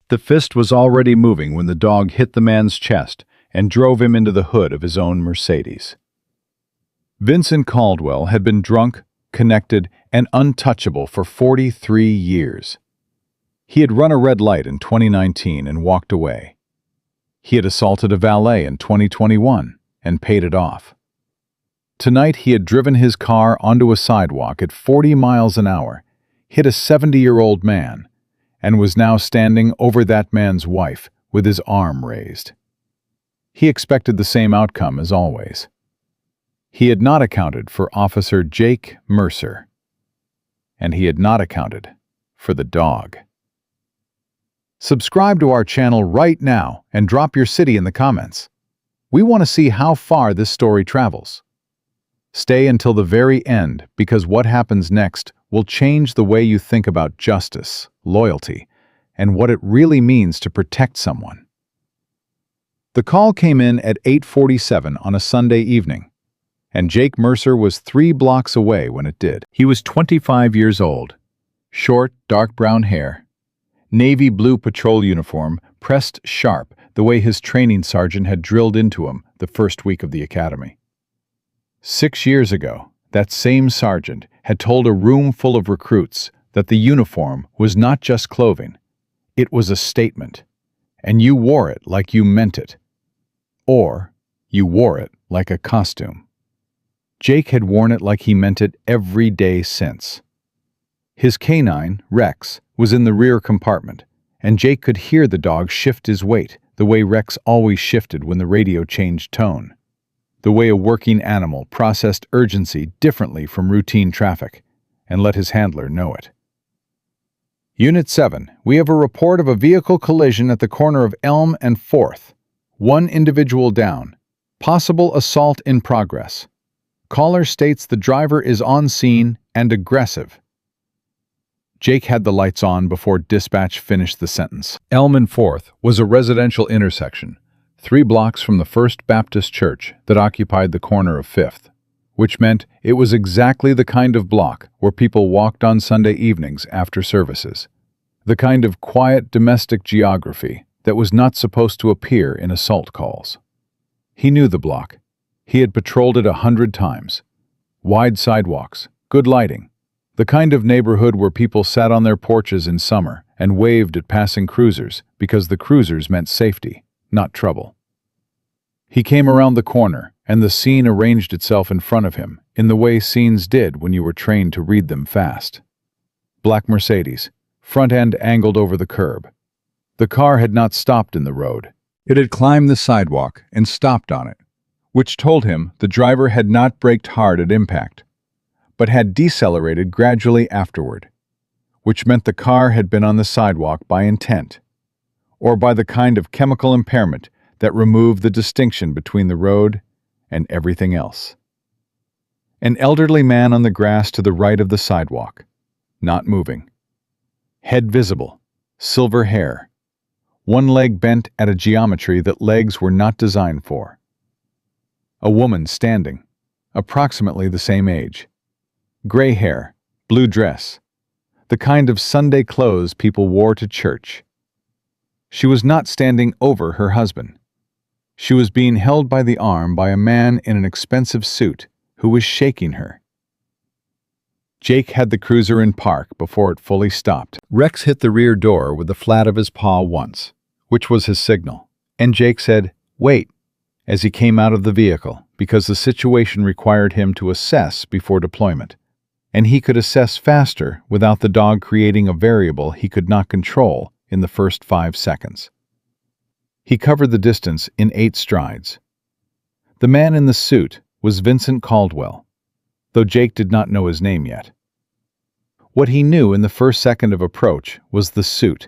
The fist was already moving when the dog hit the man's chest and drove him into the hood of his own Mercedes. Vincent Caldwell had been drunk, connected, and untouchable for 43 years. He had run a red light in 2019 and walked away. He had assaulted a valet in 2021 and paid it off. Tonight he had driven his car onto a sidewalk at 40 miles an hour, hit a 70-year-old man, and was now standing over that man's wife with his arm raised. He expected the same outcome as always. He had not accounted for Officer Jake Mercer, and he had not accounted for the dog. Subscribe to our channel right now and drop your city in the comments. We want to see how far this story travels. Stay until the very end because what happens next will change the way you think about justice, loyalty, and what it really means to protect someone. The call came in at 8:47 on a Sunday evening, and Jake Mercer was 3 blocks away when it did. He was 25 years old, short, dark brown hair, navy blue patrol uniform pressed sharp the way his training sergeant had drilled into him the first week of the academy. 6 years ago, that same sergeant had told a room full of recruits that the uniform was not just clothing, it was a statement, and you wore it like you meant it. Or you wore it like a costume. Jake had worn it like he meant it every day since. His canine, Rex, was in the rear compartment, and Jake could hear the dog shift his weight the way Rex always shifted when the radio changed tone. The way a working animal processed urgency differently from routine traffic, and let his handler know it. Unit 7, we have a report of a vehicle collision at the corner of Elm and 4th. 1 individual down. Possible assault in progress. Caller states the driver is on scene and aggressive. Jake had the lights on before dispatch finished the sentence. Elm and 4th was a residential intersection, 3 blocks from the First Baptist Church that occupied the corner of 5th, which meant it was exactly the kind of block where people walked on Sunday evenings after services, the kind of quiet domestic geography that was not supposed to appear in assault calls. He knew the block. He had patrolled it 100 times. Wide sidewalks, good lighting, the kind of neighborhood where people sat on their porches in summer and waved at passing cruisers because the cruisers meant safety, not trouble. He came around the corner, and the scene arranged itself in front of him in the way scenes did when you were trained to read them fast. Black Mercedes, front end angled over the curb. The car had not stopped in the road. It had climbed the sidewalk and stopped on it, which told him the driver had not braked hard at impact, but had decelerated gradually afterward, which meant the car had been on the sidewalk by intent, or by the kind of chemical impairment that removed the distinction between the road and everything else. An elderly man on the grass to the right of the sidewalk, not moving. Head visible, silver hair, one leg bent at a geometry that legs were not designed for. A woman standing, approximately the same age. Gray hair, blue dress, the kind of Sunday clothes people wore to church. She was not standing over her husband. She was being held by the arm by a man in an expensive suit who was shaking her. Jake had the cruiser in park before it fully stopped. Rex hit the rear door with the flat of his paw once, which was his signal, and Jake said, "Wait," as he came out of the vehicle because the situation required him to assess before deployment, and he could assess faster without the dog creating a variable he could not control in the first 5 seconds. He covered the distance in 8 strides. The man in the suit was Vincent Caldwell, though Jake did not know his name yet. What he knew in the first second of approach was the suit,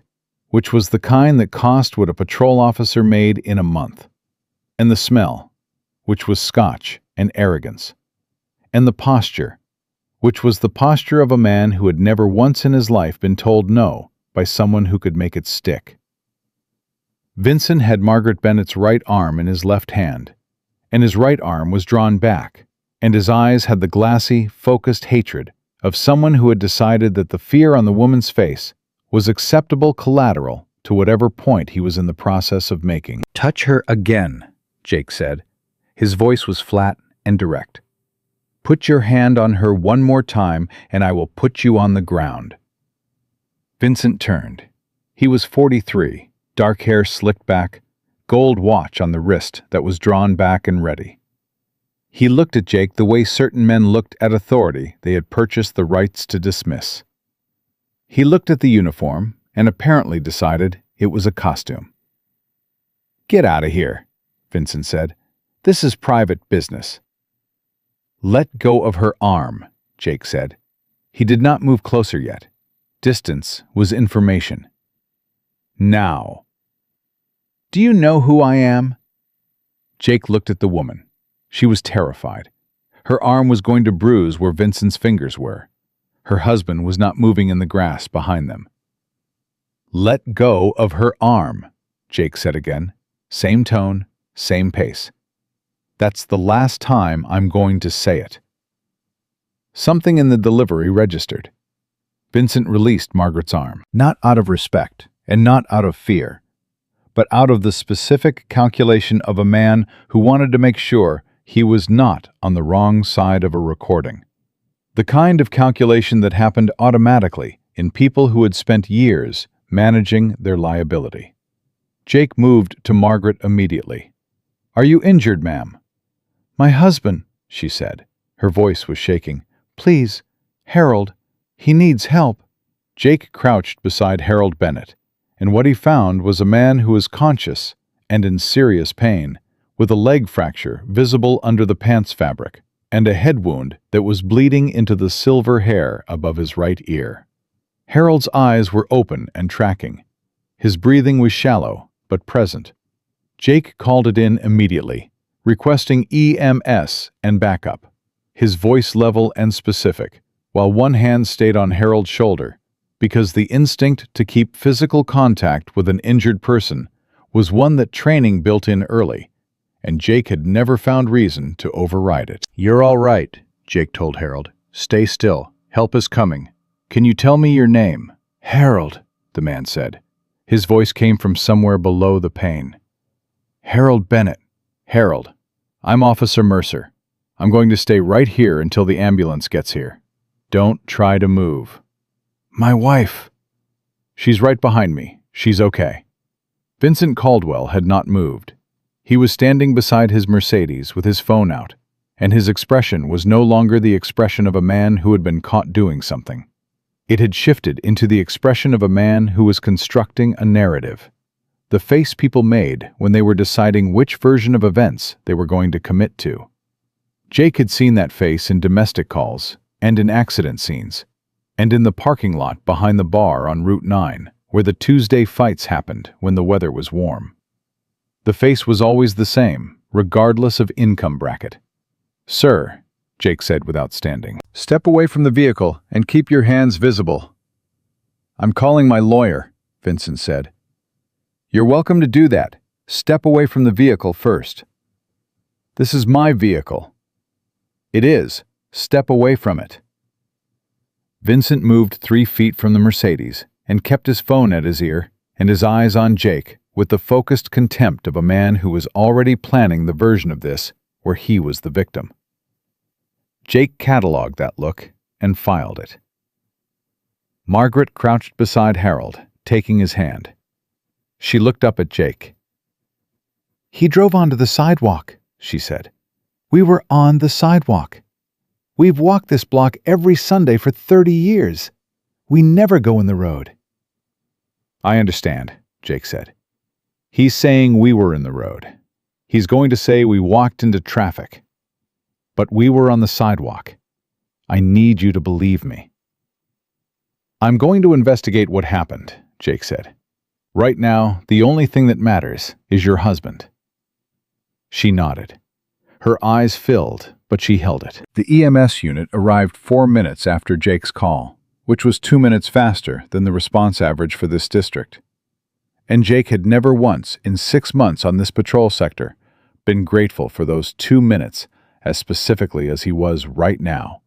which was the kind that cost what a patrol officer made in a month, and the smell, which was scotch and arrogance, and the posture, which was the posture of a man who had never once in his life been told no by someone who could make it stick. Vincent had Margaret Bennett's right arm in his left hand, and his right arm was drawn back, and his eyes had the glassy, focused hatred of someone who had decided that the fear on the woman's face was acceptable collateral to to whatever point he was in the process of making. "Touch her again," Jake said. His voice was flat and direct. "Put your hand on her one more time, and I will put you on the ground." Vincent turned. He was 43, dark hair slicked back, gold watch on the wrist that was drawn back and ready. He looked at Jake the way certain men looked at authority they had purchased the rights to dismiss. He looked at the uniform and apparently decided it was a costume. "Get out of here," Vincent said. "This is private business." "Let go of her arm," Jake said. He did not move closer yet. Distance was information. "Now." "Do you know who I am?" Jake looked at the woman. She was terrified. Her arm was going to bruise where Vincent's fingers were. Her husband was not moving in the grass behind them. "Let go of her arm," Jake said again. Same tone, same pace. "That's the last time I'm going to say it." Something in the delivery registered. Vincent released Margaret's arm, not out of respect and not out of fear, but out of the specific calculation of a man who wanted to make sure he was not on the wrong side of a recording. The kind of calculation that happened automatically in people who had spent years managing their liability. Jake moved to Margaret immediately. "Are you injured, ma'am?" "My husband," she said. Her voice was shaking. "Please, Harold, he needs help." Jake crouched beside Harold Bennett, and what he found was a man who was conscious and in serious pain, with a leg fracture visible under the pants fabric, and a head wound that was bleeding into the silver hair above his right ear. Harold's eyes were open and tracking. His breathing was shallow, but present. Jake called it in immediately, requesting EMS and backup, his voice level and specific, while one hand stayed on Harold's shoulder, because the instinct to keep physical contact with an injured person was one that training built in early, and Jake had never found reason to override it. "You're all right," Jake told Harold. "Stay still. Help is coming. Can you tell me your name?" "Harold," the man said. His voice came from somewhere below the pain. "Harold Bennett." "Harold, I'm Officer Mercer. I'm going to stay right here until the ambulance gets here. Don't try to move." "My wife." "She's right behind me. She's okay." Vincent Caldwell had not moved. He was standing beside his Mercedes with his phone out, and his expression was no longer the expression of a man who had been caught doing something. It had shifted into the expression of a man who was constructing a narrative. The face people made when they were deciding which version of events they were going to commit to. Jake had seen that face in domestic calls and in accident scenes, and in the parking lot behind the bar on Route 9, where the Tuesday fights happened when the weather was warm. The face was always the same, regardless of income bracket. "Sir," Jake said without standing, "step away from the vehicle and keep your hands visible." "I'm calling my lawyer," Vincent said. "You're welcome to do that. Step away from the vehicle first." "This is my vehicle." "It is. Step away from it." Vincent moved 3 feet from the Mercedes and kept his phone at his ear and his eyes on Jake with the focused contempt of a man who was already planning the version of this where he was the victim. Jake cataloged that look and filed it. Margaret crouched beside Harold, taking his hand. She looked up at Jake. "He drove onto the sidewalk," she said. "We were on the sidewalk. We've walked this block every Sunday for 30 years. We never go in the road." "I understand," Jake said. "He's saying we were in the road. He's going to say we walked into traffic. But we were on the sidewalk. I need you to believe me." "I'm going to investigate what happened," Jake said. "Right now, the only thing that matters is your husband." She nodded. Her eyes filled, but she held it. The EMS unit arrived 4 minutes after Jake's call, which was 2 minutes faster than the response average for this district. And Jake had never once, in 6 months on this patrol sector, been grateful for those 2 minutes as specifically as he was right now.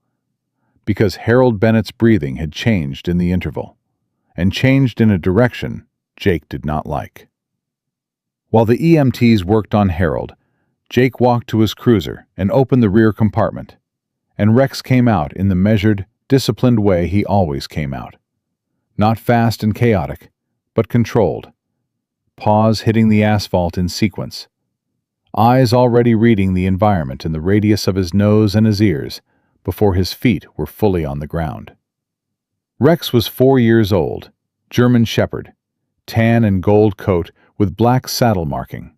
Because Harold Bennett's breathing had changed in the interval, and changed in a direction Jake did not like. While the EMTs worked on Harold, Jake walked to his cruiser and opened the rear compartment, and Rex came out in the measured, disciplined way he always came out. Not fast and chaotic, but controlled. Paws hitting the asphalt in sequence. Eyes already reading the environment in the radius of his nose and his ears before his feet were fully on the ground. Rex was 4 years old, German Shepherd, tan and gold coat with black saddle marking.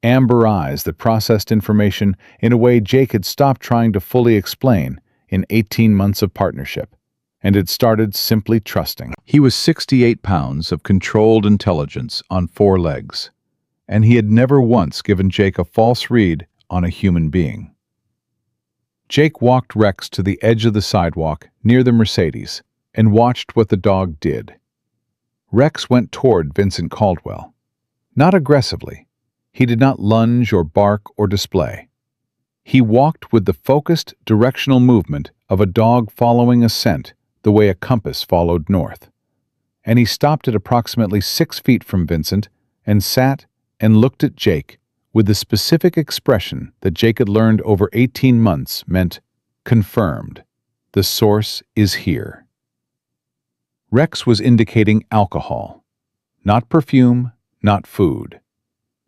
Amber eyes that processed information in a way Jake had stopped trying to fully explain in 18 months of partnership, and had started simply trusting. He was 68 pounds of controlled intelligence on 4 legs, and he had never once given Jake a false read on a human being. Jake walked Rex to the edge of the sidewalk near the Mercedes and watched what the dog did. Rex went toward Vincent Caldwell. Not aggressively. He did not lunge or bark or display. He walked with the focused, directional movement of a dog following a scent the way a compass followed north. And he stopped at approximately 6 feet from Vincent and sat and looked at Jake with the specific expression that Jake had learned over 18 months meant confirmed. The source is here. Rex was indicating alcohol, not perfume, not food.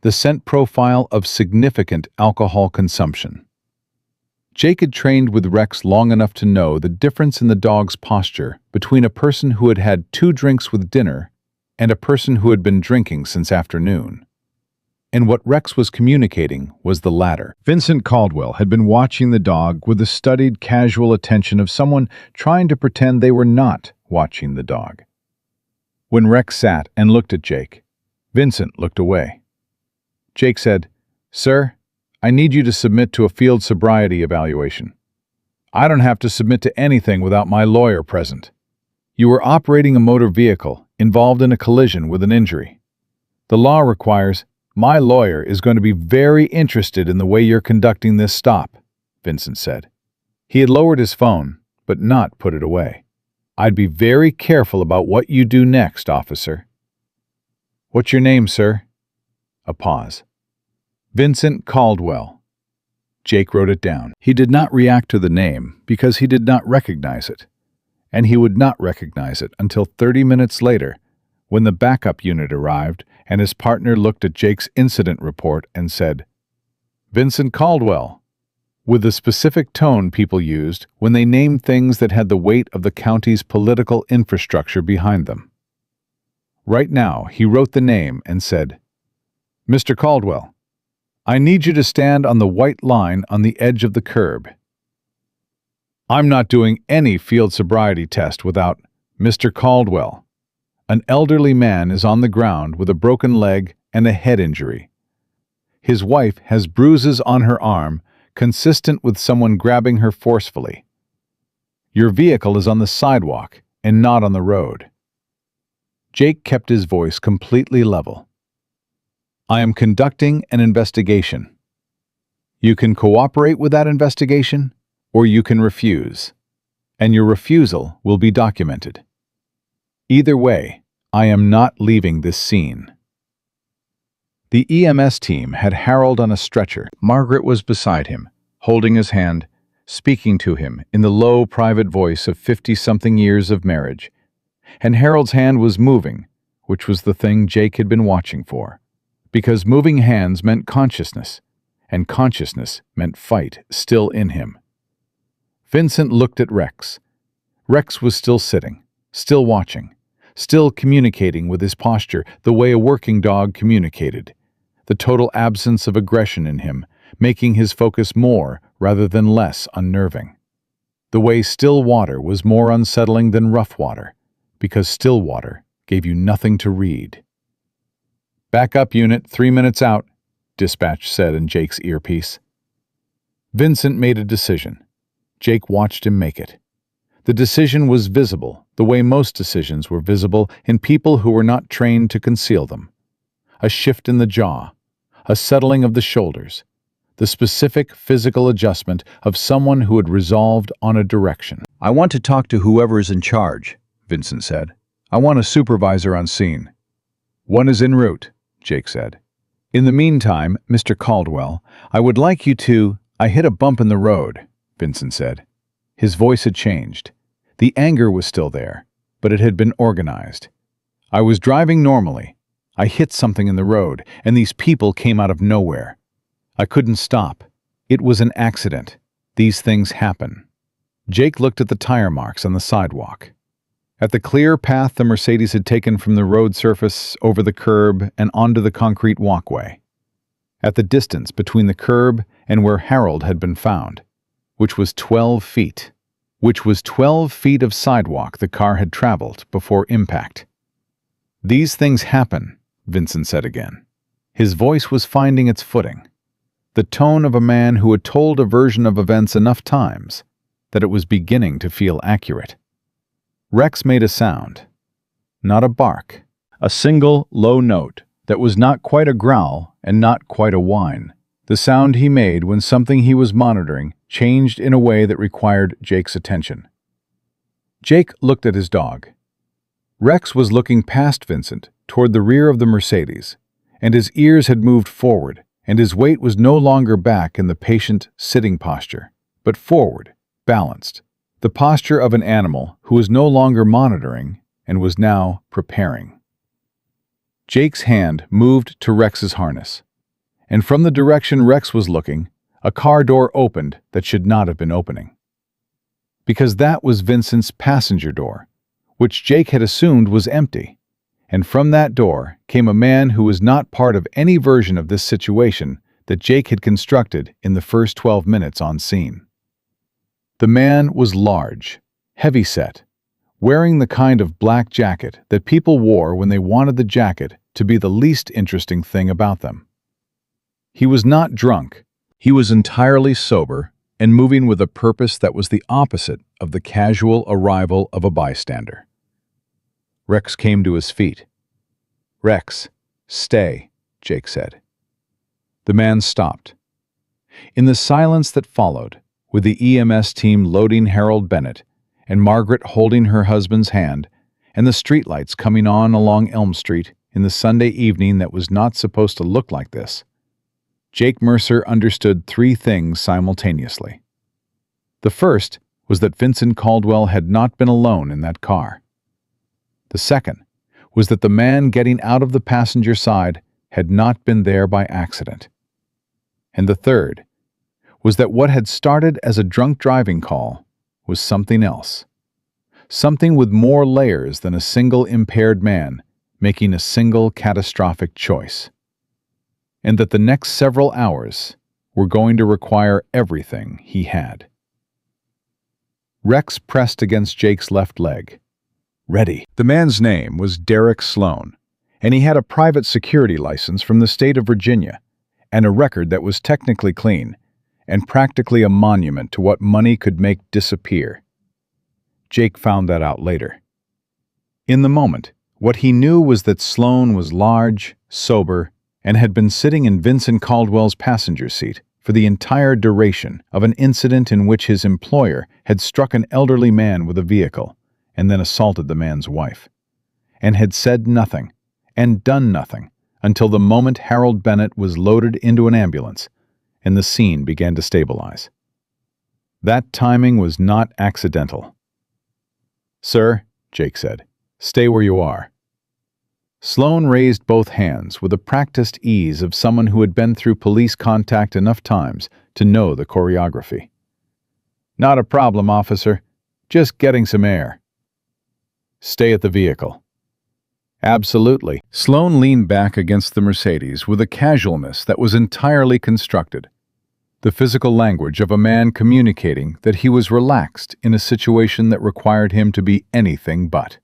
The scent profile of significant alcohol consumption. Jake had trained with Rex long enough to know the difference in the dog's posture between a person who had had 2 drinks with dinner and a person who had been drinking since afternoon. And what Rex was communicating was the latter. Vincent Caldwell had been watching the dog with the studied, casual attention of someone trying to pretend they were not watching the dog. When Rex sat and looked at Jake, Vincent looked away. Jake said, "Sir, I need you to submit to a field sobriety evaluation. I don't have to submit to anything without my lawyer present. You were operating a motor vehicle involved in a collision with an injury. The law requires my lawyer is going to be very interested in the way you're conducting this stop," Vincent said. He had lowered his phone, but not put it away. "I'd be very careful about what you do next, officer." "What's your name, sir?" A pause. "Vincent Caldwell." Jake wrote it down. He did not react to the name because he did not recognize it, and he would not recognize it until 30 minutes later, when the backup unit arrived and his partner looked at Jake's incident report and said, "Vincent Caldwell," with the specific tone people used when they named things that had the weight of the county's political infrastructure behind them. Right now, he wrote the name and said, "Mr. Caldwell, I need you to stand on the white line on the edge of the curb. I'm not doing any field sobriety test without Mr. Caldwell. An elderly man is on the ground with a broken leg and a head injury. His wife has bruises on her arm, consistent with someone grabbing her forcefully. Your vehicle is on the sidewalk and not on the road." Jake kept his voice completely level. "I am conducting an investigation. You can cooperate with that investigation, or you can refuse, and your refusal will be documented. Either way, I am not leaving this scene." The EMS team had Harold on a stretcher. Margaret was beside him, holding his hand, speaking to him in the low, private voice of 50-something years of marriage. And Harold's hand was moving, which was the thing Jake had been watching for, because moving hands meant consciousness, and consciousness meant fight still in him. Vincent looked at Rex. Rex was still sitting, still watching, still communicating with his posture the way a working dog communicated, the total absence of aggression in him, making his focus more rather than less unnerving. The way still water was more unsettling than rough water, because still water gave you nothing to read. "Backup unit, 3 minutes out," dispatch said in Jake's earpiece. Vincent made a decision. Jake watched him make it. The decision was visible, the way most decisions were visible in people who were not trained to conceal them. A shift in the jaw, a settling of the shoulders, the specific physical adjustment of someone who had resolved on a direction. "I want to talk to whoever is in charge," Vincent said. "I want a supervisor on scene." "One is en route," Jake said. "In the meantime, Mr. Caldwell, I would like you to—" "I hit a bump in the road," Vincent said. His voice had changed. The anger was still there, but it had been organized. "I was driving normally. I hit something in the road, and these people came out of nowhere. I couldn't stop. It was an accident. These things happen." Jake looked at the tire marks on the sidewalk, at the clear path the Mercedes had taken from the road surface over the curb and onto the concrete walkway, at the distance between the curb and where Harold had been found, which was 12 feet. Which was 12 feet of sidewalk the car had traveled before impact. "These things happen," Vincent said again. His voice was finding its footing, the tone of a man who had told a version of events enough times that it was beginning to feel accurate. Rex made a sound, not a bark, a single low note that was not quite a growl and not quite a whine. The sound he made when something he was monitoring changed in a way that required Jake's attention. Jake looked at his dog. Rex was looking past Vincent toward the rear of the Mercedes, and his ears had moved forward, and his weight was no longer back in the patient sitting posture, but forward, balanced, the posture of an animal who was no longer monitoring and was now preparing. Jake's hand moved to Rex's harness, and from the direction Rex was looking, a car door opened that should not have been opening. Because that was Vincent's passenger door, which Jake had assumed was empty, and from that door came a man who was not part of any version of this situation that Jake had constructed in the first 12 minutes on scene. The man was large, heavy-set, wearing the kind of black jacket that people wore when they wanted the jacket to be the least interesting thing about them. He was not drunk. He was entirely sober and moving with a purpose that was the opposite of the casual arrival of a bystander. Rex came to his feet. "Rex, stay," Jake said. The man stopped. In the silence that followed, with the EMS team loading Harold Bennett and Margaret holding her husband's hand, and the streetlights coming on along Elm Street in the Sunday evening that was not supposed to look like this, Jake Mercer understood 3 things simultaneously. The first was that Vincent Caldwell had not been alone in that car. The second was that the man getting out of the passenger side had not been there by accident. And the third was that what had started as a drunk driving call was something else, something with more layers than a single impaired man making a single catastrophic choice, and that the next several hours were going to require everything he had. Rex pressed against Jake's left leg. "Ready." The man's name was Derek Sloan, and he had a private security license from the state of Virginia and a record that was technically clean and practically a monument to what money could make disappear. Jake found that out later. In the moment, what he knew was that Sloan was large, sober, and had been sitting in Vincent Caldwell's passenger seat for the entire duration of an incident in which his employer had struck an elderly man with a vehicle and then assaulted the man's wife, and had said nothing and done nothing until the moment Harold Bennett was loaded into an ambulance and the scene began to stabilize. That timing was not accidental. "Sir," Jake said, "stay where you are." Sloan raised both hands with the practiced ease of someone who had been through police contact enough times to know the choreography. "Not a problem, officer. Just getting some air." "Stay at the vehicle." "Absolutely." Sloan leaned back against the Mercedes with a casualness that was entirely constructed, the physical language of a man communicating that he was relaxed in a situation that required him to be anything but.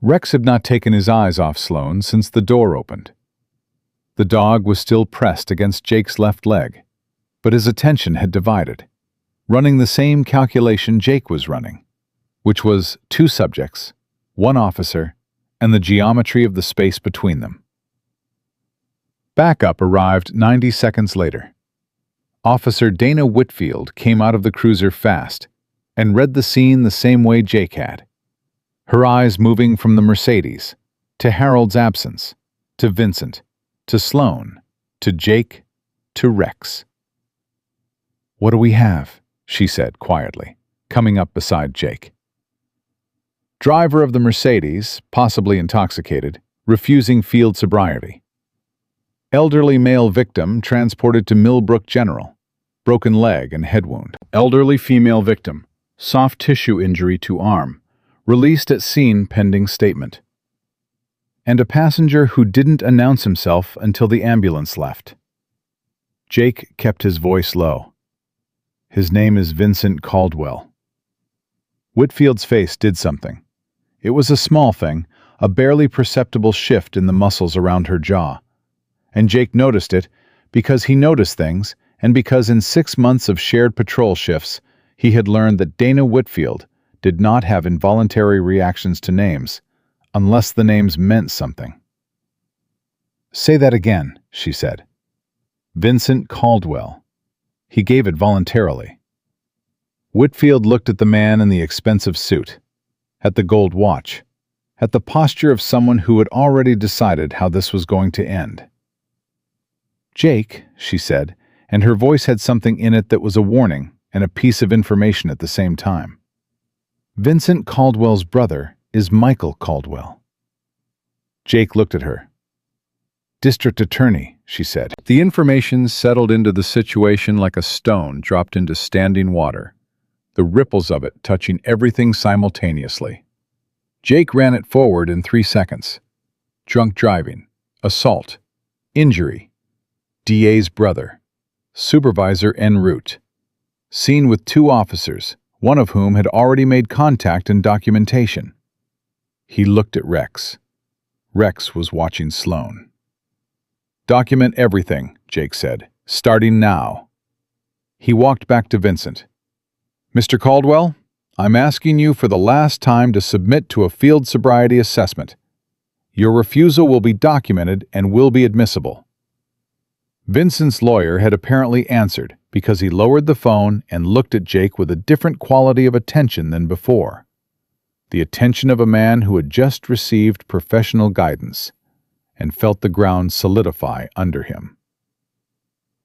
Rex had not taken his eyes off Sloan since the door opened. The dog was still pressed against Jake's left leg, but his attention had divided, running the same calculation Jake was running, which was 2 subjects, 1 officer, and the geometry of the space between them. Backup arrived 90 seconds later. Officer Dana Whitfield came out of the cruiser fast and read the scene the same way Jake had, her eyes moving from the Mercedes to Harold's absence, to Vincent, to Sloane, to Jake, to Rex. "What do we have?" she said quietly, coming up beside Jake. Driver of the Mercedes, possibly intoxicated, refusing field sobriety. Elderly male victim transported to Millbrook General, broken leg and head wound. Elderly female victim, soft tissue injury to arm, released at scene pending statement. And a passenger who didn't announce himself until the ambulance left. Jake kept his voice low. "His name is Vincent Caldwell." Whitfield's face did something. It was a small thing, a barely perceptible shift in the muscles around her jaw. And Jake noticed it because he noticed things, and because in 6 months of shared patrol shifts, he had learned that Dana Whitfield did not have involuntary reactions to names, unless the names meant something. "Say that again," she said. "Vincent Caldwell." He gave it voluntarily. Whitfield looked at the man in the expensive suit, at the gold watch, at the posture of someone who had already decided how this was going to end. "Jake," she said, and her voice had something in it that was a warning and a piece of information at the same time. "Vincent Caldwell's brother is Michael Caldwell." Jake looked at her. "District Attorney," she said. The information settled into the situation like a stone dropped into standing water, the ripples of it touching everything simultaneously. Jake ran it forward in 3 seconds. Drunk driving, assault, injury, DA's brother, supervisor en route, seen with 2 officers, one of whom had already made contact and documentation. He looked at Rex. Rex was watching Sloane. "Document everything," Jake said, "starting now." He walked back to Vincent. "Mr. Caldwell, I'm asking you for the last time to submit to a field sobriety assessment. Your refusal will be documented and will be admissible." Vincent's lawyer had apparently answered because he lowered the phone and looked at Jake with a different quality of attention than before. The attention of a man who had just received professional guidance and felt the ground solidify under him.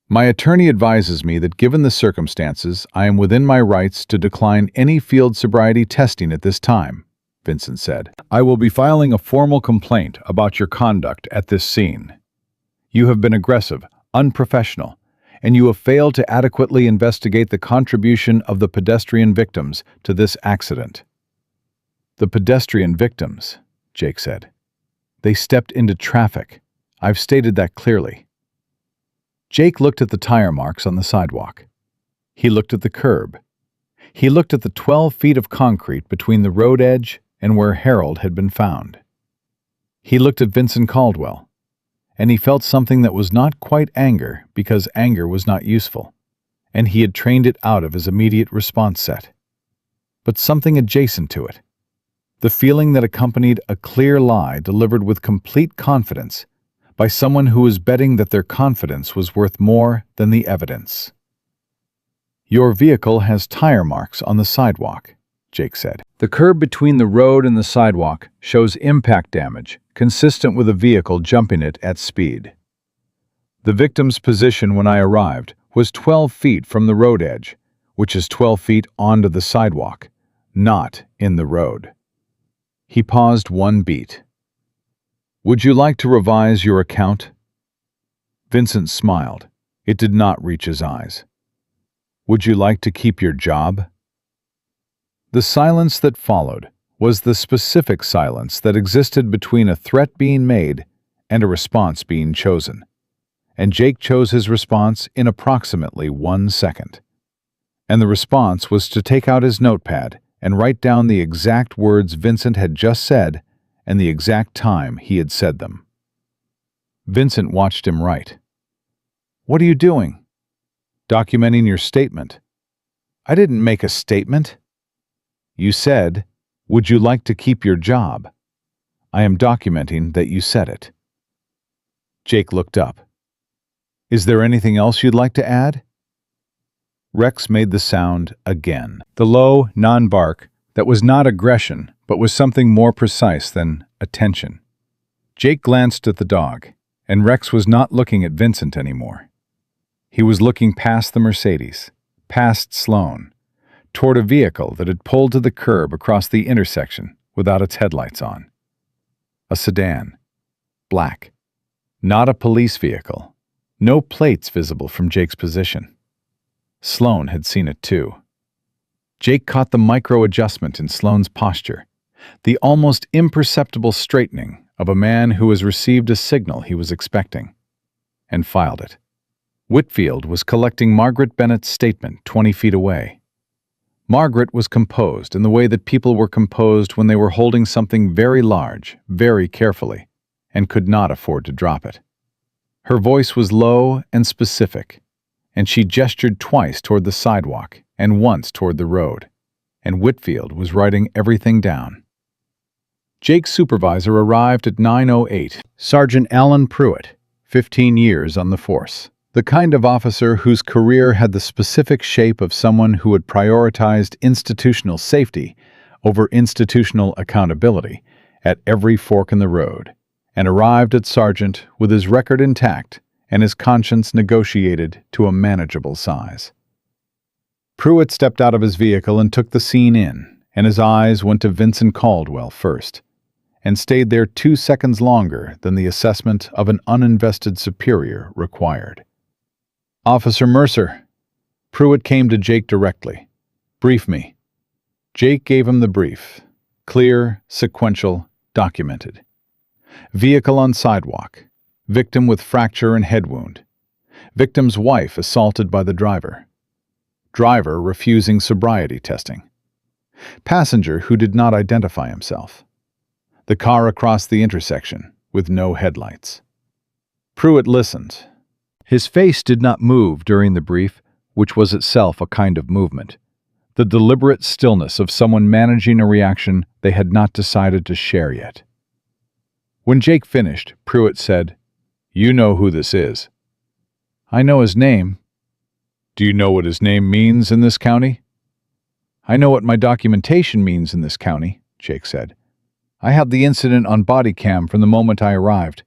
"My attorney advises me that given the circumstances, I am within my rights to decline any field sobriety testing at this time," Vincent said. "I will be filing a formal complaint about your conduct at this scene. You have been aggressive, unprofessional, and you have failed to adequately investigate the contribution of the pedestrian victims to this accident." "The pedestrian victims," Jake said. "They stepped into traffic. I've stated that clearly." Jake looked at the tire marks on the sidewalk. He looked at the curb. He looked at the 12 feet of concrete between the road edge and where Harold had been found. He looked at Vincent Caldwell, and he felt something that was not quite anger because anger was not useful, and he had trained it out of his immediate response set, but something adjacent to it. The feeling that accompanied a clear lie delivered with complete confidence by someone who was betting that their confidence was worth more than the evidence. "Your vehicle has tire marks on the sidewalk," Jake said. "The curb between the road and the sidewalk shows impact damage consistent with a vehicle jumping it at speed. The victim's position when I arrived was 12 feet from the road edge, which is 12 feet onto the sidewalk, not in the road." He paused 1 beat. "Would you like to revise your account?" Vincent smiled. It did not reach his eyes. "Would you like to keep your job?" The silence that followed was the specific silence that existed between a threat being made and a response being chosen. And Jake chose his response in approximately 1 second. And the response was to take out his notepad and write down the exact words Vincent had just said and the exact time he had said them. Vincent watched him write. "What are you doing?" "Documenting your statement." "I didn't make a statement." "You said, 'Would you like to keep your job?' I am documenting that you said it." Jake looked up. "Is there anything else you'd like to add?" Rex made the sound again. The low, non-bark that was not aggression, but was something more precise than attention. Jake glanced at the dog, and Rex was not looking at Vincent anymore. He was looking past the Mercedes, past Sloane, toward a vehicle that had pulled to the curb across the intersection without its headlights on. A sedan. Black. Not a police vehicle. No plates visible from Jake's position. Sloane had seen it too. Jake caught the micro-adjustment in Sloane's posture, the almost imperceptible straightening of a man who has received a signal he was expecting, and filed it. Whitfield was collecting Margaret Bennett's statement 20 feet away. Margaret was composed in the way that people were composed when they were holding something very large, very carefully, and could not afford to drop it. Her voice was low and specific, and she gestured twice toward the sidewalk and once toward the road, and Whitfield was writing everything down. Jake's supervisor arrived at 9:08. Sergeant Alan Pruitt, 15 years on the force. The kind of officer whose career had the specific shape of someone who had prioritized institutional safety over institutional accountability at every fork in the road, and arrived at sergeant with his record intact and his conscience negotiated to a manageable size. Pruitt stepped out of his vehicle and took the scene in, and his eyes went to Vincent Caldwell first, and stayed there 2 seconds longer than the assessment of an uninvested superior required. "Officer Mercer." Pruitt came to Jake directly. "Brief me." Jake gave him the brief. Clear, sequential, documented. Vehicle on sidewalk. Victim with fracture and head wound. Victim's wife assaulted by the driver. Driver refusing sobriety testing. Passenger who did not identify himself. The car across the intersection with no headlights. Pruitt listened. His face did not move during the brief, which was itself a kind of movement. The deliberate stillness of someone managing a reaction they had not decided to share yet. When Jake finished, Pruitt said, "You know who this is." "I know his name." "Do you know what his name means in this county?" "I know what my documentation means in this county," Jake said. "I have the incident on body cam from the moment I arrived.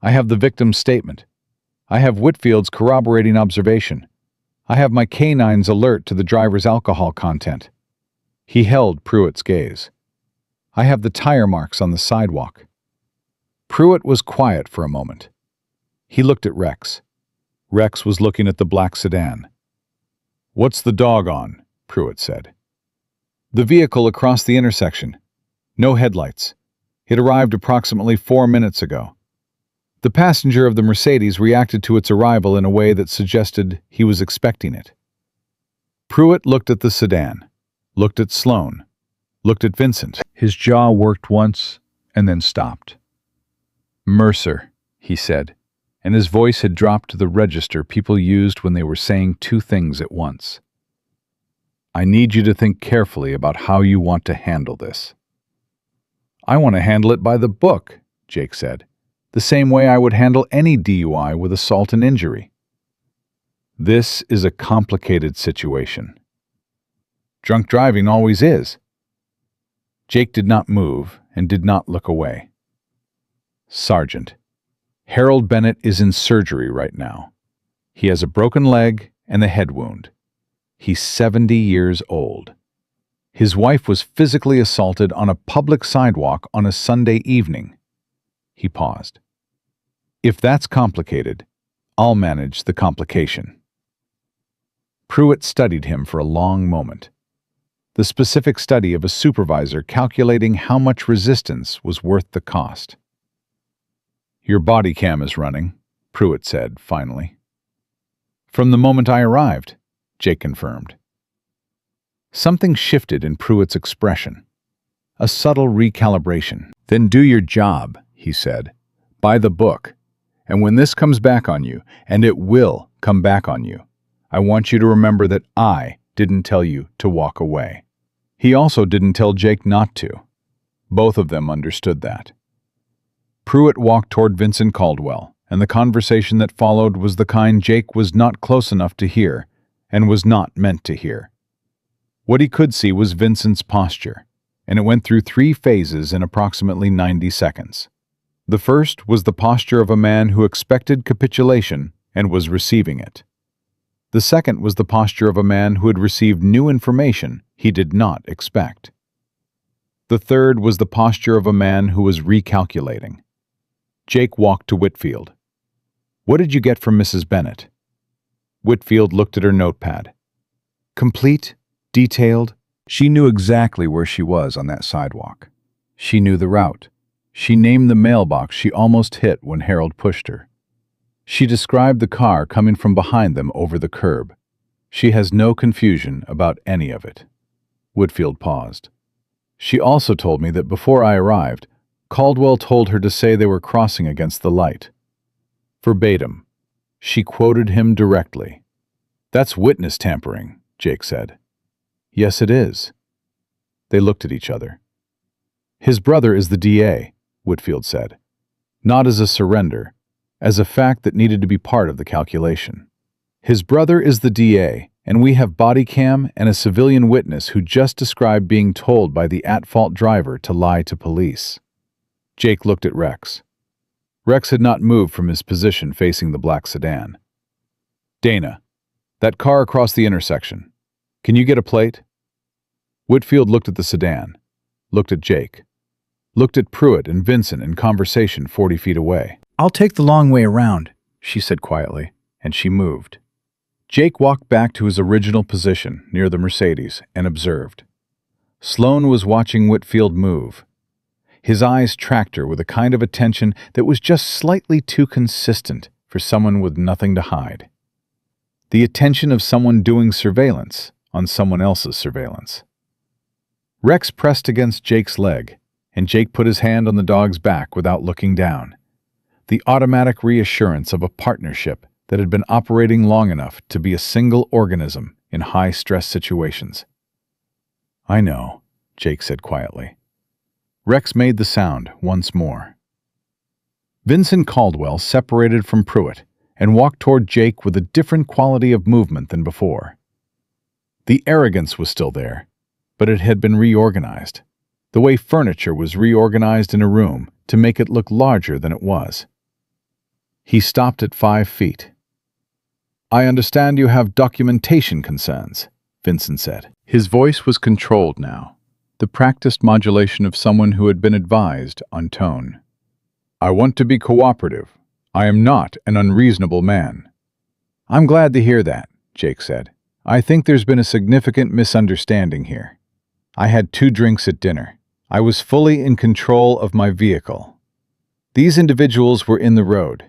I have the victim's statement. I have Whitfield's corroborating observation. I have my canine's alert to the driver's alcohol content." He held Pruitt's gaze. "I have the tire marks on the sidewalk." Pruitt was quiet for a moment. He looked at Rex. Rex was looking at the black sedan. "What's the dog on?" Pruitt said. "The vehicle across the intersection. No headlights. It arrived approximately 4 minutes ago. The passenger of the Mercedes reacted to its arrival in a way that suggested he was expecting it." Pruitt looked at the sedan, looked at Sloane, looked at Vincent. His jaw worked once and then stopped. "Mercer," he said, and his voice had dropped to the register people used when they were saying two things at once. "I need you to think carefully about how you want to handle this." "I want to handle it by the book," Jake said. "The same way I would handle any DUI with assault and injury." "This is a complicated situation." "Drunk driving always is." Jake did not move and did not look away. "Sergeant, Harold Bennett is in surgery right now. He has a broken leg and a head wound. He's 70 years old. His wife was physically assaulted on a public sidewalk on a Sunday evening." He paused. "If that's complicated, I'll manage the complication." Pruitt studied him for a long moment. The specific study of a supervisor calculating how much resistance was worth the cost. "Your body cam is running," Pruitt said, finally. "From the moment I arrived," Jake confirmed. Something shifted in Pruitt's expression. A subtle recalibration. "Then do your job," he said. "By the book. And when this comes back on you, and it will come back on you, I want you to remember that I didn't tell you to walk away." He also didn't tell Jake not to. Both of them understood that. Pruitt walked toward Vincent Caldwell, and the conversation that followed was the kind Jake was not close enough to hear, and was not meant to hear. What he could see was Vincent's posture, and it went through 3 phases in approximately 90 seconds. The first was the posture of a man who expected capitulation and was receiving it. The second was the posture of a man who had received new information he did not expect. The third was the posture of a man who was recalculating. Jake walked to Whitfield. "What did you get from Mrs. Bennet?" Whitfield looked at her notepad. Complete, detailed. She knew exactly where she was on that sidewalk. She knew the route. She named the mailbox she almost hit when Harold pushed her. She described the car coming from behind them over the curb. She has no confusion about any of it. Whitfield paused. She also told me that before I arrived, Caldwell told her to say they were crossing against the light. Verbatim. She quoted him directly. "That's witness tampering," Jake said. "Yes, it is." They looked at each other. "His brother is the DA," Whitfield said. "Not as a surrender, as a fact that needed to be part of the calculation. His brother is the DA, and we have body cam and a civilian witness who just described being told by the at-fault driver to lie to police." Jake looked at Rex. Rex had not moved from his position facing the black sedan. "Dana, that car across the intersection. Can you get a plate?" Whitfield looked at the sedan, looked at Jake, looked at Pruitt and Vincent in conversation 40 feet away. "I'll take the long way around," she said quietly, and she moved. Jake walked back to his original position near the Mercedes and observed. Sloane was watching Whitfield move. His eyes tracked her with a kind of attention that was just slightly too consistent for someone with nothing to hide. The attention of someone doing surveillance on someone else's surveillance. Rex pressed against Jake's leg, and Jake put his hand on the dog's back without looking down. The automatic reassurance of a partnership that had been operating long enough to be a single organism in high-stress situations. "I know," Jake said quietly. Rex made the sound once more. Vincent Caldwell separated from Pruitt and walked toward Jake with a different quality of movement than before. The arrogance was still there, but it had been reorganized, the way furniture was reorganized in a room to make it look larger than it was. He stopped at 5 feet. "I understand you have documentation concerns," Vincent said. His voice was controlled now, the practiced modulation of someone who had been advised on tone. "I want to be cooperative. I am not an unreasonable man." "I'm glad to hear that," Jake said. "I think there's been a significant misunderstanding here. I had 2 drinks at dinner. I was fully in control of my vehicle. These individuals were in the road.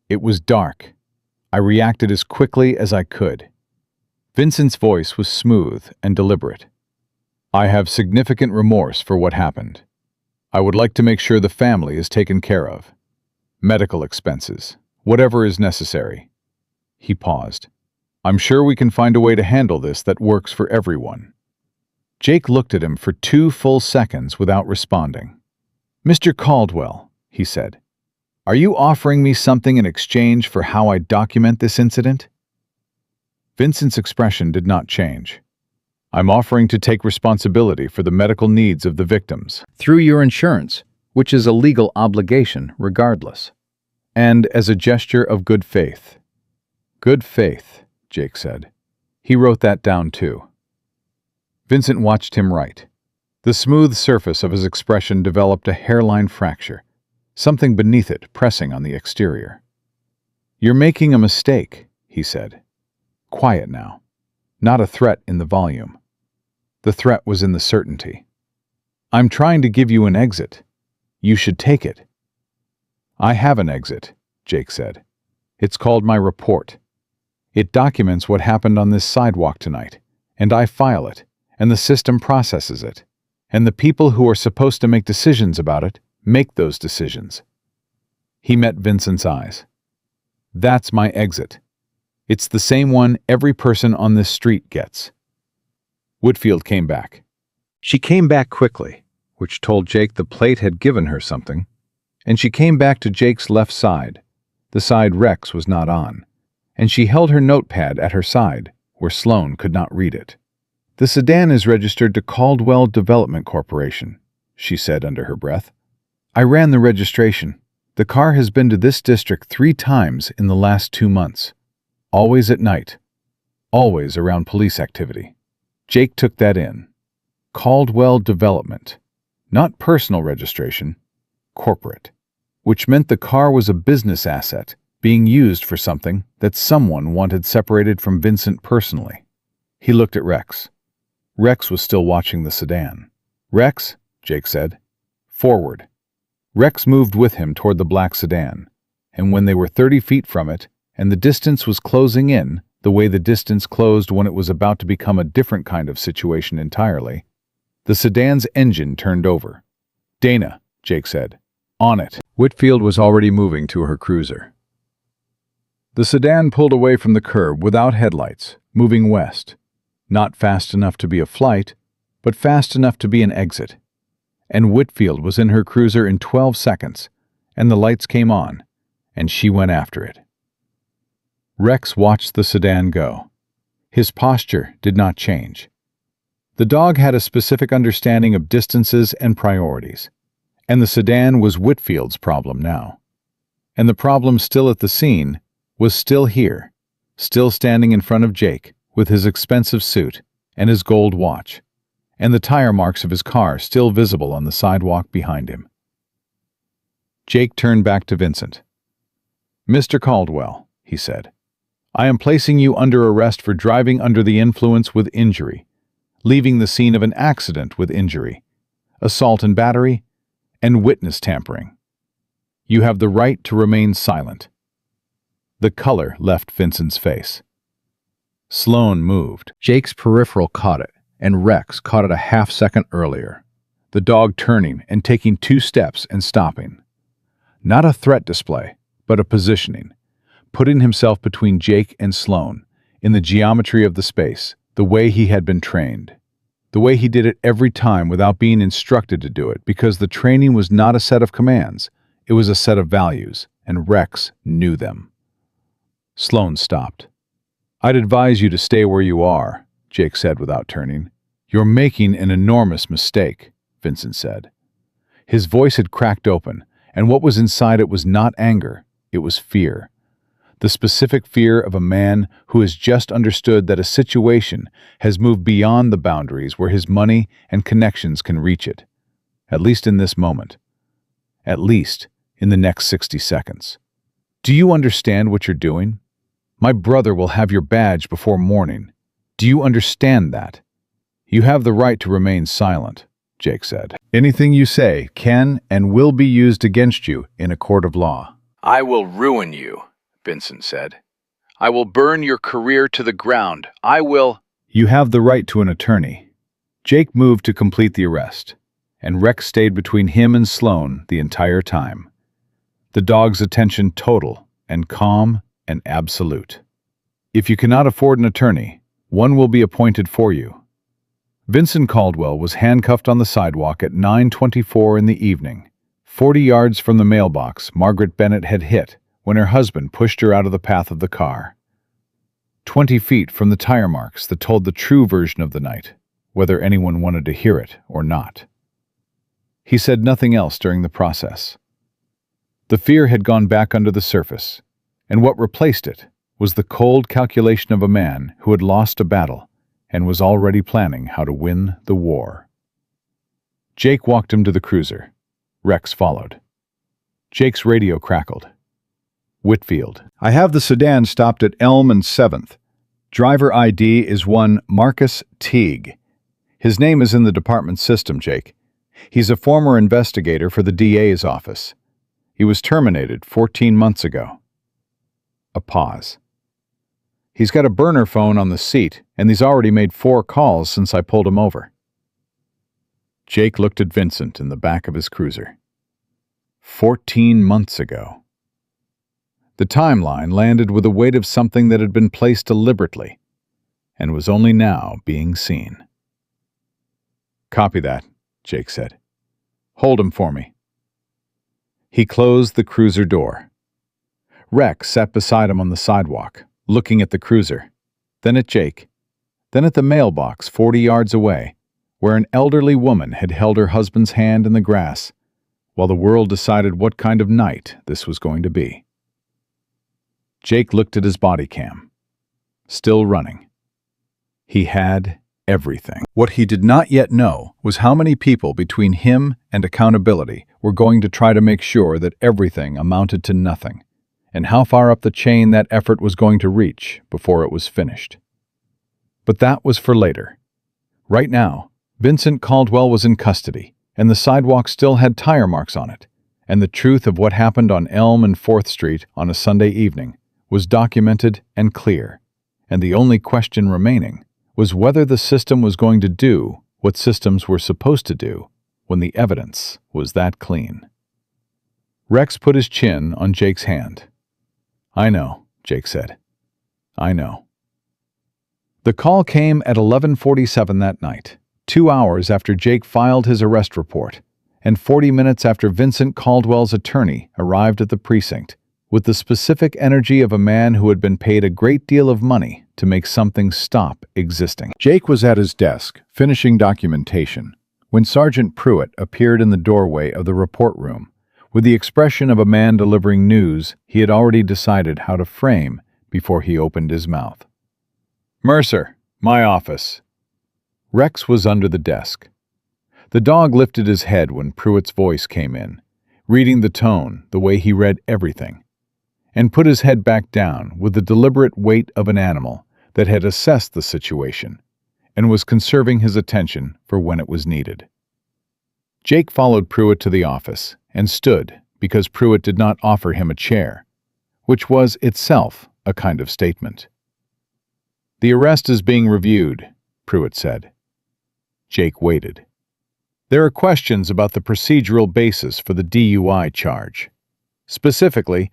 It was dark. I reacted as quickly as I could." Vincent's voice was smooth and deliberate. "I have significant remorse for what happened. I would like to make sure the family is taken care of. Medical expenses, whatever is necessary." He paused. "I'm sure we can find a way to handle this that works for everyone." Jake looked at him for 2 full seconds without responding. "Mr. Caldwell," he said, "are you offering me something in exchange for how I document this incident?" Vincent's expression did not change. "I'm offering to take responsibility for the medical needs of the victims through your insurance, which is a legal obligation regardless, and as a gesture of good faith." "Good faith," Jake said. He wrote that down too. Vincent watched him write. The smooth surface of his expression developed a hairline fracture, something beneath it pressing on the exterior. "You're making a mistake," he said. Quiet now. Not a threat in the volume. The threat was in the certainty. "I'm trying to give you an exit. You should take it." "I have an exit," Jake said. "It's called my report. It documents what happened on this sidewalk tonight, and I file it, and the system processes it, and the people who are supposed to make decisions about it make those decisions." He met Vincent's eyes. "That's my exit. It's the same one every person on this street gets." Whitfield came back. She came back quickly, which told Jake the plate had given her something, and she came back to Jake's left side, the side Rex was not on, and she held her notepad at her side, where Sloane could not read it. "The sedan is registered to Caldwell Development Corporation," she said under her breath. "I ran the registration. The car has been to this district 3 times in the last 2 months. Always at night. Always around police activity. Jake took that in. Caldwell Development. Not personal registration. Corporate. Which meant the car was a business asset, being used for something that someone wanted separated from Vincent personally. He looked at Rex. Rex was still watching the sedan. "Rex," Jake said. "Forward." Rex moved with him toward the black sedan, and when they were 30 feet from it, and the distance was closing in, the way the distance closed when it was about to become a different kind of situation entirely, the sedan's engine turned over. "Dana," Jake said. "On it." Whitfield was already moving to her cruiser. The sedan pulled away from the curb without headlights, moving west. Not fast enough to be a flight, but fast enough to be an exit. And Whitfield was in her cruiser in 12 seconds, and the lights came on, and she went after it. Rex watched the sedan go. His posture did not change. The dog had a specific understanding of distances and priorities, and the sedan was Whitfield's problem now. And the problem still at the scene was still here, still standing in front of Jake with his expensive suit and his gold watch, and the tire marks of his car still visible on the sidewalk behind him. Jake turned back to Vincent. "Mr. Caldwell," he said, "I am placing you under arrest for driving under the influence with injury, leaving the scene of an accident with injury, assault and battery, and witness tampering. You have the right to remain silent." The color left Vincent's face. Sloane moved. Jake's peripheral caught it, and Rex caught it a half-second earlier, the dog turning and taking 2 steps and stopping. Not a threat display, but a positioning, putting himself between Jake and Sloane, in the geometry of the space, the way he had been trained. The way he did it every time without being instructed to do it, because the training was not a set of commands, it was a set of values, and Rex knew them. Sloane stopped. "I'd advise you to stay where you are," Jake said without turning. "You're making an enormous mistake," Vincent said. His voice had cracked open, and what was inside it was not anger, it was fear. The specific fear of a man who has just understood that a situation has moved beyond the boundaries where his money and connections can reach it, at least in this moment, at least in the next 60 seconds. "Do you understand what you're doing? My brother will have your badge before morning. Do you understand that? You have the right to remain silent," Jake said. "Anything you say can and will be used against you in a court of law." "I will ruin you," Vincent said. "I will burn your career to the ground. I will—" "You have the right to an attorney." Jake moved to complete the arrest, and Rex stayed between him and Sloane the entire time. The dog's attention total and calm and absolute. "If you cannot afford an attorney, one will be appointed for you." Vincent Caldwell was handcuffed on the sidewalk at 9:24 in the evening, 40 yards from the mailbox Margaret Bennett had hit when her husband pushed her out of the path of the car. 20 feet from the tire marks that told the true version of the night, whether anyone wanted to hear it or not. He said nothing else during the process. The fear had gone back under the surface, and what replaced it was the cold calculation of a man who had lost a battle and was already planning how to win the war. Jake walked him to the cruiser. Rex followed. Jake's radio crackled. "Whitfield, I have the sedan stopped at Elm and 7th. Driver ID is one Marcus Teague. His name is in the department system, Jake. He's a former investigator for the DA's office. He was terminated 14 months ago." A pause. "He's got a burner phone on the seat, and he's already made 4 calls since I pulled him over." Jake looked at Vincent in the back of his cruiser. 14 months ago. The timeline landed with the weight of something that had been placed deliberately, and was only now being seen. "Copy that," Jake said. "Hold him for me." He closed the cruiser door. Rex sat beside him on the sidewalk, looking at the cruiser, then at Jake, then at the mailbox 40 yards away, where an elderly woman had held her husband's hand in the grass, while the world decided what kind of night this was going to be. Jake looked at his body cam. Still running. He had everything. What he did not yet know was how many people between him and accountability were going to try to make sure that everything amounted to nothing, and how far up the chain that effort was going to reach before it was finished. But that was for later. Right now, Vincent Caldwell was in custody, and the sidewalk still had tire marks on it, and the truth of what happened on Elm and 4th Street on a Sunday evening was documented and clear, and the only question remaining was whether the system was going to do what systems were supposed to do when the evidence was that clean. Rex put his chin on Jake's hand. "I know," Jake said. "I know." The call came at 11:47 that night, 2 hours after Jake filed his arrest report, and 40 minutes after Vincent Caldwell's attorney arrived at the precinct, with the specific energy of a man who had been paid a great deal of money to make something stop existing. Jake was at his desk, finishing documentation, when Sergeant Pruitt appeared in the doorway of the report room, with the expression of a man delivering news he had already decided how to frame before he opened his mouth. "Mercer, my office." Rex was under the desk. The dog lifted his head when Pruitt's voice came in, reading the tone the way he read everything, and put his head back down with the deliberate weight of an animal that had assessed the situation and was conserving his attention for when it was needed. Jake followed Pruitt to the office and stood because Pruitt did not offer him a chair, which was itself a kind of statement. "The arrest is being reviewed," Pruitt said. Jake waited. "There are questions about the procedural basis for the DUI charge. Specifically,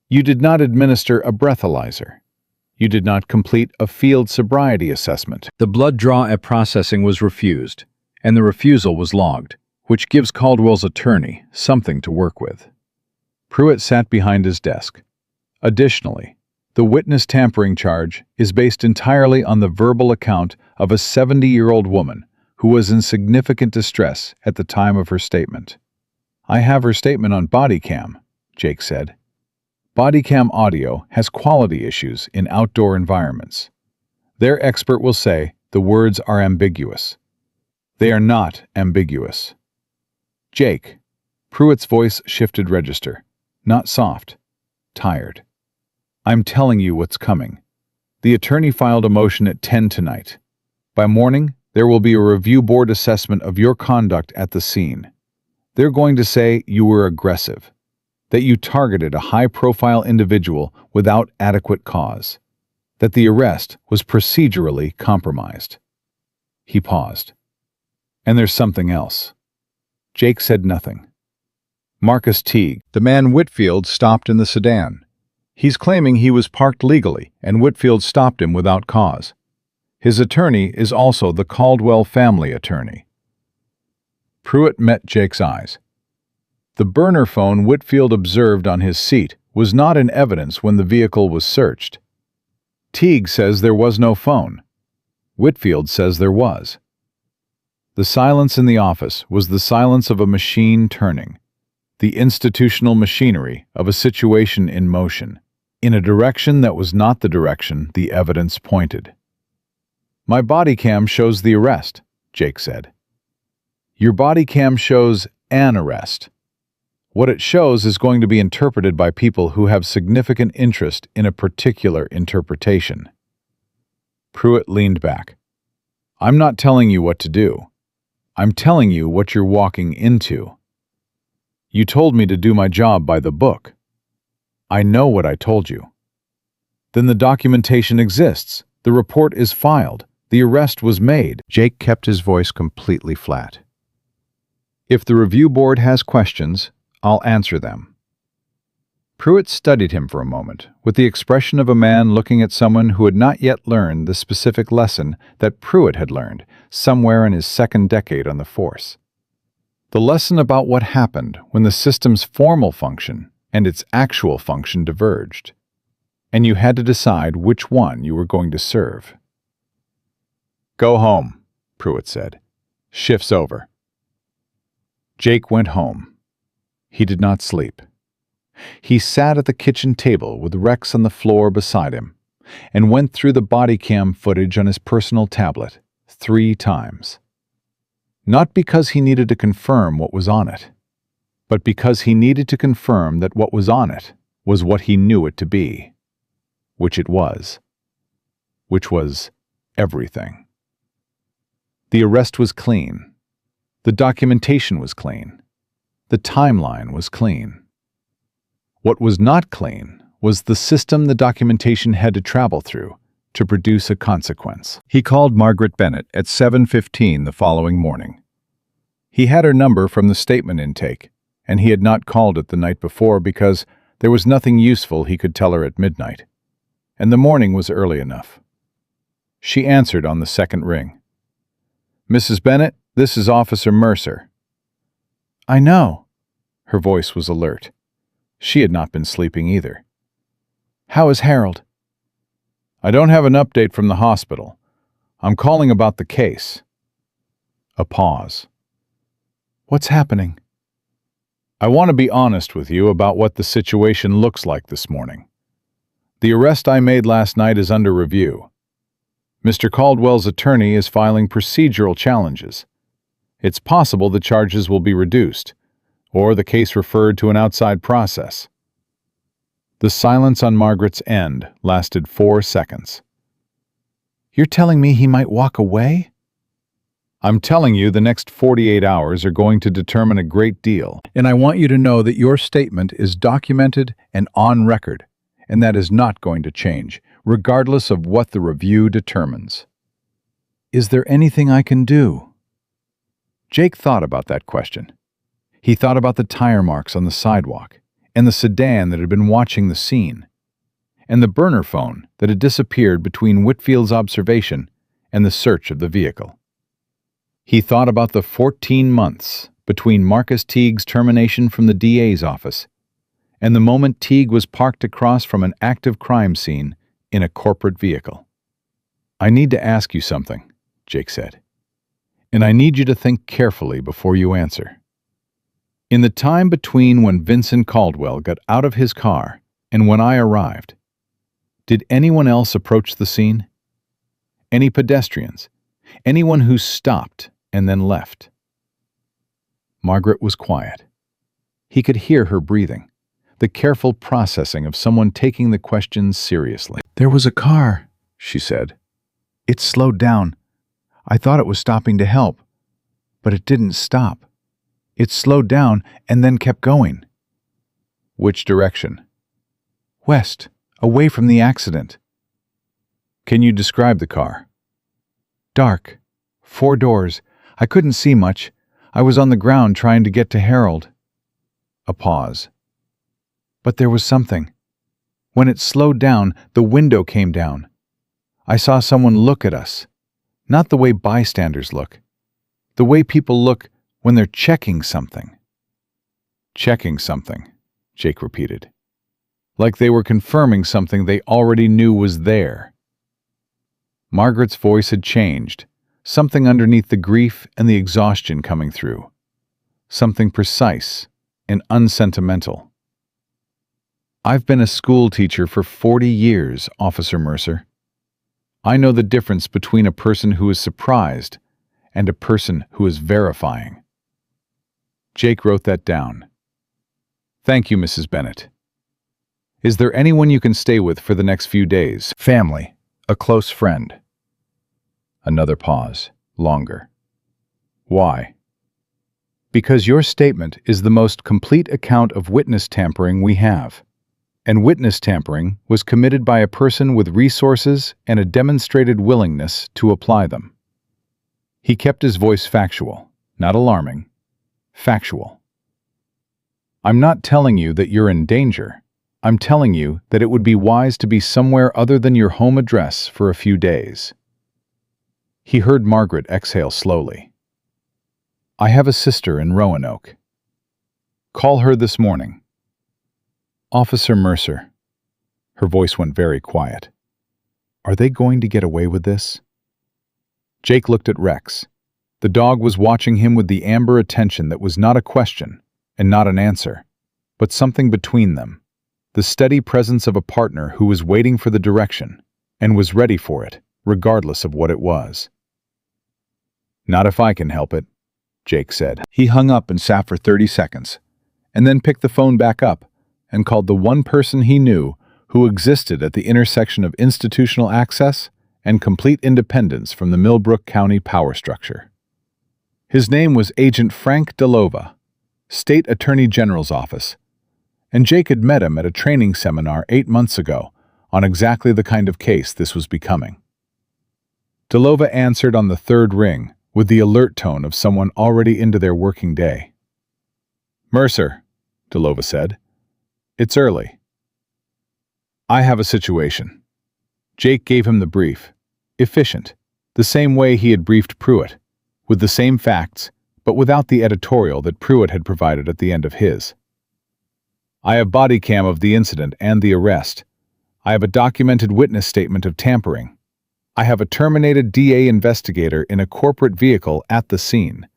you did not administer a breathalyzer. You did not complete a field sobriety assessment. The blood draw at processing was refused, and the refusal was logged, which gives Caldwell's attorney something to work with." Pruitt sat behind his desk. Additionally, the witness tampering charge is based entirely on the verbal account of a 70-year-old woman who was in significant distress at the time of her statement. "I have her statement on body cam," Jake said. "Body cam audio has quality issues in outdoor environments. Their expert will say the words are ambiguous. They are not ambiguous." "Jake," Pruitt's voice shifted register, not soft, tired. "I'm telling you what's coming. The attorney filed a motion at 10 tonight. By morning, there will be a review board assessment of your conduct at the scene. They're going to say you were aggressive, that you targeted a high-profile individual without adequate cause, that the arrest was procedurally compromised." He paused. "And there's something else." Jake said nothing. "Marcus Teague, the man Whitfield stopped in the sedan. He's claiming he was parked legally and Whitfield stopped him without cause. His attorney is also the Caldwell family attorney." Pruitt met Jake's eyes. The burner phone Whitfield observed on his seat was not in evidence when the vehicle was searched. Teague says there was no phone. Whitfield says there was. The silence in the office was the silence of a machine turning, the institutional machinery of a situation in motion, in a direction that was not the direction the evidence pointed. "My body cam shows the arrest," Jake said. "Your body cam shows an arrest. What it shows is going to be interpreted by people who have significant interest in a particular interpretation." Pruitt leaned back. "I'm not telling you what to do. I'm telling you what you're walking into. You told me to do my job by the book. I know what I told you. Then the documentation exists. The report is filed. The arrest was made." Jake kept his voice completely flat. "If the review board has questions, I'll answer them." Pruitt studied him for a moment, with the expression of a man looking at someone who had not yet learned the specific lesson that Pruitt had learned somewhere in his second decade on the force. The lesson about what happened when the system's formal function and its actual function diverged, and you had to decide which one you were going to serve. "Go home," Pruitt said. "Shift's over." Jake went home. He did not sleep. He sat at the kitchen table with Rex on the floor beside him and went through the body cam footage on his personal tablet 3 times. Not because he needed to confirm what was on it, but because he needed to confirm that what was on it was what he knew it to be, which it was, which was everything. The arrest was clean. The documentation was clean. The timeline was clean. What was not clean was the system the documentation had to travel through to produce a consequence. He called Margaret Bennett at 7:15 the following morning. He had her number from the statement intake, and he had not called it the night before because there was nothing useful he could tell her at midnight, and the morning was early enough. She answered on the second ring. "Mrs. Bennett, this is Officer Mercer." "I know." Her voice was alert. She had not been sleeping either. "How is Harold?" "I don't have an update from the hospital. I'm calling about the case." A pause. "What's happening?" "I want to be honest with you about what the situation looks like this morning. The arrest I made last night is under review. Mr. Caldwell's attorney is filing procedural challenges. It's possible the charges will be reduced, or the case referred to an outside process." The silence on Margaret's end lasted 4 seconds. "You're telling me he might walk away?" "I'm telling you the next 48 hours are going to determine a great deal, and I want you to know that your statement is documented and on record, and that is not going to change, regardless of what the review determines." "Is there anything I can do?" Jake thought about that question. He thought about the tire marks on the sidewalk, and the sedan that had been watching the scene, and the burner phone that had disappeared between Whitfield's observation and the search of the vehicle. He thought about the 14 months between Marcus Teague's termination from the DA's office and the moment Teague was parked across from an active crime scene in a corporate vehicle. "I need to ask you something," Jake said, "and I need you to think carefully before you answer. In the time between when Vincent Caldwell got out of his car and when I arrived, did anyone else approach the scene? Any pedestrians? Anyone who stopped and then left?" Margaret was quiet. He could hear her breathing, the careful processing of someone taking the questions seriously. "There was a car," she said. "It slowed down. I thought it was stopping to help, but it didn't stop. It slowed down and then kept going." "Which direction?" "West, away from the accident." "Can you describe the car?" "Dark. 4 doors. I couldn't see much. I was on the ground trying to get to Harold." A pause. "But there was something. When it slowed down, the window came down. I saw someone look at us. Not the way bystanders look. The way people look when they're checking something." "Checking something," Jake repeated. "Like they were confirming something they already knew was there." Margaret's voice had changed, something underneath the grief and the exhaustion coming through. Something precise and unsentimental. "I've been a school teacher for 40 years, Officer Mercer. I know the difference between a person who is surprised and a person who is verifying." Jake wrote that down. "Thank you, Mrs. Bennett. Is there anyone you can stay with for the next few days? Family, a close friend?" Another pause, longer. "Why?" "Because your statement is the most complete account of witness tampering we have. And witness tampering was committed by a person with resources and a demonstrated willingness to apply them." He kept his voice factual, not alarming. Factual. "I'm not telling you that you're in danger. I'm telling you that it would be wise to be somewhere other than your home address for a few days." He heard Margaret exhale slowly. "I have a sister in Roanoke. Call her this morning." "Officer Mercer." Her voice went very quiet. "Are they going to get away with this?" Jake looked at Rex. The dog was watching him with the amber attention that was not a question and not an answer, but something between them. The steady presence of a partner who was waiting for the direction and was ready for it, regardless of what it was. "Not if I can help it," Jake said. He hung up and sat for 30 seconds, and then picked the phone back up and called the one person he knew who existed at the intersection of institutional access and complete independence from the Millbrook County power structure. His name was Agent Frank DeLova, State Attorney General's office, and Jake had met him at a training seminar 8 months ago on exactly the kind of case this was becoming. DeLova answered on the third ring with the alert tone of someone already into their working day. "Mercer," DeLova said. "It's early. I have a situation." Jake gave him the brief, efficient, the same way he had briefed Pruitt, with the same facts, but without the editorial that Pruitt had provided at the end of his. "I have body cam of the incident and the arrest. I have a documented witness statement of tampering. I have a terminated DA investigator in a corporate vehicle at the scene.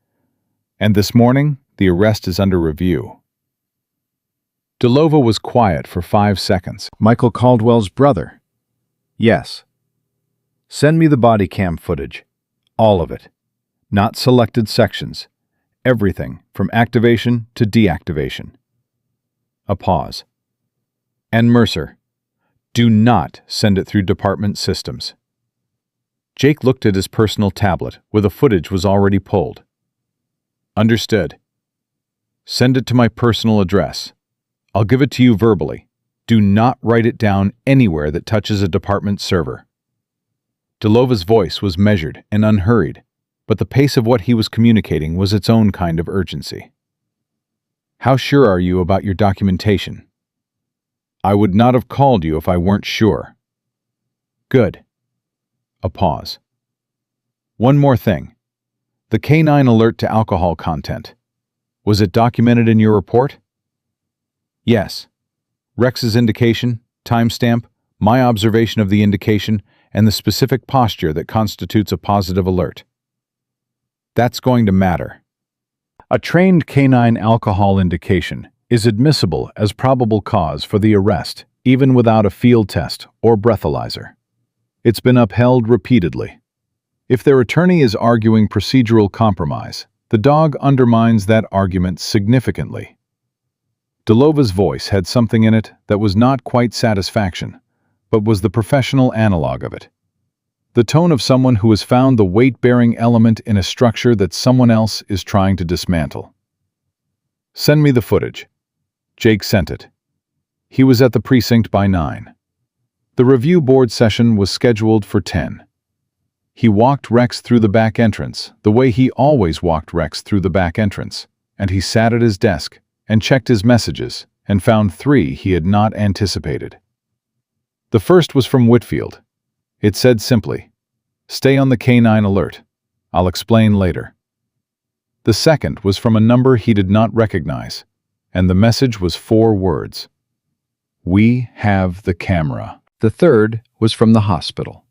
And this morning, the arrest is under review." DeLova was quiet for 5 seconds. "Michael Caldwell's brother?" "Yes." "Send me the body cam footage. All of it. Not selected sections. Everything from activation to deactivation." A pause. "And Mercer, do not send it through department systems." Jake looked at his personal tablet where the footage was already pulled. "Understood. Send it to my personal address. I'll give it to you verbally. Do not write it down anywhere that touches a department server." DeLova's voice was measured and unhurried, but the pace of what he was communicating was its own kind of urgency. "How sure are you about your documentation?" "I would not have called you if I weren't sure." "Good." A pause. "One more thing. The K9 alert to alcohol content. Was it documented in your report?" "Yes. Rex's indication, timestamp, my observation of the indication, and the specific posture that constitutes a positive alert." "That's going to matter. A trained K9 alcohol indication is admissible as probable cause for the arrest, even without a field test or breathalyzer. It's been upheld repeatedly. If their attorney is arguing procedural compromise, the dog undermines that argument significantly." DeLova's voice had something in it that was not quite satisfaction, but was the professional analog of it. The tone of someone who has found the weight-bearing element in a structure that someone else is trying to dismantle. "Send me the footage." Jake sent it. He was at the precinct by 9. The review board session was scheduled for 10. He walked Rex through the back entrance, the way he always walked Rex through the back entrance, and he sat at his desk and checked his messages and found 3 he had not anticipated. The first was from Whitfield. It said simply, "Stay on the K9 alert. I'll explain later." The second was from a number he did not recognize, and the message was 4 words. "We have the camera." The third was from the hospital.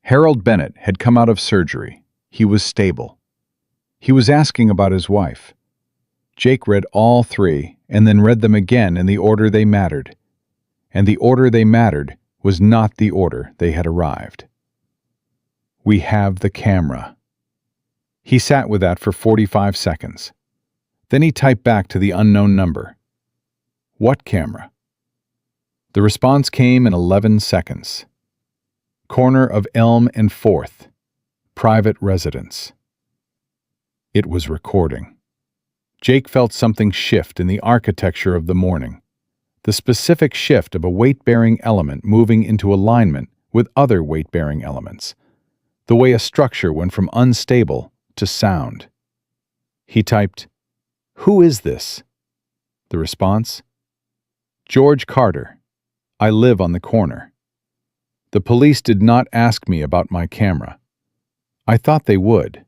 Harold Bennett had come out of surgery. He was stable. He was asking about his wife. Jake read all 3 and then read them again in the order they mattered. And the order they mattered was not the order they had arrived. "We have the camera." He sat with that for 45 seconds. Then he typed back to the unknown number. "What camera?" The response came in 11 seconds. "Corner of Elm and 4th. Private residence." It was recording. Jake felt something shift in the architecture of the morning. The specific shift of a weight-bearing element moving into alignment with other weight-bearing elements. The way a structure went from unstable to sound. He typed, "Who is this?" The response, "George Carter. I live on the corner. The police did not ask me about my camera. I thought they would.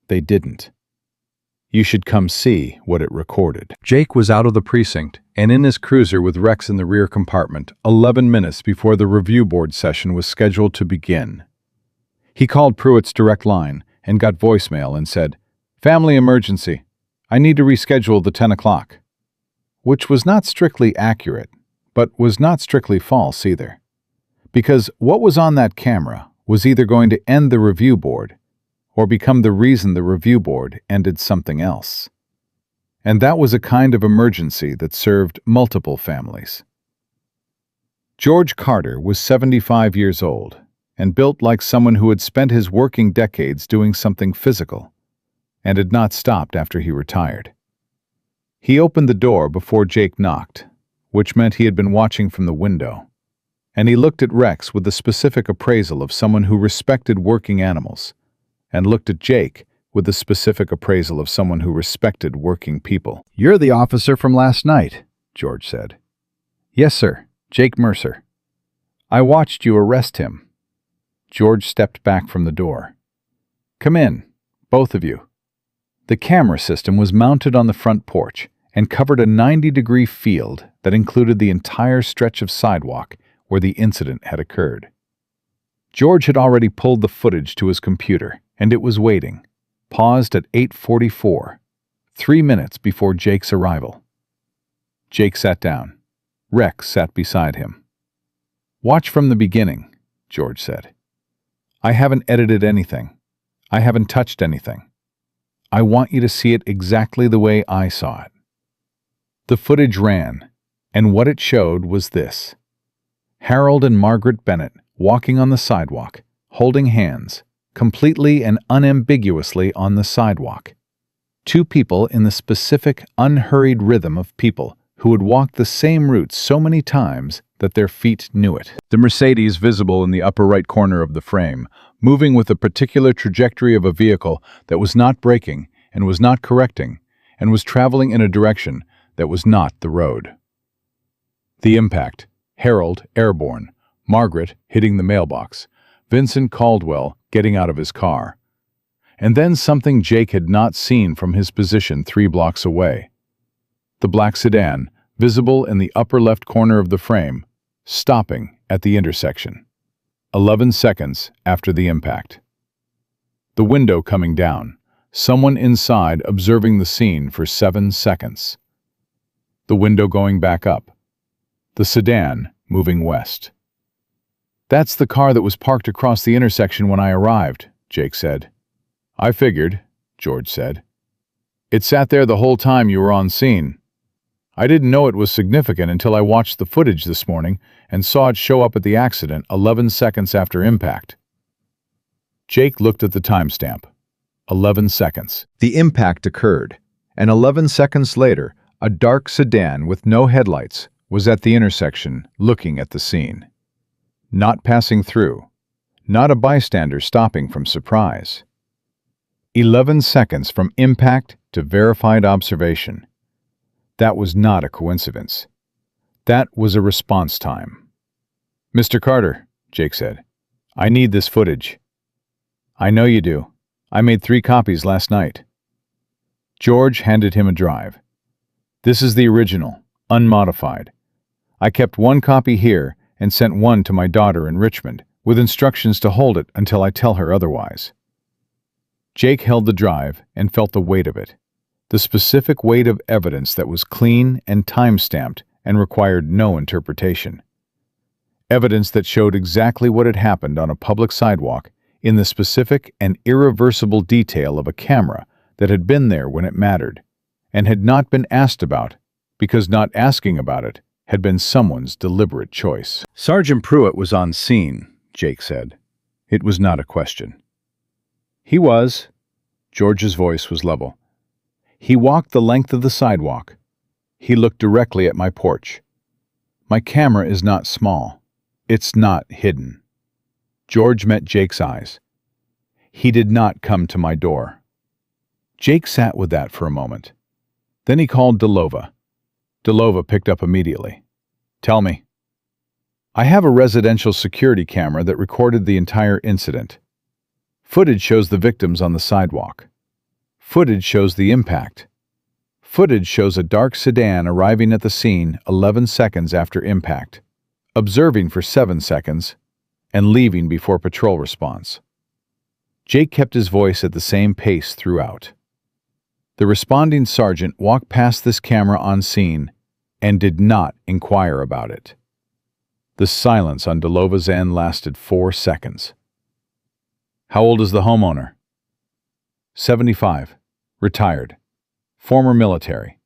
They didn't. You should come see what it recorded." Jake was out of the precinct and in his cruiser with Rex in the rear compartment 11 minutes before the review board session was scheduled to begin. He called Pruitt's direct line and got voicemail and said, "Family emergency. I need to reschedule the 10 o'clock. which was not strictly accurate, but was not strictly false either. Because what was on that camera was either going to end the review board or become the reason the review board ended something else. And that was a kind of emergency that served multiple families. George Carter was 75 years old and built like someone who had spent his working decades doing something physical and had not stopped after he retired. He opened the door before Jake knocked, which meant he had been watching from the window, and he looked at Rex with the specific appraisal of someone who respected working animals, and looked at Jake with the specific appraisal of someone who respected working people. "You're the officer from last night," George said. "Yes, sir. Jake Mercer. I watched you arrest him." George stepped back from the door. "Come in, both of you." The camera system was mounted on the front porch and covered a 90-degree field that included the entire stretch of sidewalk where the incident had occurred. George had already pulled the footage to his computer, and it was waiting, paused at 8:44, 3 minutes before Jake's arrival. Jake sat down. Rex sat beside him. "Watch from the beginning," George said. "I haven't edited anything. I haven't touched anything. I want you to see it exactly the way I saw it." The footage ran, and what it showed was this: Harold and Margaret Bennett walking on the sidewalk, holding hands, completely and unambiguously on the sidewalk. Two people in the specific, unhurried rhythm of people who had walked the same route so many times that their feet knew it. The Mercedes visible in the upper right corner of the frame, moving with a particular trajectory of a vehicle that was not braking and was not correcting and was traveling in a direction that was not the road. The impact: Harold airborne, Margaret hitting the mailbox, Vincent Caldwell getting out of his car. And then something Jake had not seen from his position 3 blocks away. The black sedan, visible in the upper left corner of the frame, stopping at the intersection. 11 seconds after the impact. The window coming down, someone inside observing the scene for 7 seconds. The window going back up. The sedan moving west. "That's the car that was parked across the intersection when I arrived," Jake said. "I figured," George said. "It sat there the whole time you were on scene. I didn't know it was significant until I watched the footage this morning and saw it show up at the accident 11 seconds after impact." Jake looked at the timestamp. 11 seconds. The impact occurred, and 11 seconds later, a dark sedan with no headlights was at the intersection looking at the scene. Not passing through. Not a bystander stopping from surprise. 11 seconds from impact to verified observation. That was not a coincidence. That was a response time. "Mr. Carter," Jake said, "I need this footage." "I know you do. I made 3 copies last night." George handed him a drive. "This is the original, unmodified. I kept 1 copy here and sent 1 to my daughter in Richmond, with instructions to hold it until I tell her otherwise." Jake held the drive and felt the weight of it. The specific weight of evidence that was clean and time-stamped and required no interpretation. Evidence that showed exactly what had happened on a public sidewalk in the specific and irreversible detail of a camera that had been there when it mattered, and had not been asked about, because not asking about it had been someone's deliberate choice. "Sergeant Pruitt was on scene," Jake said. It was not a question. "He was." George's voice was level. "He walked the length of the sidewalk. He looked directly at my porch. My camera is not small. It's not hidden." George met Jake's eyes. "He did not come to my door." Jake sat with that for a moment. Then he called Delova. Delova picked up immediately. "Tell me." "I have a residential security camera that recorded the entire incident. Footage shows the victims on the sidewalk. Footage shows the impact. Footage shows a dark sedan arriving at the scene 11 seconds after impact, observing for 7 seconds, and leaving before patrol response." Jake kept his voice at the same pace throughout. "The responding sergeant walked past this camera on scene and did not inquire about it. The silence on Delova's end lasted 4 seconds. How old is the homeowner? 75. Retired. Former military.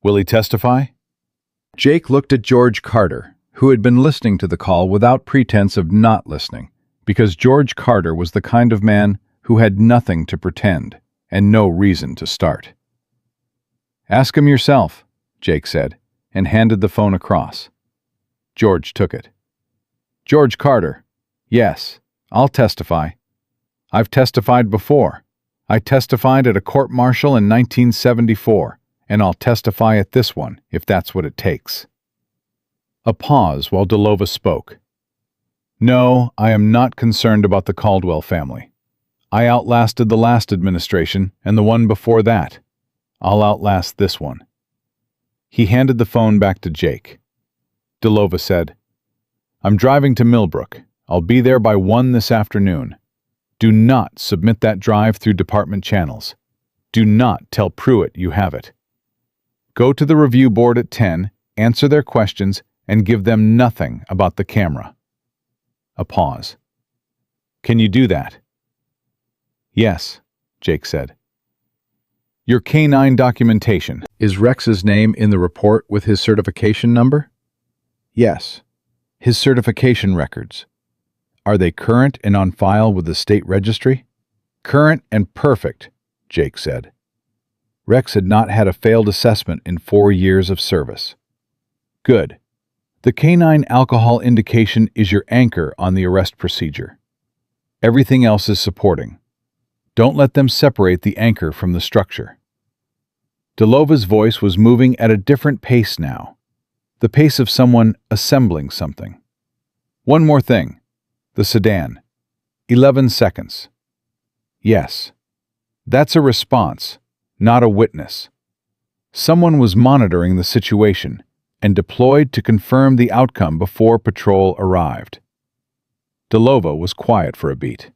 Will he testify? Jake looked at George Carter, who had been listening to the call without pretense of not listening, because George Carter was the kind of man who had nothing to pretend and no reason to start. Ask him yourself, Jake said, and handed the phone across. George took it. George Carter. Yes, I'll testify. I've testified before. I testified at a court-martial in 1974, and I'll testify at this one, if that's what it takes. A pause while Delova spoke. No, I am not concerned about the Caldwell family. I outlasted the last administration and the one before that. I'll outlast this one. He handed the phone back to Jake. Delova said, I'm driving to Millbrook. I'll be there by 1 this afternoon. Do not submit that drive through department channels. Do not tell Pruitt you have it. Go to the review board at 10, answer their questions, and give them nothing about the camera. A pause. Can you do that? Yes, Jake said. Your K-9 documentation. Is Rex's name in the report with his certification number? Yes. His certification records. Are they current and on file with the state registry? Current and perfect, Jake said. Rex had not had a failed assessment in 4 years of service. Good. The K-9 alcohol indication is your anchor on the arrest procedure. Everything else is supporting. Don't let them separate the anchor from the structure. Delova's voice was moving at a different pace now, the pace of someone assembling something. One more thing. The sedan. 11 seconds. Yes. That's a response, not a witness. Someone was monitoring the situation and deployed to confirm the outcome before patrol arrived. Delova was quiet for a beat.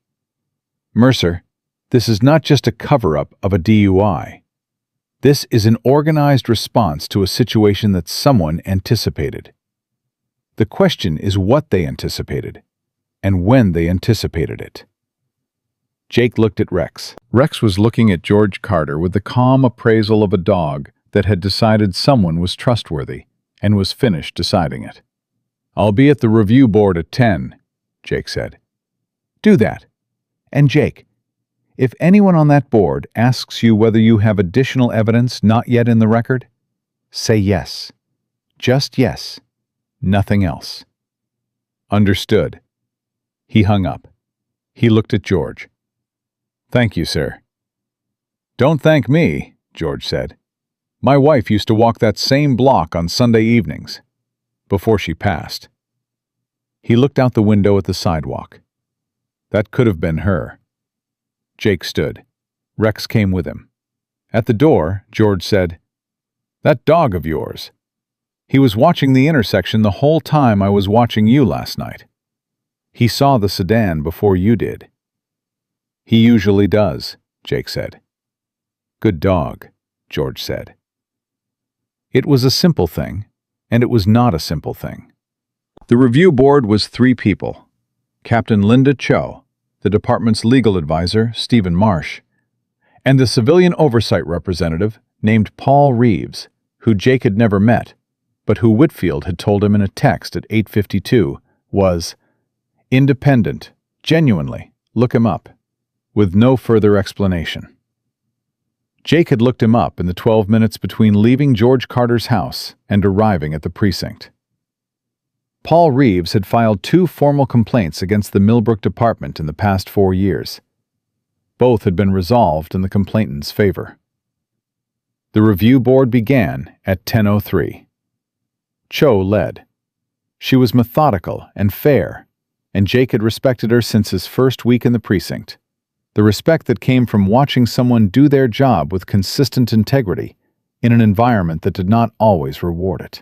Mercer, this is not just a cover-up of a DUI. This is an organized response to a situation that someone anticipated. The question is what they anticipated, and when they anticipated it. Jake looked at Rex. Rex was looking at George Carter with the calm appraisal of a dog that had decided someone was trustworthy and was finished deciding it. I'll be at the review board at 10, Jake said. Do that. And Jake, if anyone on that board asks you whether you have additional evidence not yet in the record, say yes. Just yes. Nothing else. Understood. He hung up. He looked at George. Thank you, sir. Don't thank me, George said. My wife used to walk that same block on Sunday evenings, before she passed. He looked out the window at the sidewalk. That could have been her. Jake stood. Rex came with him. At the door, George said, That dog of yours. He was watching the intersection the whole time I was watching you last night. He saw the sedan before you did. He usually does, Jake said. Good dog, George said. It was a simple thing, and it was not a simple thing. The review board was 3 people. Captain Linda Cho, the department's legal advisor, Stephen Marsh, and the civilian oversight representative named Paul Reeves, who Jake had never met, but who Whitfield had told him in a text at 8:52 was independent, genuinely, look him up, with no further explanation. Jake had looked him up in the 12 minutes between leaving George Carter's house and arriving at the precinct. Paul Reeves had filed 2 formal complaints against the Millbrook Department in the past 4 years. Both had been resolved in the complainant's favor. The review board began at 10:03. Cho led. She was methodical and fair, and Jake had respected her since his first week in the precinct. The respect that came from watching someone do their job with consistent integrity in an environment that did not always reward it.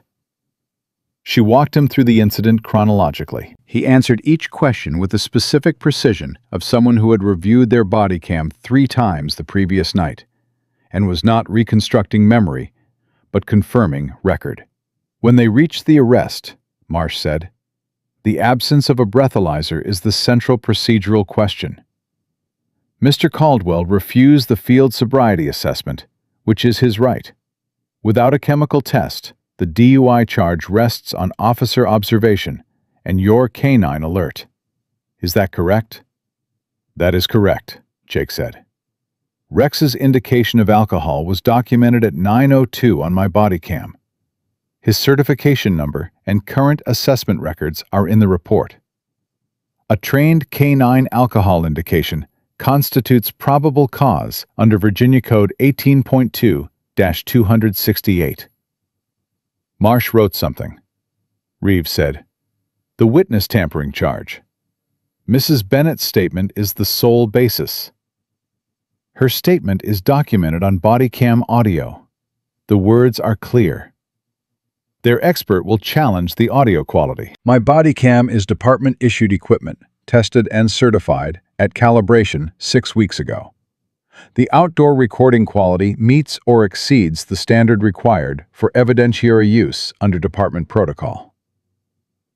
She walked him through the incident chronologically. He answered each question with the specific precision of someone who had reviewed their body cam 3 times the previous night and was not reconstructing memory, but confirming record. When they reached the arrest, Marsh said, the absence of a breathalyzer is the central procedural question. Mr. Caldwell refused the field sobriety assessment, which is his right. Without a chemical test, the DUI charge rests on officer observation and your canine alert. Is that correct? That is correct, Jake said. Rex's indication of alcohol was documented at 9:02 on my body cam. His certification number and current assessment records are in the report. A trained canine alcohol indication constitutes probable cause under Virginia Code 18.2-268. Marsh wrote something. Reeves said, "The witness tampering charge. Mrs. Bennett's statement is the sole basis. Her statement is documented on body cam audio. The words are clear. Their expert will challenge the audio quality." My body cam is department-issued equipment, tested and certified at calibration 6 weeks ago. The outdoor recording quality meets or exceeds the standard required for evidentiary use under department protocol.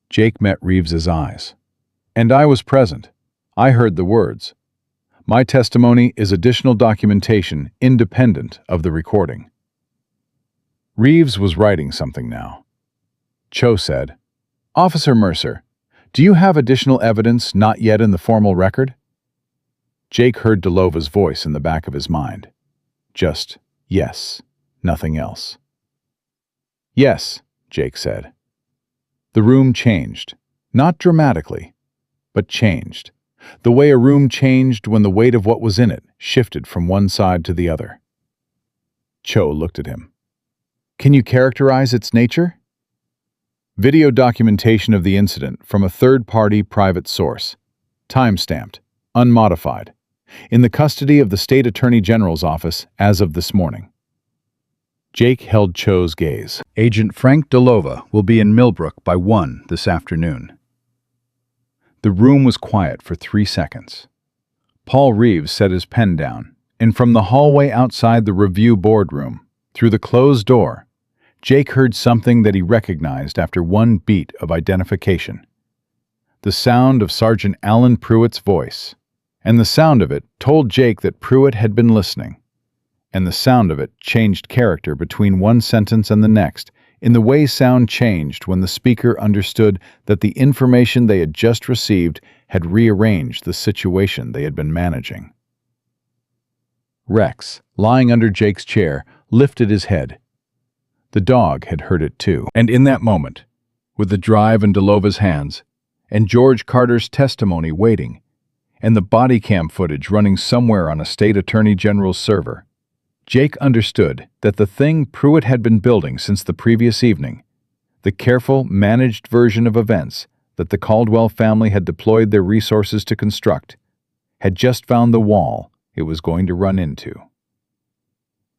Jake met Reeves's eyes. And I was present. I heard the words. My testimony is additional documentation independent of the recording. Reeves was writing something now. Cho said, "Officer Mercer, do you have additional evidence not yet in the formal record?" Jake heard Delova's voice in the back of his mind. Just, yes, nothing else. "Yes," Jake said. The room changed, not dramatically, but changed. The way a room changed when the weight of what was in it shifted from one side to the other. Cho looked at him. "Can you characterize its nature?" Video documentation of the incident from a third-party private source. Time-stamped, unmodified. In the custody of the State Attorney General's office as of this morning. Jake held Cho's gaze. "Agent Frank Delova will be in Millbrook by 1 this afternoon." The room was quiet for 3 seconds. Paul Reeves set his pen down, and from the hallway outside the review boardroom, through the closed door, Jake heard something that he recognized after one beat of identification. The sound of Sergeant Alan Pruitt's voice, and the sound of it told Jake that Pruitt had been listening, and the sound of it changed character between one sentence and the next, in the way sound changed when the speaker understood that the information they had just received had rearranged the situation they had been managing. Rex, lying under Jake's chair, lifted his head. The dog had heard it too. And in that moment, with the drive in Delova's hands, and George Carter's testimony waiting, and the body cam footage running somewhere on a state attorney general's server, Jake understood that the thing Pruitt had been building since the previous evening, the careful, managed version of events that the Caldwell family had deployed their resources to construct, had just found the wall it was going to run into.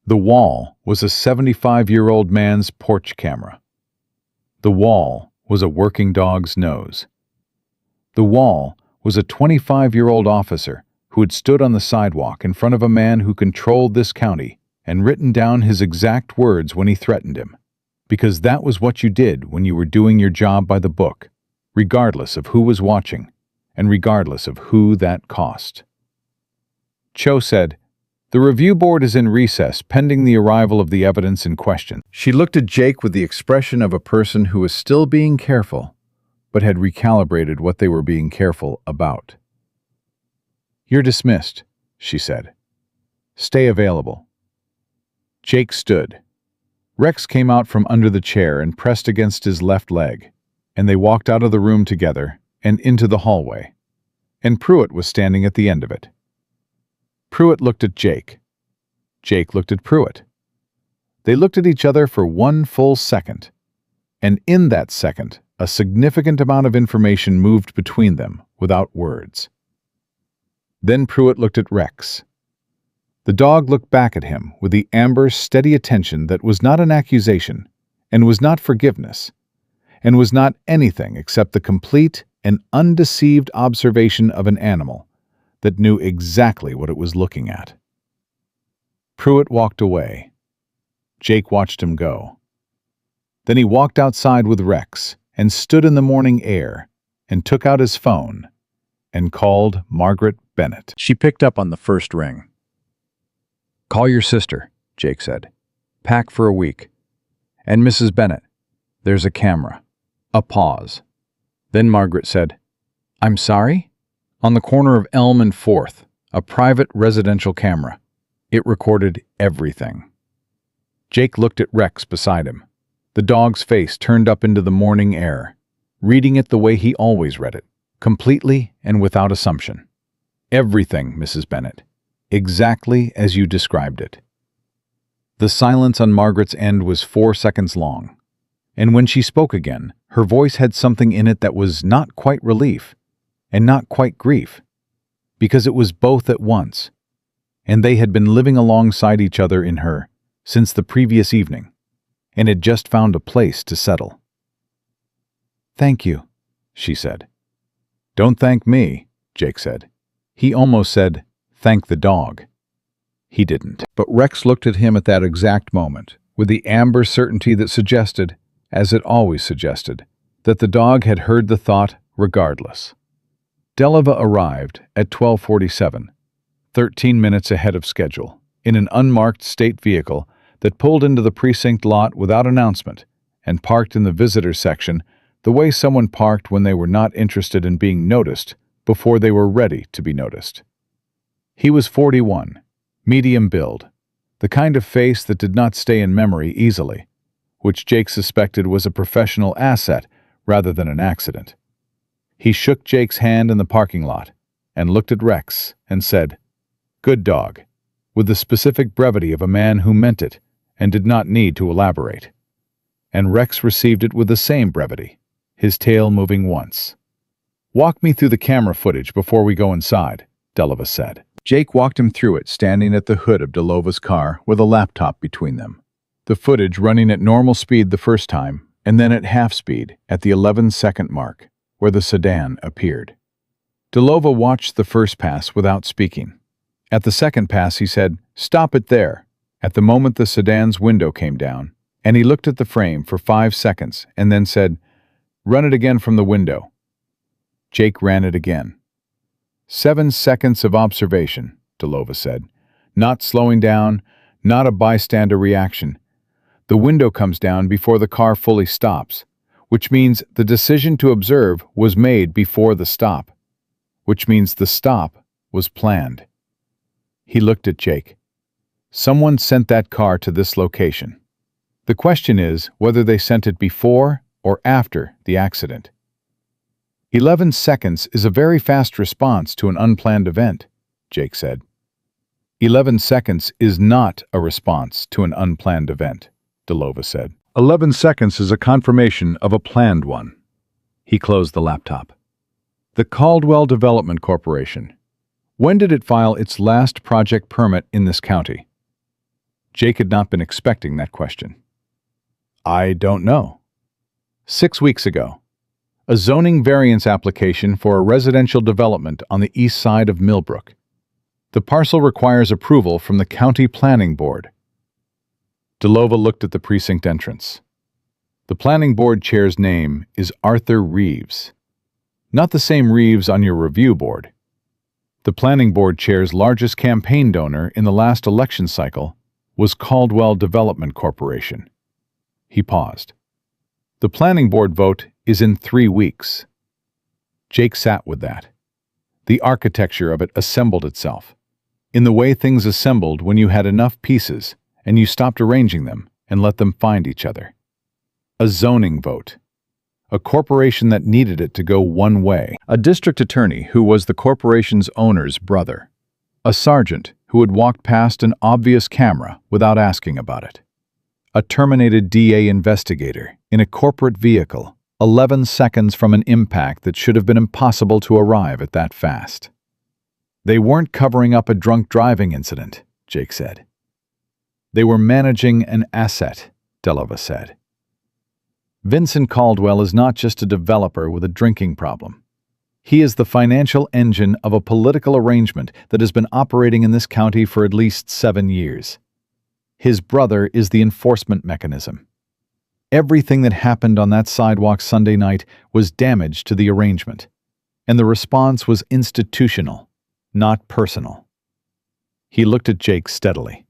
The wall was a 75-year-old man's porch camera. The wall was a working dog's nose. The wall was a 25-year-old officer who had stood on the sidewalk in front of a man who controlled this county and written down his exact words when he threatened him, because that was what you did when you were doing your job by the book, regardless of who was watching and regardless of who that cost. Cho said, "The review board is in recess pending the arrival of the evidence in question." She looked at Jake with the expression of a person who was still being careful, but had recalibrated what they were being careful about. "You're dismissed," she said. "Stay available." Jake stood. Rex came out from under the chair and pressed against his left leg, and they walked out of the room together and into the hallway, and Pruitt was standing at the end of it. Pruitt looked at Jake. Jake looked at Pruitt. They looked at each other for 1 full second, and in that second, a significant amount of information moved between them without words. Then Pruitt looked at Rex. The dog looked back at him with the amber, steady attention that was not an accusation, and was not forgiveness, and was not anything except the complete and undeceived observation of an animal that knew exactly what it was looking at. Pruitt walked away. Jake watched him go. Then he walked outside with Rex and stood in the morning air and took out his phone and called Margaret Bennett. She picked up on the first ring. "Call your sister," Jake said. "Pack for a week. And Mrs. Bennett, there's a camera." A pause. Then Margaret said, "I'm sorry?" "On the corner of Elm and 4th, a private residential camera. It recorded everything." Jake looked at Rex beside him, the dog's face turned up into the morning air, reading it the way he always read it, completely and without assumption. "Everything, Mrs. Bennett. Exactly as you described it." The silence on Margaret's end was 4 seconds long, and when she spoke again, her voice had something in it that was not quite relief and not quite grief, because it was both at once, and they had been living alongside each other in her since the previous evening, and had just found a place to settle. "Thank you," she said. "Don't thank me," Jake said. He almost said, "Thank the dog." He didn't. But Rex looked at him at that exact moment, with the amber certainty that suggested, as it always suggested, that the dog had heard the thought regardless. Deliva arrived at 12:47, 13 minutes ahead of schedule, in an unmarked state vehicle that pulled into the precinct lot without announcement and parked in the visitor section the way someone parked when they were not interested in being noticed before they were ready to be noticed. He was 41, medium build, the kind of face that did not stay in memory easily, which Jake suspected was a professional asset rather than an accident. He shook Jake's hand in the parking lot and looked at Rex and said, "Good dog," with the specific brevity of a man who meant it and did not need to elaborate. And Rex received it with the same brevity, his tail moving once. "Walk me through the camera footage before we go inside," Deliva said. Jake walked him through it, standing at the hood of Delova's car with a laptop between them. The footage running at normal speed the first time, and then at half speed at the 11-second mark, where the sedan appeared. Delova watched the first pass without speaking. At the second pass, he said, "Stop it there," at the moment the sedan's window came down, and he looked at the frame for 5 seconds and then said, "Run it again from the window." Jake ran it again. 7 seconds of observation, Delova said. Not slowing down, not a bystander reaction. The window comes down before the car fully stops, which means the decision to observe was made before the stop, which means the stop was planned. He looked at Jake. Someone sent that car to this location. The question is whether they sent it before or after the accident. 11 seconds is a very fast response to an unplanned event, Jake said. 11 seconds is not a response to an unplanned event, Delova said. 11 seconds is a confirmation of a planned one. He closed the laptop. The Caldwell Development Corporation. When did it file its last project permit in this county? Jake had not been expecting that question. I don't know. 6 weeks ago. A zoning variance application for a residential development on the east side of Millbrook. The parcel requires approval from the County Planning Board. Delova looked at the precinct entrance. The Planning Board chair's name is Arthur Reeves. Not the same Reeves on your review board. The Planning Board chair's largest campaign donor in the last election cycle was Caldwell Development Corporation. He paused. The Planning Board vote is in 3 weeks. Jake sat with that. The architecture of it assembled itself. In the way things assembled when you had enough pieces and you stopped arranging them and let them find each other. A zoning vote. A corporation that needed it to go one way. A district attorney who was the corporation's owner's brother. A sergeant who had walked past an obvious camera without asking about it. A terminated DA investigator in a corporate vehicle, 11 seconds from an impact that should have been impossible to arrive at that fast. They weren't covering up a drunk driving incident, Jake said. They were managing an asset, Delova said. Vincent Caldwell is not just a developer with a drinking problem. He is the financial engine of a political arrangement that has been operating in this county for at least 7 years. His brother is the enforcement mechanism. Everything that happened on that sidewalk Sunday night was damage to the arrangement, and the response was institutional, not personal. He looked at Jake steadily.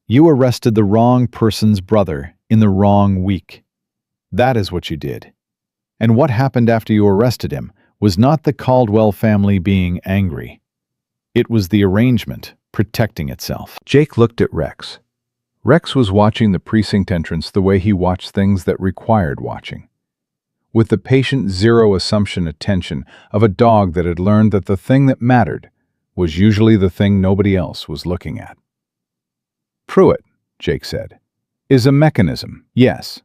You arrested the wrong person's brother in the wrong week. That is what you did. And what happened after you arrested him was not the Caldwell family being angry. It was the arrangement protecting itself. Jake looked at Rex. Rex was watching the precinct entrance the way he watched things that required watching, with the patient zero-assumption attention of a dog that had learned that the thing that mattered was usually the thing nobody else was looking at. Pruitt, Jake said, is a mechanism, yes.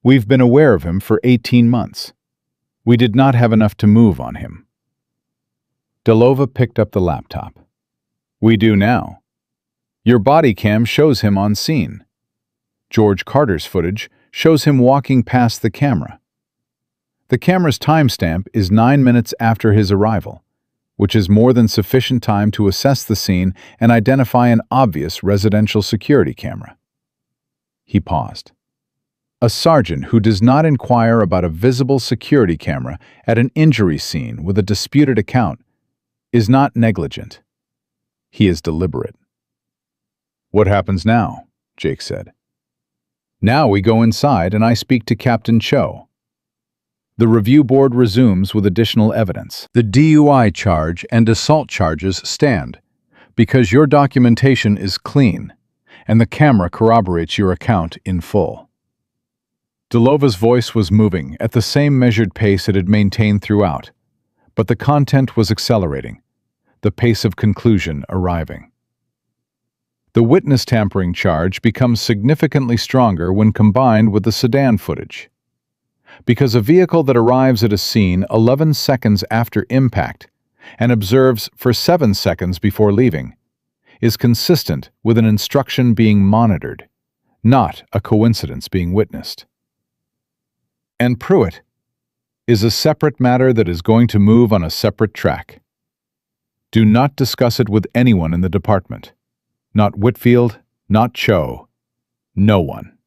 We've been aware of him for 18 months. We did not have enough to move on him. Delova picked up the laptop. We do now. Your body cam shows him on scene. George Carter's footage shows him walking past the camera. The camera's timestamp is 9 minutes after his arrival, which is more than sufficient time to assess the scene and identify an obvious residential security camera. He paused. A sergeant who does not inquire about a visible security camera at an injury scene with a disputed account is not negligent. He is deliberate. What happens now? Jake said. Now we go inside and I speak to Captain Cho. The review board resumes with additional evidence. The DUI charge and assault charges stand because your documentation is clean and the camera corroborates your account in full. Delova's voice was moving at the same measured pace it had maintained throughout, but the content was accelerating, the pace of conclusion arriving. The witness tampering charge becomes significantly stronger when combined with the sedan footage. Because a vehicle that arrives at a scene 11 seconds after impact and observes for 7 seconds before leaving is consistent with an instruction being monitored, not a coincidence being witnessed. And Pruitt is a separate matter that is going to move on a separate track. Do not discuss it with anyone in the department. Not Whitfield, not Cho, no one.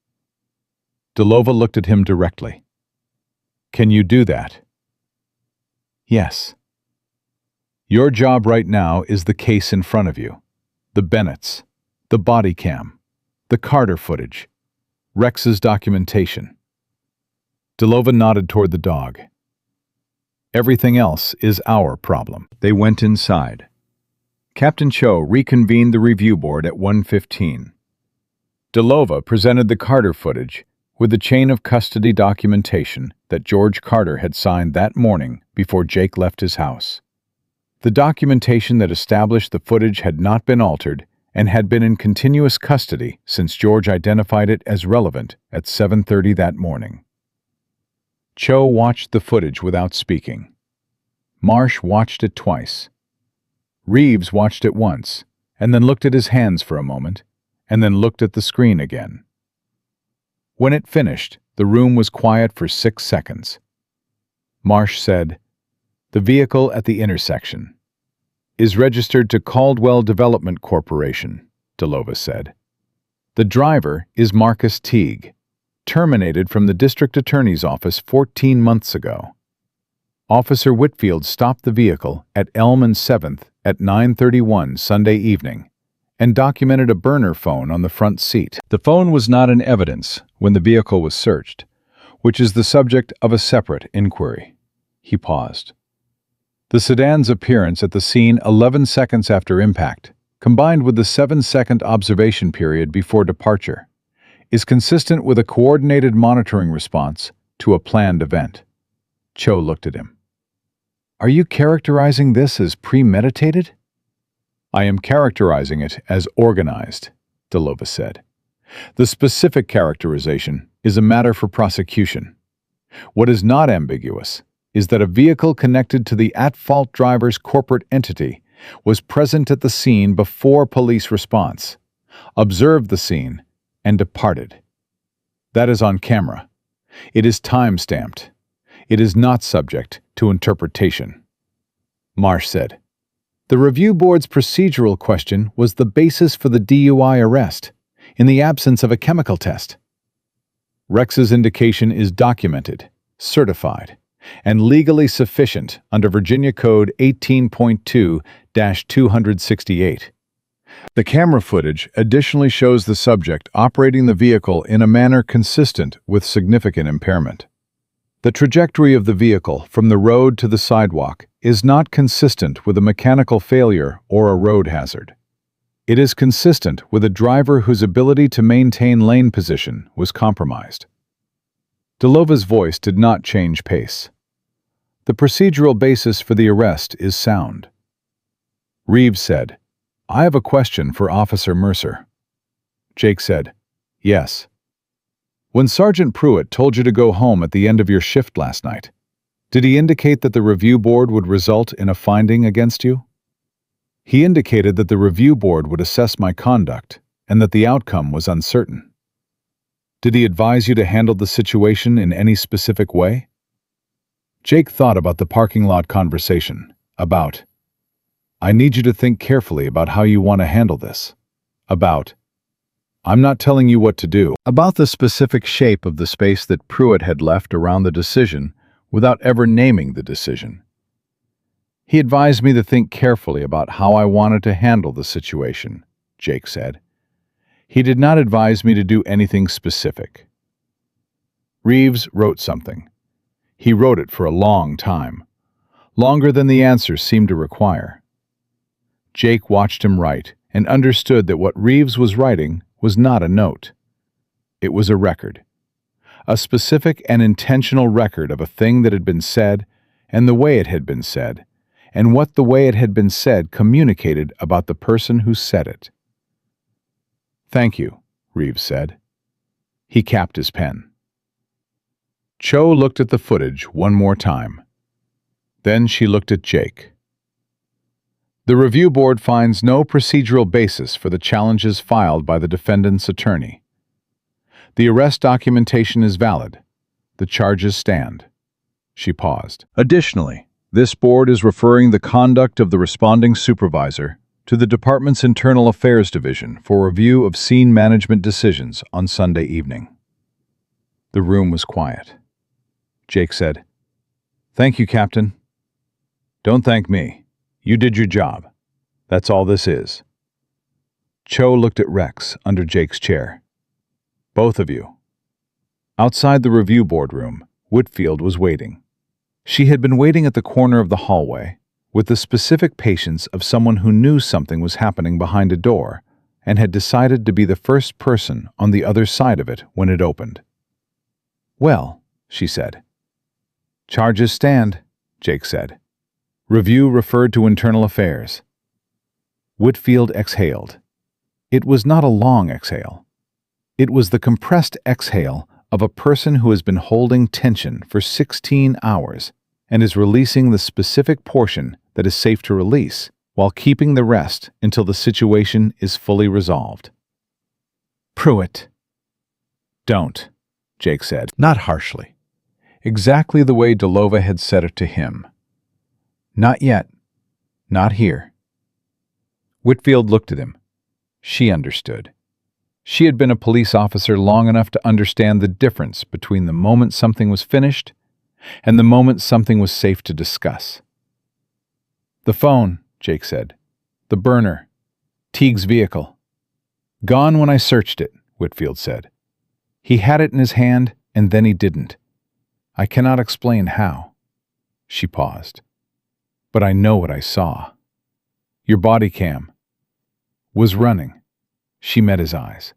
Delova looked at him directly. Can you do that? Yes. Your job right now is the case in front of you. The Bennetts, the body cam, the Carter footage, Rex's documentation. Delova nodded toward the dog. Everything else is our problem. They went inside. Captain Cho reconvened the review board at 1:15. Delova presented the Carter footage with the chain of custody documentation that George Carter had signed that morning before Jake left his house. The documentation that established the footage had not been altered and had been in continuous custody since George identified it as relevant at 7:30 that morning. Cho watched the footage without speaking. Marsh watched it twice. Reeves watched it once, and then looked at his hands for a moment, and then looked at the screen again. When it finished, the room was quiet for 6 seconds. Marsh said, "The vehicle at the intersection is registered to Caldwell Development Corporation," Delova said. "The driver is Marcus Teague, terminated from the district attorney's office 14 months ago. Officer Whitfield stopped the vehicle at Elm and 7th at 9:31 Sunday evening and documented a burner phone on the front seat. The phone was not in evidence when the vehicle was searched, which is the subject of a separate inquiry." He paused. The sedan's appearance at the scene 11 seconds after impact, combined with the 7-second observation period before departure, is consistent with a coordinated monitoring response to a planned event. Cho looked at him. "Are you characterizing this as premeditated?" "I am characterizing it as organized," Delova said. "The specific characterization is a matter for prosecution. What is not ambiguous is that a vehicle connected to the at-fault driver's corporate entity was present at the scene before police response, observed the scene, and departed. That is on camera. It is time-stamped. It is not subject to interpretation." Marsh said, "The review board's procedural question was the basis for the DUI arrest. in the absence of a chemical test. Rex's indication is documented, certified, and legally sufficient under Virginia Code 18.2-268. The camera footage additionally shows the subject operating the vehicle in a manner consistent with significant impairment. The trajectory of the vehicle from the road to the sidewalk is not consistent with a mechanical failure or a road hazard. It is consistent with a driver whose ability to maintain lane position was compromised. Delova's voice did not change pace. The procedural basis for the arrest is sound. Reeves said, "I have a question for Officer Mercer." Jake said, "Yes." "When Sergeant Pruitt told you to go home at the end of your shift last night, did he indicate that the review board would result in a finding against you?" "He indicated that the review board would assess my conduct and that the outcome was uncertain." "Did he advise you to handle the situation in any specific way?" Jake thought about the parking lot conversation, about, "I need you to think carefully about how you want to handle this," about, "I'm not telling you what to do," about the specific shape of the space that Pruitt had left around the decision without ever naming the decision. "He advised me to think carefully about how I wanted to handle the situation," Jake said. "He did not advise me to do anything specific." Reeves wrote something. He wrote it for a long time, longer than the answers seemed to require. Jake watched him write and understood that what Reeves was writing was not a note. It was a record, a specific and intentional record of a thing that had been said and the way it had been said, and what the way it had been said communicated about the person who said it. "Thank you," Reeves said. He capped his pen. Cho looked at the footage one more time. Then she looked at Jake. "The review board finds no procedural basis for the challenges filed by the defendant's attorney. The arrest documentation is valid. The charges stand." She paused. "Additionally, this board is referring the conduct of the responding supervisor to the department's Internal Affairs Division for review of scene management decisions on Sunday evening." The room was quiet. Jake said, "Thank you, Captain." "Don't thank me. You did your job. That's all this is." Cho looked at Rex under Jake's chair. "Both of you." Outside the review board room, Whitfield was waiting. She had been waiting at the corner of the hallway, with the specific patience of someone who knew something was happening behind a door and had decided to be the first person on the other side of it when it opened. "Well," she said. "Charges stand," Jake said. "Review referred to Internal Affairs." Whitfield exhaled. It was not a long exhale. It was the compressed exhale of a person who has been holding tension for 16 hours and is releasing the specific portion that is safe to release while keeping the rest until the situation is fully resolved. "Pruitt." "Don't," Jake said, not harshly. Exactly the way Delova had said it to him. "Not yet. Not here." Whitfield looked at him. She understood. She had been a police officer long enough to understand the difference between the moment something was finished and the moment something was safe to discuss. "The phone," Jake said. "The burner. Teague's vehicle." "Gone when I searched it," Whitfield said. "He had it in his hand, and then he didn't. I cannot explain how." She paused. "But I know what I saw. Your body cam was running." She met his eyes.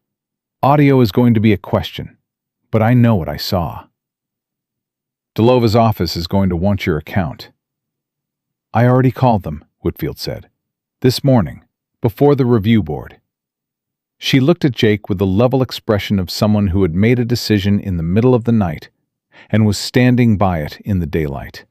"Audio is going to be a question, but I know what I saw. Delova's office is going to want your account." "I already called them," Whitfield said. "This morning, before the review board." She looked at Jake with the level expression of someone who had made a decision in the middle of the night and was standing by it in the daylight.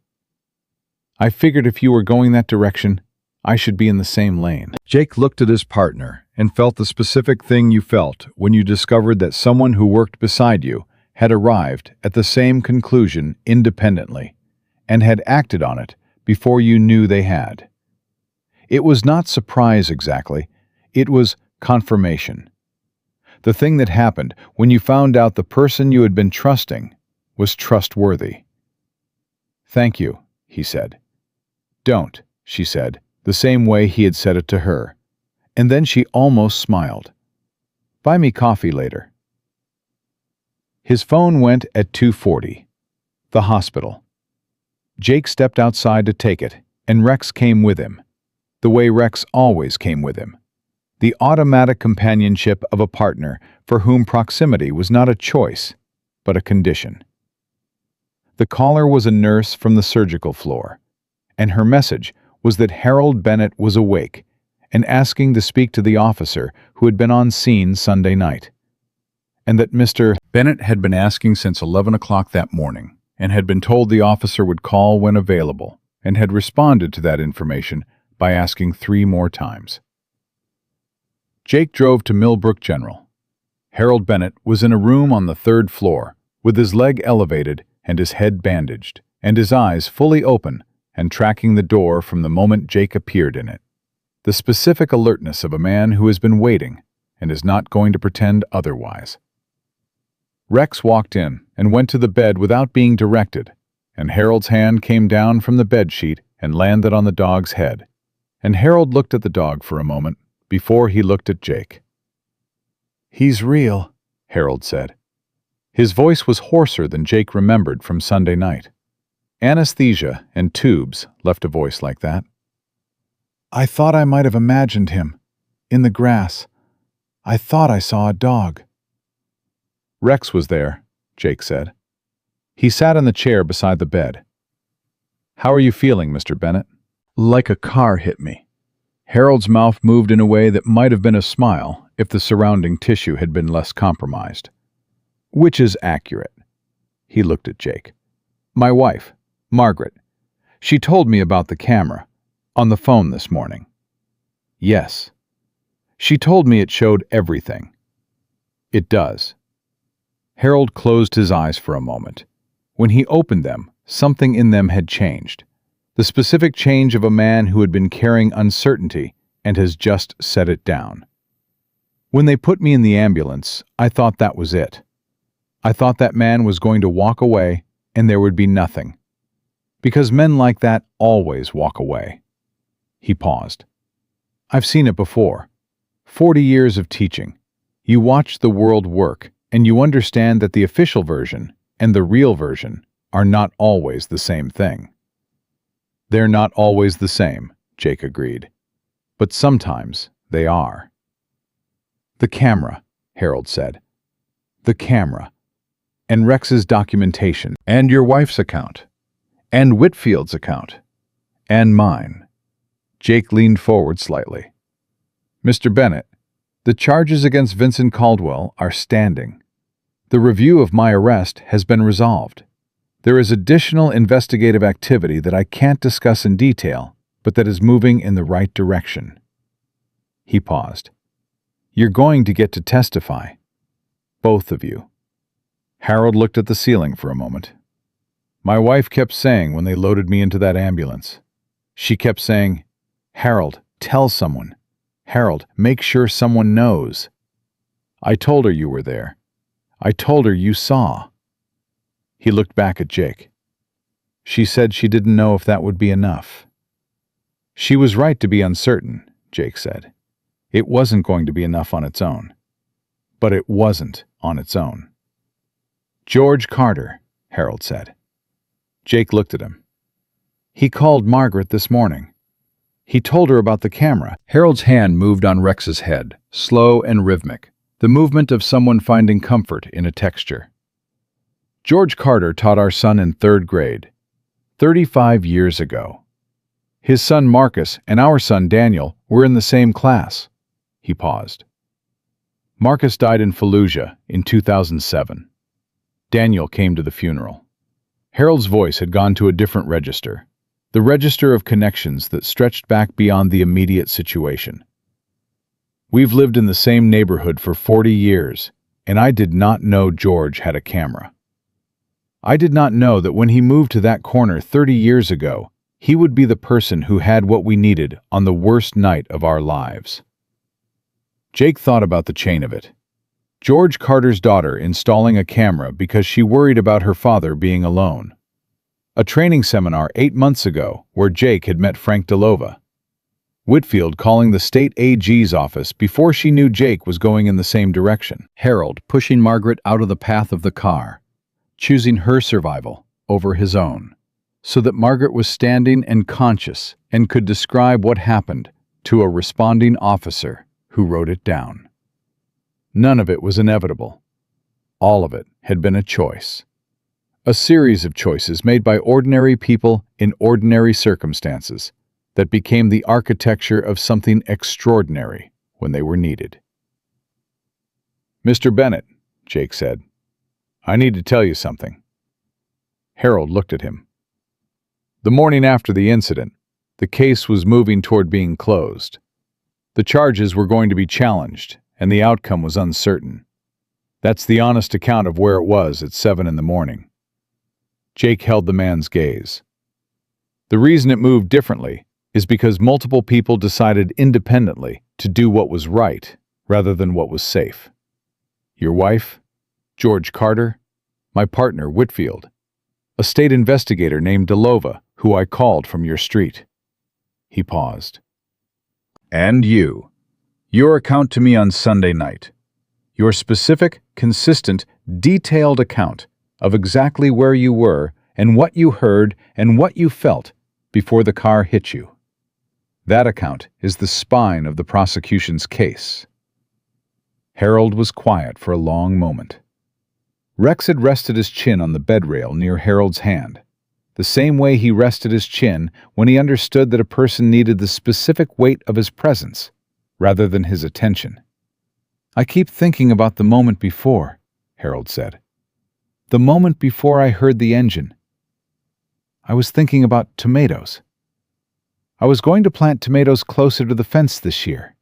"I figured if you were going that direction, I should be in the same lane." Jake looked at his partner and felt the specific thing you felt when you discovered that someone who worked beside you had arrived at the same conclusion independently and had acted on it before you knew they had. It was not surprise exactly, it was confirmation. The thing that happened when you found out the person you had been trusting was trustworthy. "Thank you," he said. "Don't," she said, the same way he had said it to her. And then she almost smiled. "Buy me coffee later." His phone went at 2:40. The hospital. Jake stepped outside to take it, and Rex came with him. The way Rex always came with him. The automatic companionship of a partner for whom proximity was not a choice, but a condition. The caller was a nurse from the surgical floor, and her message was that Harold Bennett was awake and asking to speak to the officer who had been on scene Sunday night, and that Mr. Bennett had been asking since 11 o'clock that morning and had been told the officer would call when available, and had responded to that information by asking 3 more times. Jake drove to Millbrook General. Harold Bennett was in a room on the 3rd floor, with his leg elevated and his head bandaged, and his eyes fully open and tracking the door from the moment Jake appeared in it. The specific alertness of a man who has been waiting and is not going to pretend otherwise. Rex walked in and went to the bed without being directed, and Harold's hand came down from the bedsheet and landed on the dog's head, and Harold looked at the dog for a moment before he looked at Jake. "He's real," Harold said. His voice was hoarser than Jake remembered from Sunday night. Anesthesia and tubes left a voice like that. "I thought I might have imagined him. In the grass. I thought I saw a dog." "Rex was there," Jake said. He sat in the chair beside the bed. "How are you feeling, Mr. Bennett?" "Like a car hit me." Harold's mouth moved in a way that might have been a smile if the surrounding tissue had been less compromised. "Which is accurate." He looked at Jake. "My wife, Margaret. She told me about the camera, on the phone this morning." "Yes." "She told me it showed everything." "It does." Harold closed his eyes for a moment. When he opened them, something in them had changed. The specific change of a man who had been carrying uncertainty and has just set it down. "When they put me in the ambulance, I thought that was it. I thought that man was going to walk away and there would be nothing. Because men like that always walk away." He paused. "I've seen it before. 40 years of teaching. You watch the world work, and you understand that the official version and the real version are not always the same thing." "They're not always the same," Jake agreed. "But sometimes they are." "The camera," Harold said. "The camera. And Rex's documentation. And your wife's account. And Whitfield's account. And mine." Jake leaned forward slightly. "Mr. Bennett, the charges against Vincent Caldwell are standing. The review of my arrest has been resolved. There is additional investigative activity that I can't discuss in detail, but that is moving in the right direction." He paused. "You're going to get to testify. Both of you." Harold looked at the ceiling for a moment. "My wife kept saying when they loaded me into that ambulance, she kept saying, 'Harold, tell someone. Harold, make sure someone knows.' I told her you were there. I told her you saw." He looked back at Jake. "She said she didn't know if that would be enough." "She was right to be uncertain," Jake said. "It wasn't going to be enough on its own." But it wasn't on its own. "George Carter," Harold said. Jake looked at him. "He called Margaret this morning. He told her about the camera." Harold's hand moved on Rex's head, slow and rhythmic, the movement of someone finding comfort in a texture. "George Carter taught our son in 3rd grade, 35 years ago. His son Marcus and our son Daniel were in the same class." He paused. "Marcus died in Fallujah in 2007. Daniel came to the funeral." Harold's voice had gone to a different register, the register of connections that stretched back beyond the immediate situation. "We've lived in the same neighborhood for 40 years, and I did not know George had a camera. I did not know that when he moved to that corner 30 years ago, he would be the person who had what we needed on the worst night of our lives." Jake thought about the chain of it. George Carter's daughter installing a camera because she worried about her father being alone. A training seminar 8 months ago where Jake had met Frank Delova. Whitfield calling the state AG's office before she knew Jake was going in the same direction. Harold pushing Margaret out of the path of the car, choosing her survival over his own, so that Margaret was standing and conscious and could describe what happened to a responding officer who wrote it down. None of it was inevitable. All of it had been a choice. A series of choices made by ordinary people in ordinary circumstances that became the architecture of something extraordinary when they were needed. "Mr. Bennett," Jake said, "I need to tell you something." Harold looked at him. The morning after the incident, the case was moving toward being closed. The charges were going to be challenged, and the outcome was uncertain. That's the honest account of where it was at 7 in the morning. Jake held the man's gaze. The reason it moved differently is because multiple people decided independently to do what was right rather than what was safe. Your wife, George Carter, my partner Whitfield, a state investigator named Delova who I called from your street. He paused. And you. Your account to me on Sunday night. Your specific, consistent, detailed account of exactly where you were and what you heard and what you felt before the car hit you. That account is the spine of the prosecution's case. Harold was quiet for a long moment. Rex had rested his chin on the bed rail near Harold's hand, the same way he rested his chin when he understood that a person needed the specific weight of his presence rather than his attention. "I keep thinking about the moment before," Harold said. "The moment before I heard the engine. I was thinking about tomatoes. I was going to plant tomatoes closer to the fence this year."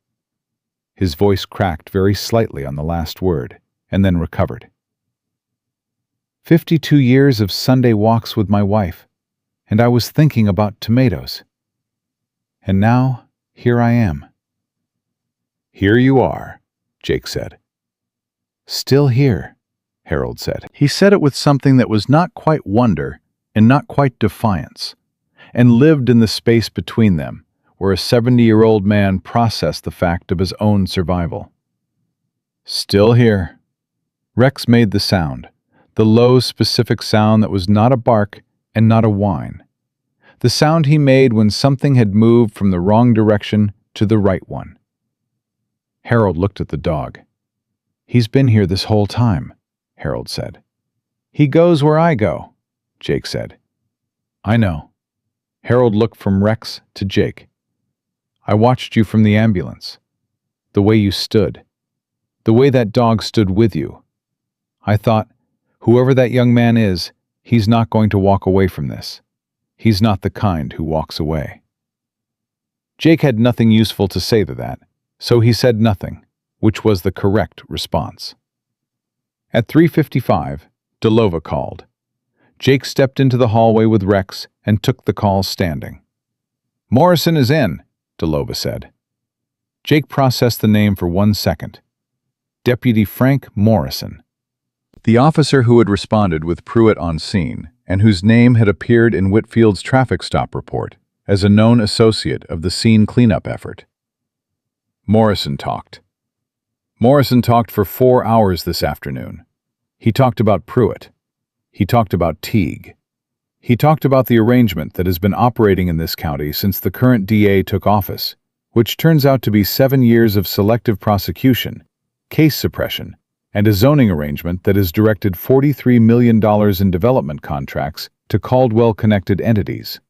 His voice cracked very slightly on the last word, and then recovered. 52 years of Sunday walks with my wife, and I was thinking about tomatoes. And now, here I am. "Here you are," Jake said. "Still here," Harold said. He said it with something that was not quite wonder and not quite defiance, and lived in the space between them, where a 70-year-old man processed the fact of his own survival. "Still here." Rex made the sound, the low, specific sound that was not a bark and not a whine. The sound he made when something had moved from the wrong direction to the right one. Harold looked at the dog. "He's been here this whole time," Harold said. "He goes where I go," Jake said. "I know." Harold looked from Rex to Jake. "I watched you from the ambulance. The way you stood. The way that dog stood with you. I thought, whoever that young man is, he's not going to walk away from this. He's not the kind who walks away." Jake had nothing useful to say to that, so he said nothing, which was the correct response. At 3:55, Delova called. Jake stepped into the hallway with Rex and took the call standing. "Morrison is in," Delova said. Jake processed the name for 1 second. Deputy Frank Morrison. The officer who had responded with Pruitt on scene and whose name had appeared in Whitfield's traffic stop report as a known associate of the scene cleanup effort. Morrison talked. Morrison talked for 4 hours this afternoon. He talked about Pruitt. He talked about Teague. He talked about the arrangement that has been operating in this county since the current DA took office, which turns out to be 7 years of selective prosecution, case suppression, and a zoning arrangement that has directed $43 million in development contracts to Caldwell-connected entities.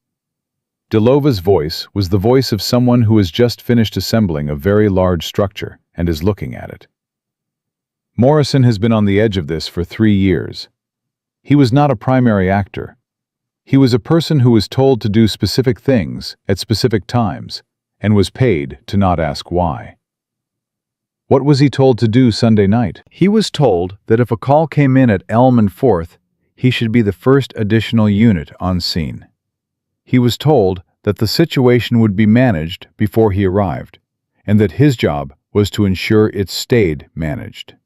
Delova's voice was the voice of someone who has just finished assembling a very large structure and is looking at it. Morrison has been on the edge of this for 3 years. He was not a primary actor. He was a person who was told to do specific things at specific times and was paid to not ask why. What was he told to do Sunday night? He was told that if a call came in at Elm and 4th, he should be the first additional unit on scene. He was told that the situation would be managed before he arrived, and that his job was to ensure it stayed managed.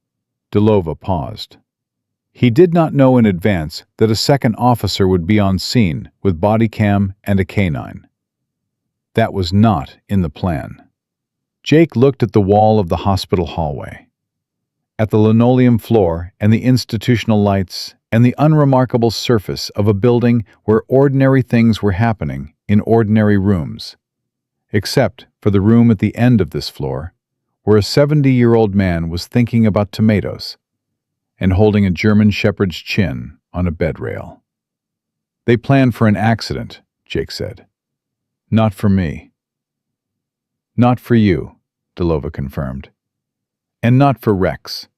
Delova paused. He did not know in advance that a second officer would be on scene with body cam and a canine. That was not in the plan. Jake looked at the wall of the hospital hallway, at the linoleum floor and the institutional lights and the unremarkable surface of a building where ordinary things were happening in ordinary rooms, except for the room at the end of this floor, where a 70-year-old man was thinking about tomatoes and holding a German shepherd's chin on a bed rail. They planned for an accident, Jake said. Not for me. Not for you, Delova confirmed. And not for Rex.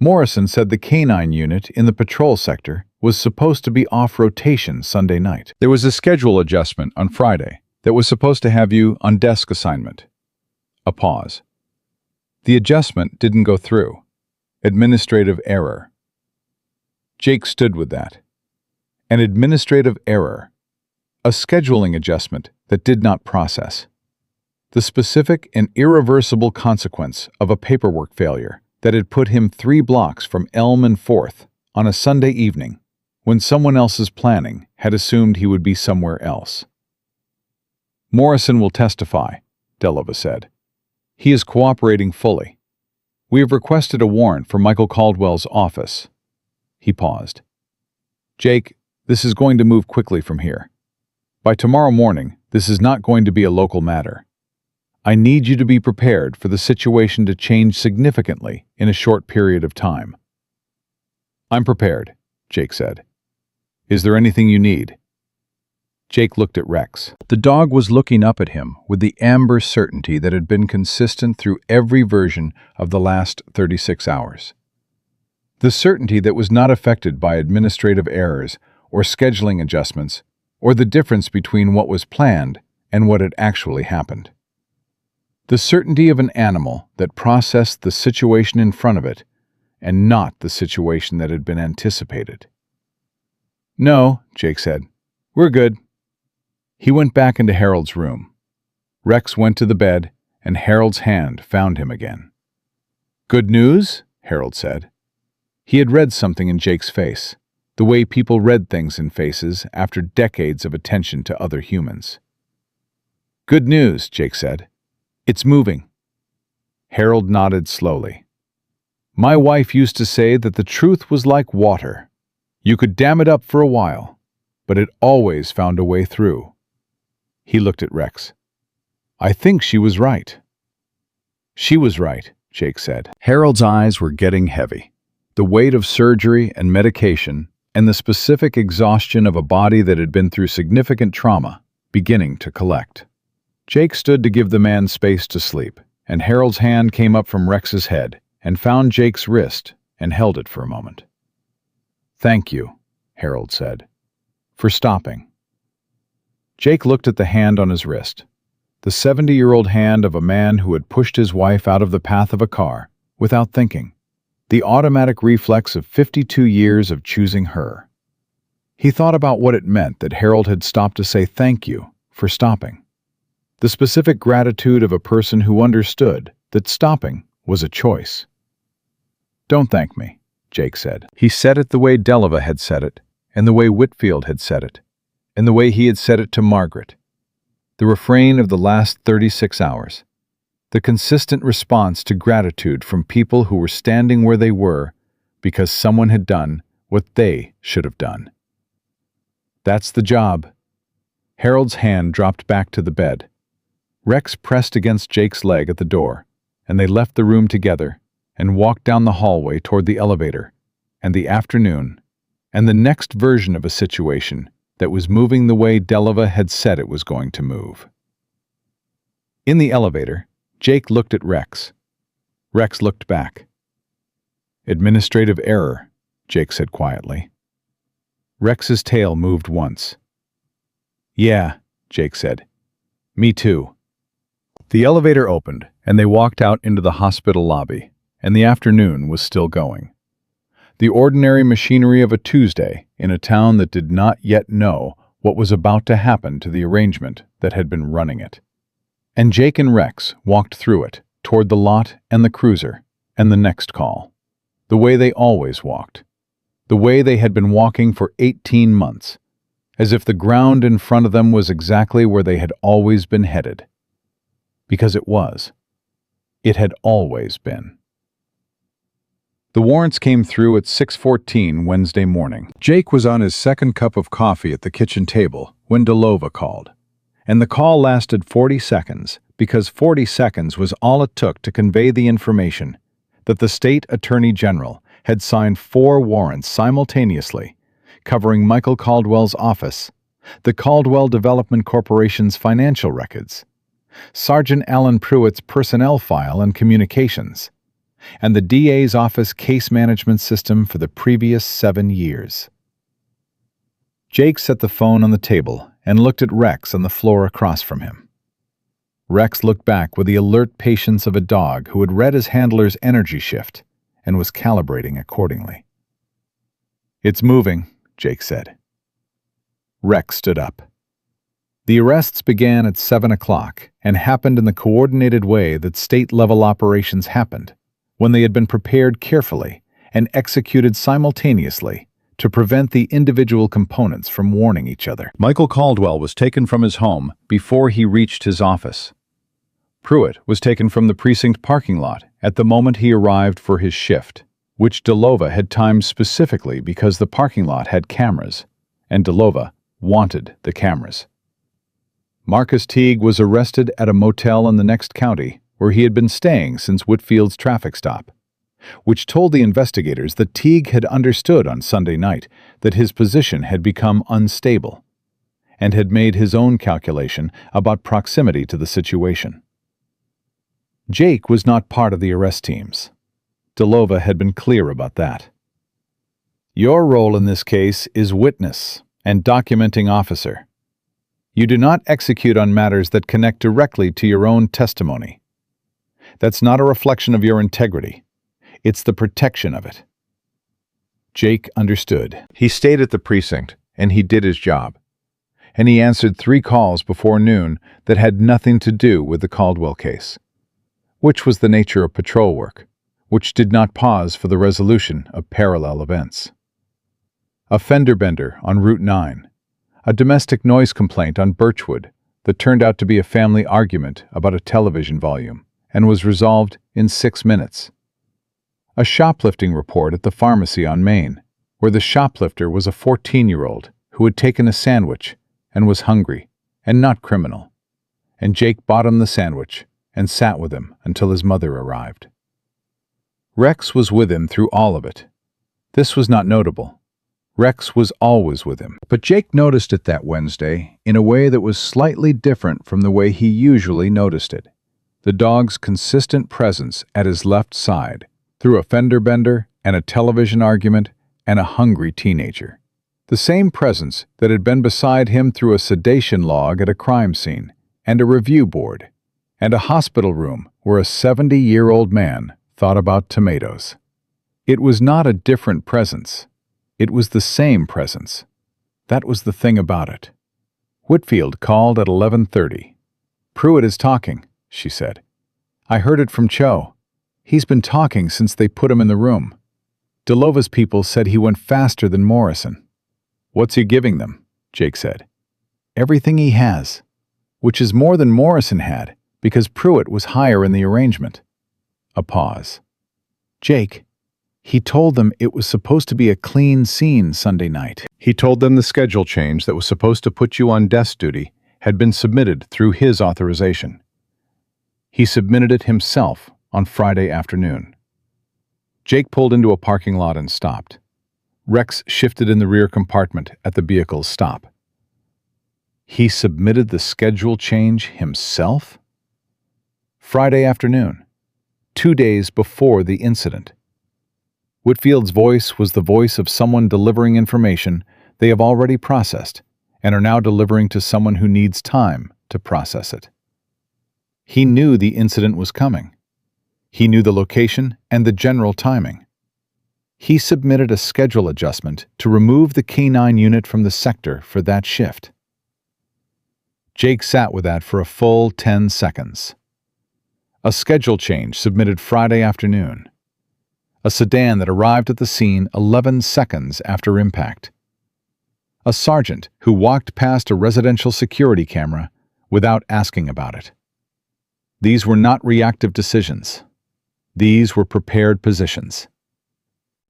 Morrison said the canine unit in the patrol sector was supposed to be off rotation Sunday night. There was a schedule adjustment on Friday that was supposed to have you on desk assignment. A pause. The adjustment didn't go through. Administrative error. Jake stood with that. An administrative error. A scheduling adjustment that did not process. The specific and irreversible consequence of a paperwork failure that had put him 3 blocks from Elm and 4th on a Sunday evening when someone else's planning had assumed he would be somewhere else. Morrison will testify, Delova said. He is cooperating fully. We have requested a warrant for Michael Caldwell's office. He paused. Jake, this is going to move quickly from here. By tomorrow morning, this is not going to be a local matter. I need you to be prepared for the situation to change significantly in a short period of time. I'm prepared, Jake said. Is there anything you need? Jake looked at Rex. The dog was looking up at him with the amber certainty that had been consistent through every version of the last 36 hours. The certainty that was not affected by administrative errors or scheduling adjustments or the difference between what was planned and what had actually happened. The certainty of an animal that processed the situation in front of it and not the situation that had been anticipated. No, Jake said. We're good. He went back into Harold's room. Rex went to the bed, and Harold's hand found him again. Good news? Harold said. He had read something in Jake's face, the way people read things in faces after decades of attention to other humans. Good news, Jake said. It's moving. Harold nodded slowly. My wife used to say that the truth was like water. You could dam it up for a while, but it always found a way through. He looked at Rex. I think she was right. She was right, Jake said. Harold's eyes were getting heavy. The weight of surgery and medication and the specific exhaustion of a body that had been through significant trauma beginning to collect. Jake stood to give the man space to sleep, and Harold's hand came up from Rex's head and found Jake's wrist and held it for a moment. Thank you, Harold said, for stopping. Jake looked at the hand on his wrist, the 70-year-old hand of a man who had pushed his wife out of the path of a car without thinking, the automatic reflex of 52 years of choosing her. He thought about what it meant that Harold had stopped to say thank you for stopping. The specific gratitude of a person who understood that stopping was a choice. Don't thank me, Jake said. He said it the way Delova had said it, and the way Whitfield had said it, and the way he had said it to Margaret. The refrain of the last 36 hours. The consistent response to gratitude from people who were standing where they were because someone had done what they should have done. That's the job. Harold's hand dropped back to the bed. Rex pressed against Jake's leg at the door, and they left the room together and walked down the hallway toward the elevator, and the afternoon, and the next version of a situation that was moving the way Delova had said it was going to move. In the elevator, Jake looked at Rex. Rex looked back. Administrative error, Jake said quietly. Rex's tail moved once. Yeah, Jake said. Me too. The elevator opened, and they walked out into the hospital lobby, and the afternoon was still going. The ordinary machinery of a Tuesday in a town that did not yet know what was about to happen to the arrangement that had been running it. And Jake and Rex walked through it, toward the lot and the cruiser, and the next call. The way they always walked. The way they had been walking for 18 months. As if the ground in front of them was exactly where they had always been headed. Because it was. It had always been. The warrants came through at 6:14 Wednesday morning. Jake was on his second cup of coffee at the kitchen table when Delova called. And the call lasted 40 seconds, because 40 seconds was all it took to convey the information that the state attorney general had signed 4 warrants simultaneously, covering Michael Caldwell's office, the Caldwell Development Corporation's financial records, Sergeant Alan Pruitt's personnel file and communications, and the DA's office case management system for the previous 7 years. Jake set the phone on the table and looked at Rex on the floor across from him. Rex looked back with the alert patience of a dog who had read his handler's energy shift and was calibrating accordingly. "It's moving," Jake said. Rex stood up. The arrests began at 7 o'clock and happened in the coordinated way that state-level operations happened, when they had been prepared carefully and executed simultaneously to prevent the individual components from warning each other. Michael Caldwell was taken from his home before he reached his office. Pruitt was taken from the precinct parking lot at the moment he arrived for his shift, which Delova had timed specifically because the parking lot had cameras, and Delova wanted the cameras. Marcus Teague was arrested at a motel in the next county where he had been staying since Whitfield's traffic stop, which told the investigators that Teague had understood on Sunday night that his position had become unstable and had made his own calculation about proximity to the situation. Jake was not part of the arrest teams. Delova had been clear about that. "Your role in this case is witness and documenting officer. You do not execute on matters that connect directly to your own testimony. That's not a reflection of your integrity. It's the protection of it." Jake understood. He stayed at the precinct, and he did his job. And he answered 3 calls before noon that had nothing to do with the Caldwell case, which was the nature of patrol work, which did not pause for the resolution of parallel events. A fender bender on Route 9, a domestic noise complaint on Birchwood that turned out to be a family argument about a television volume and was resolved in 6 minutes. A shoplifting report at the pharmacy on Main, where the shoplifter was a 14-year-old who had taken a sandwich and was hungry and not criminal, and Jake bought him the sandwich and sat with him until his mother arrived. Rex was with him through all of it. This was not notable. Rex was always with him, but Jake noticed it that Wednesday in a way that was slightly different from the way he usually noticed it. The dog's consistent presence at his left side, through a fender bender and a television argument and a hungry teenager. The same presence that had been beside him through a sedation log at a crime scene, and a review board, and a hospital room where a 70-year-old man thought about tomatoes. It was not a different presence. It was the same presence. That was the thing about it. Whitfield called at 11:30. "Pruitt is talking," she said. "I heard it from Cho. He's been talking since they put him in the room. Delova's people said he went faster than Morrison." "What's he giving them?" Jake said. "Everything he has, which is more than Morrison had, because Pruitt was higher in the arrangement." A pause. "Jake, he told them it was supposed to be a clean scene Sunday night. He told them the schedule change that was supposed to put you on desk duty had been submitted through his authorization. He submitted it himself on Friday afternoon." Jake pulled into a parking lot and stopped. Rex shifted in the rear compartment at the vehicle's stop. He submitted the schedule change himself? Friday afternoon, 2 days before the incident. Whitfield's voice was the voice of someone delivering information they have already processed and are now delivering to someone who needs time to process it. He knew the incident was coming. He knew the location and the general timing. He submitted a schedule adjustment to remove the K-9 unit from the sector for that shift. Jake sat with that for a full 10 seconds. A schedule change submitted Friday afternoon. a sedan that arrived at the scene 11 seconds after impact. A sergeant who walked past a residential security camera without asking about it. These were not reactive decisions. These were prepared positions.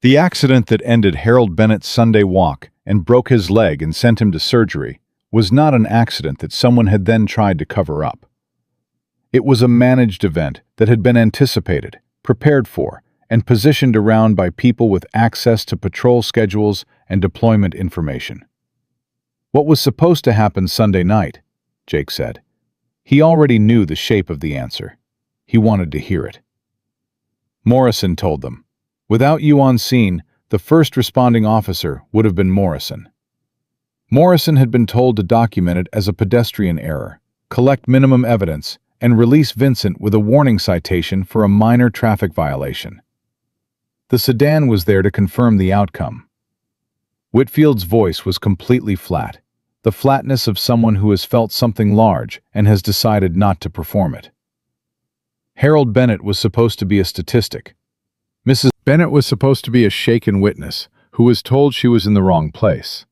The accident that ended Harold Bennett's Sunday walk and broke his leg and sent him to surgery was not an accident that someone had then tried to cover up. It was a managed event that had been anticipated, prepared for, and positioned around by people with access to patrol schedules and deployment information. What was supposed to happen Sunday night, Jake said. He already knew the shape of the answer. He wanted to hear it. Morrison told them, "Without you on scene, the first responding officer would have been Morrison." Morrison had been told to document it as a pedestrian error, collect minimum evidence, and release Vincent with a warning citation for a minor traffic violation. The sedan was there to confirm the outcome. Whitfield's voice was completely flat, the flatness of someone who has felt something large and has decided not to perform it. Harold Bennett was supposed to be a statistic. Mrs. Bennett was supposed to be a shaken witness who was told she was in the wrong place.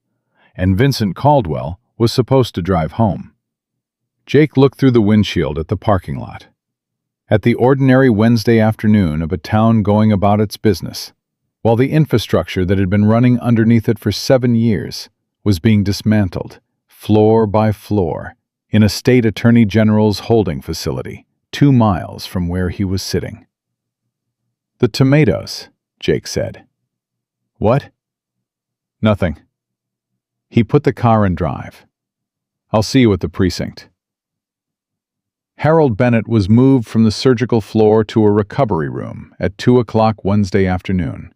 And Vincent Caldwell was supposed to drive home. Jake looked through the windshield at the parking lot. At the ordinary Wednesday afternoon of a town going about its business, while the infrastructure that had been running underneath it for 7 years was being dismantled, floor by floor, in a state attorney general's holding facility, 2 miles from where he was sitting. "The tomatoes," Jake said. "What?" "Nothing." He put the car in drive. "I'll see you at the precinct." Harold Bennett was moved from the surgical floor to a recovery room at 2 o'clock Wednesday afternoon,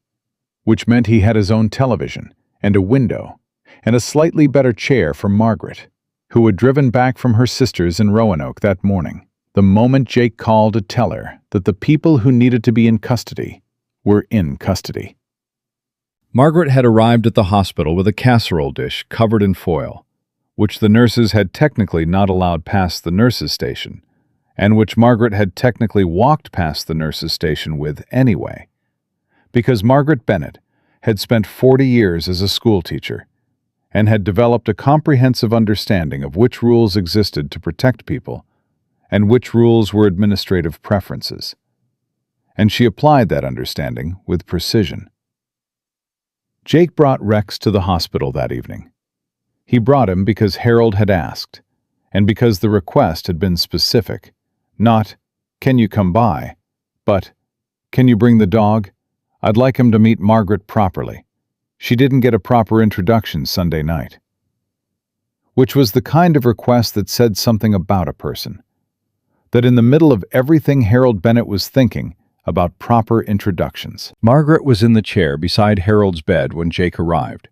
which meant he had his own television and a window and a slightly better chair for Margaret, who had driven back from her sister's in Roanoke that morning, the moment Jake called to tell her that the people who needed to be in custody were in custody. Margaret had arrived at the hospital with a casserole dish covered in foil, which the nurses had technically not allowed past the nurses' station, and which Margaret had technically walked past the nurses' station with anyway, because Margaret Bennett had spent 40 years as a schoolteacher and had developed a comprehensive understanding of which rules existed to protect people and which rules were administrative preferences, and she applied that understanding with precision. Jake brought Rex to the hospital that evening. He brought him because Harold had asked, and because the request had been specific, not, "Can you come by?" but, "Can you bring the dog? I'd like him to meet Margaret properly. She didn't get a proper introduction Sunday night." Which was the kind of request that said something about a person. That in the middle of everything Harold Bennett was thinking about proper introductions. Margaret was in the chair beside Harold's bed when Jake arrived,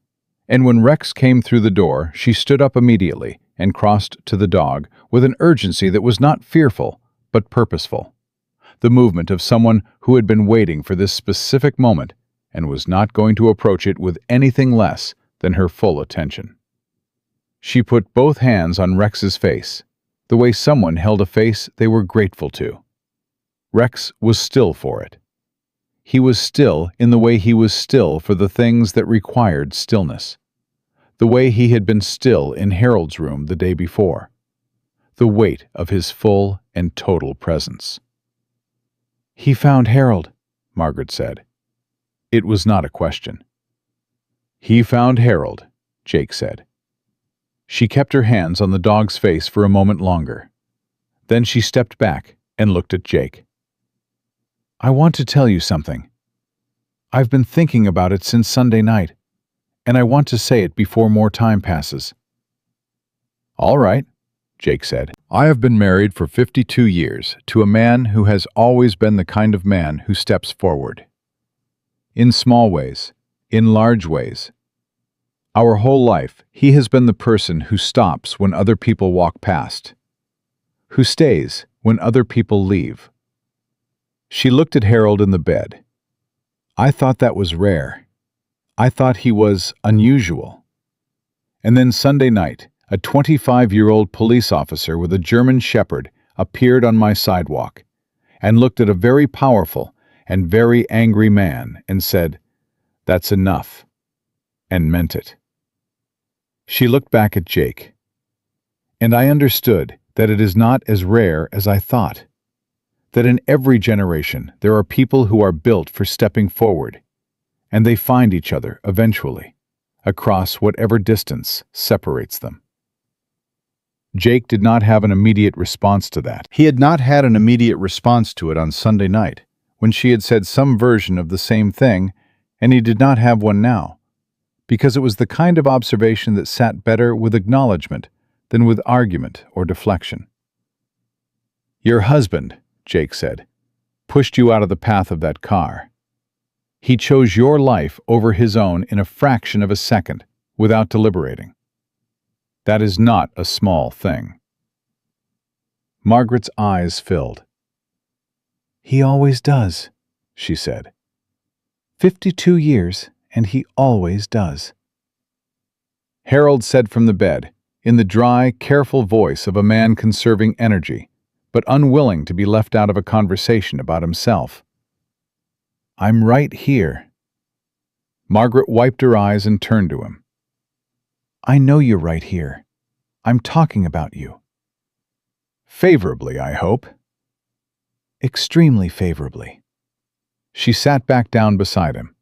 and when Rex came through the door, she stood up immediately and crossed to the dog with an urgency that was not fearful, but purposeful. The movement of someone who had been waiting for this specific moment and was not going to approach it with anything less than her full attention. She put both hands on Rex's face, the way someone held a face they were grateful to. Rex was still for it. He was still in the way he was still for the things that required stillness. The way he had been still in Harold's room the day before. The weight of his full and total presence. "He found Harold," Margaret said. It was not a question. "He found Harold," Jake said. She kept her hands on the dog's face for a moment longer. Then she stepped back and looked at Jake. "I want to tell you something. I've been thinking about it since Sunday night, and I want to say it before more time passes." "All right," Jake said. "I have been married for 52 years to a man who has always been the kind of man who steps forward. In small ways, in large ways. Our whole life, he has been the person who stops when other people walk past, who stays when other people leave." She looked at Harold in the bed. "I thought that was rare. I thought he was unusual." And then Sunday night, a 25-year-old police officer with a German shepherd appeared on my sidewalk and looked at a very powerful and very angry man and said, "That's enough," and meant it. She looked back at Jake, and I understood that it is not as rare as I thought, that in every generation there are people who are built for stepping forward, and they find each other eventually, across whatever distance separates them. Jake did not have an immediate response to that. He had not had an immediate response to it on Sunday night, when she had said some version of the same thing, and he did not have one now, because it was the kind of observation that sat better with acknowledgement than with argument or deflection. "Your husband," Jake said, "pushed you out of the path of that car. He chose your life over his own in a fraction of a second, without deliberating. That is not a small thing." Margaret's eyes filled. "He always does," she said. 52 years, and he always does." Harold said from the bed, in the dry, careful voice of a man conserving energy, but unwilling to be left out of a conversation about himself, "I'm right here." Margaret wiped her eyes and turned to him. "I know you're right here. I'm talking about you." "Favorably, I hope." "Extremely favorably." She sat back down beside him.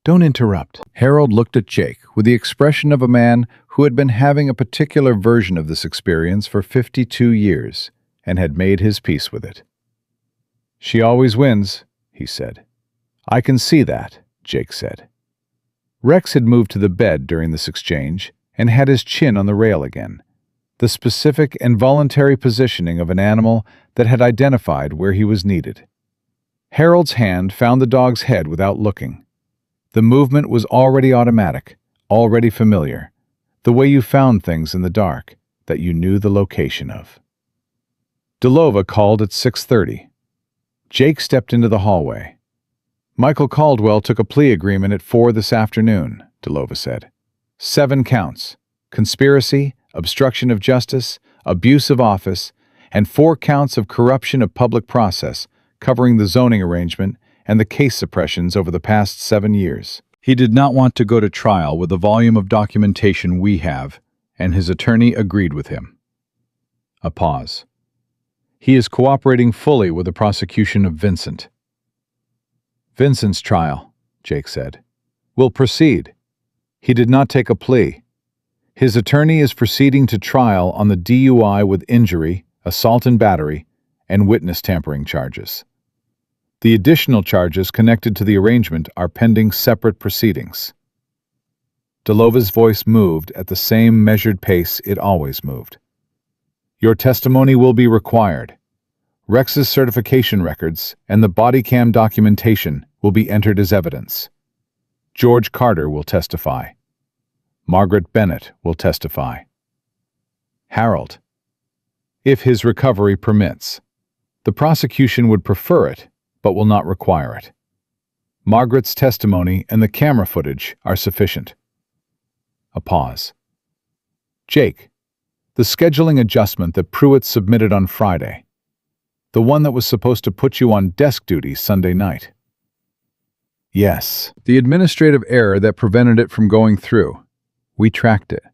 "Don't interrupt." Harold looked at Jake with the expression of a man who had been having a particular version of this experience for 52 years and had made his peace with it. "She always wins," he said. "I can see that," Jake said. Rex had moved to the bed during this exchange and had his chin on the rail again, the specific and voluntary positioning of an animal that had identified where he was needed. Harold's hand found the dog's head without looking. The movement was already automatic, already familiar, the way you found things in the dark that you knew the location of. Delova called at 6:30. Jake stepped into the hallway. "Michael Caldwell took a plea agreement at 4 this afternoon," Delova said. 7 counts: conspiracy, obstruction of justice, abuse of office, and 4 counts of corruption of public process, covering the zoning arrangement and the case suppressions over the past 7 years. He did not want to go to trial with the volume of documentation we have, and his attorney agreed with him. A pause. "He is cooperating fully with the prosecution of Vincent." "Vincent's trial," Jake said, "will proceed. He did not take a plea. His attorney is proceeding to trial on the DUI with injury, assault and battery, and witness tampering charges. The additional charges connected to the arrangement are pending separate proceedings." Delova's voice moved at the same measured pace it always moved. "Your testimony will be required. Rex's certification records and the body cam documentation will be entered as evidence. George Carter will testify. Margaret Bennett will testify. Harold, if his recovery permits. The prosecution would prefer it, but will not require it. Margaret's testimony and the camera footage are sufficient." A pause. "Jake, the scheduling adjustment that Pruitt submitted on Friday, the one that was supposed to put you on desk duty Sunday night." "Yes, the administrative error that prevented it from going through. We tracked it."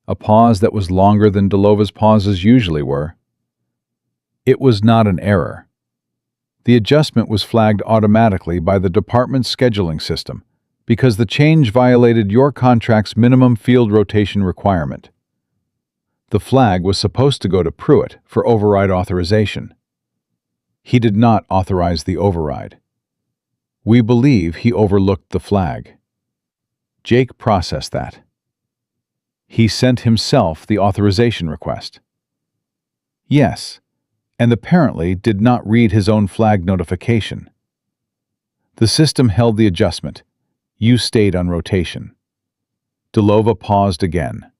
A pause that was longer than Delova's pauses usually were. "It was not an error. The adjustment was flagged automatically by the department's scheduling system because the change violated your contract's minimum field rotation requirement. The flag was supposed to go to Pruitt for override authorization. He did not authorize the override. We believe he overlooked the flag. Jake processed that. He sent himself the authorization request." "Yes, and apparently did not read his own flag notification. The system held the adjustment. You stayed on rotation." Delova paused again.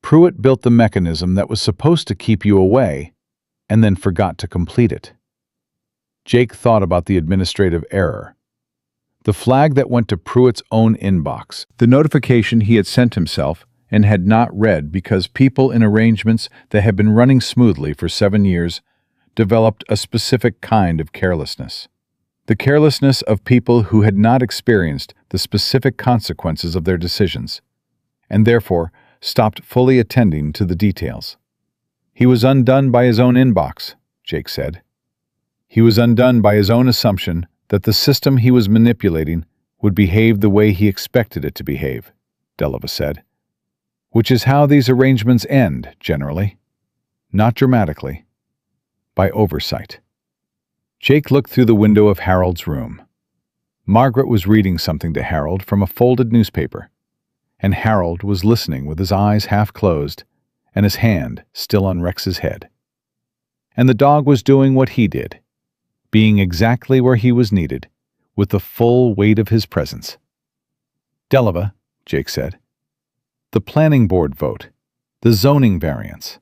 "Pruitt built the mechanism that was supposed to keep you away, and then forgot to complete it." Jake thought about the administrative error. The flag that went to Pruitt's own inbox, the notification he had sent himself and had not read because people in arrangements that had been running smoothly for 7 years developed a specific kind of carelessness. The carelessness of people who had not experienced the specific consequences of their decisions, and therefore stopped fully attending to the details. He was undone by his own inbox, Jake said. He was undone by his own assumption that the system he was manipulating would behave the way he expected it to behave, Deleva said. Which is how these arrangements end, generally. Not dramatically. By oversight. Jake looked through the window of Harold's room. Margaret was reading something to Harold from a folded newspaper, and Harold was listening with his eyes half closed and his hand still on Rex's head. And the dog was doing what he did, being exactly where he was needed, with the full weight of his presence. Deleva, Jake said. The planning board vote. The zoning variance.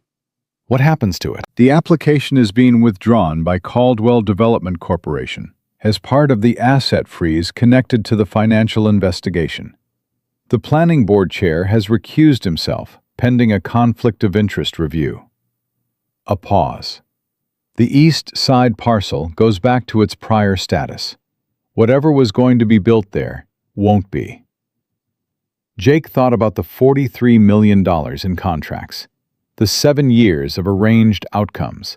What happens to it? The application is being withdrawn by Caldwell Development Corporation as part of the asset freeze connected to the financial investigation. The planning board chair has recused himself, pending a conflict of interest review. A pause. The east side parcel goes back to its prior status. Whatever was going to be built there won't be. Jake thought about the $43 million in contracts, the 7 years of arranged outcomes,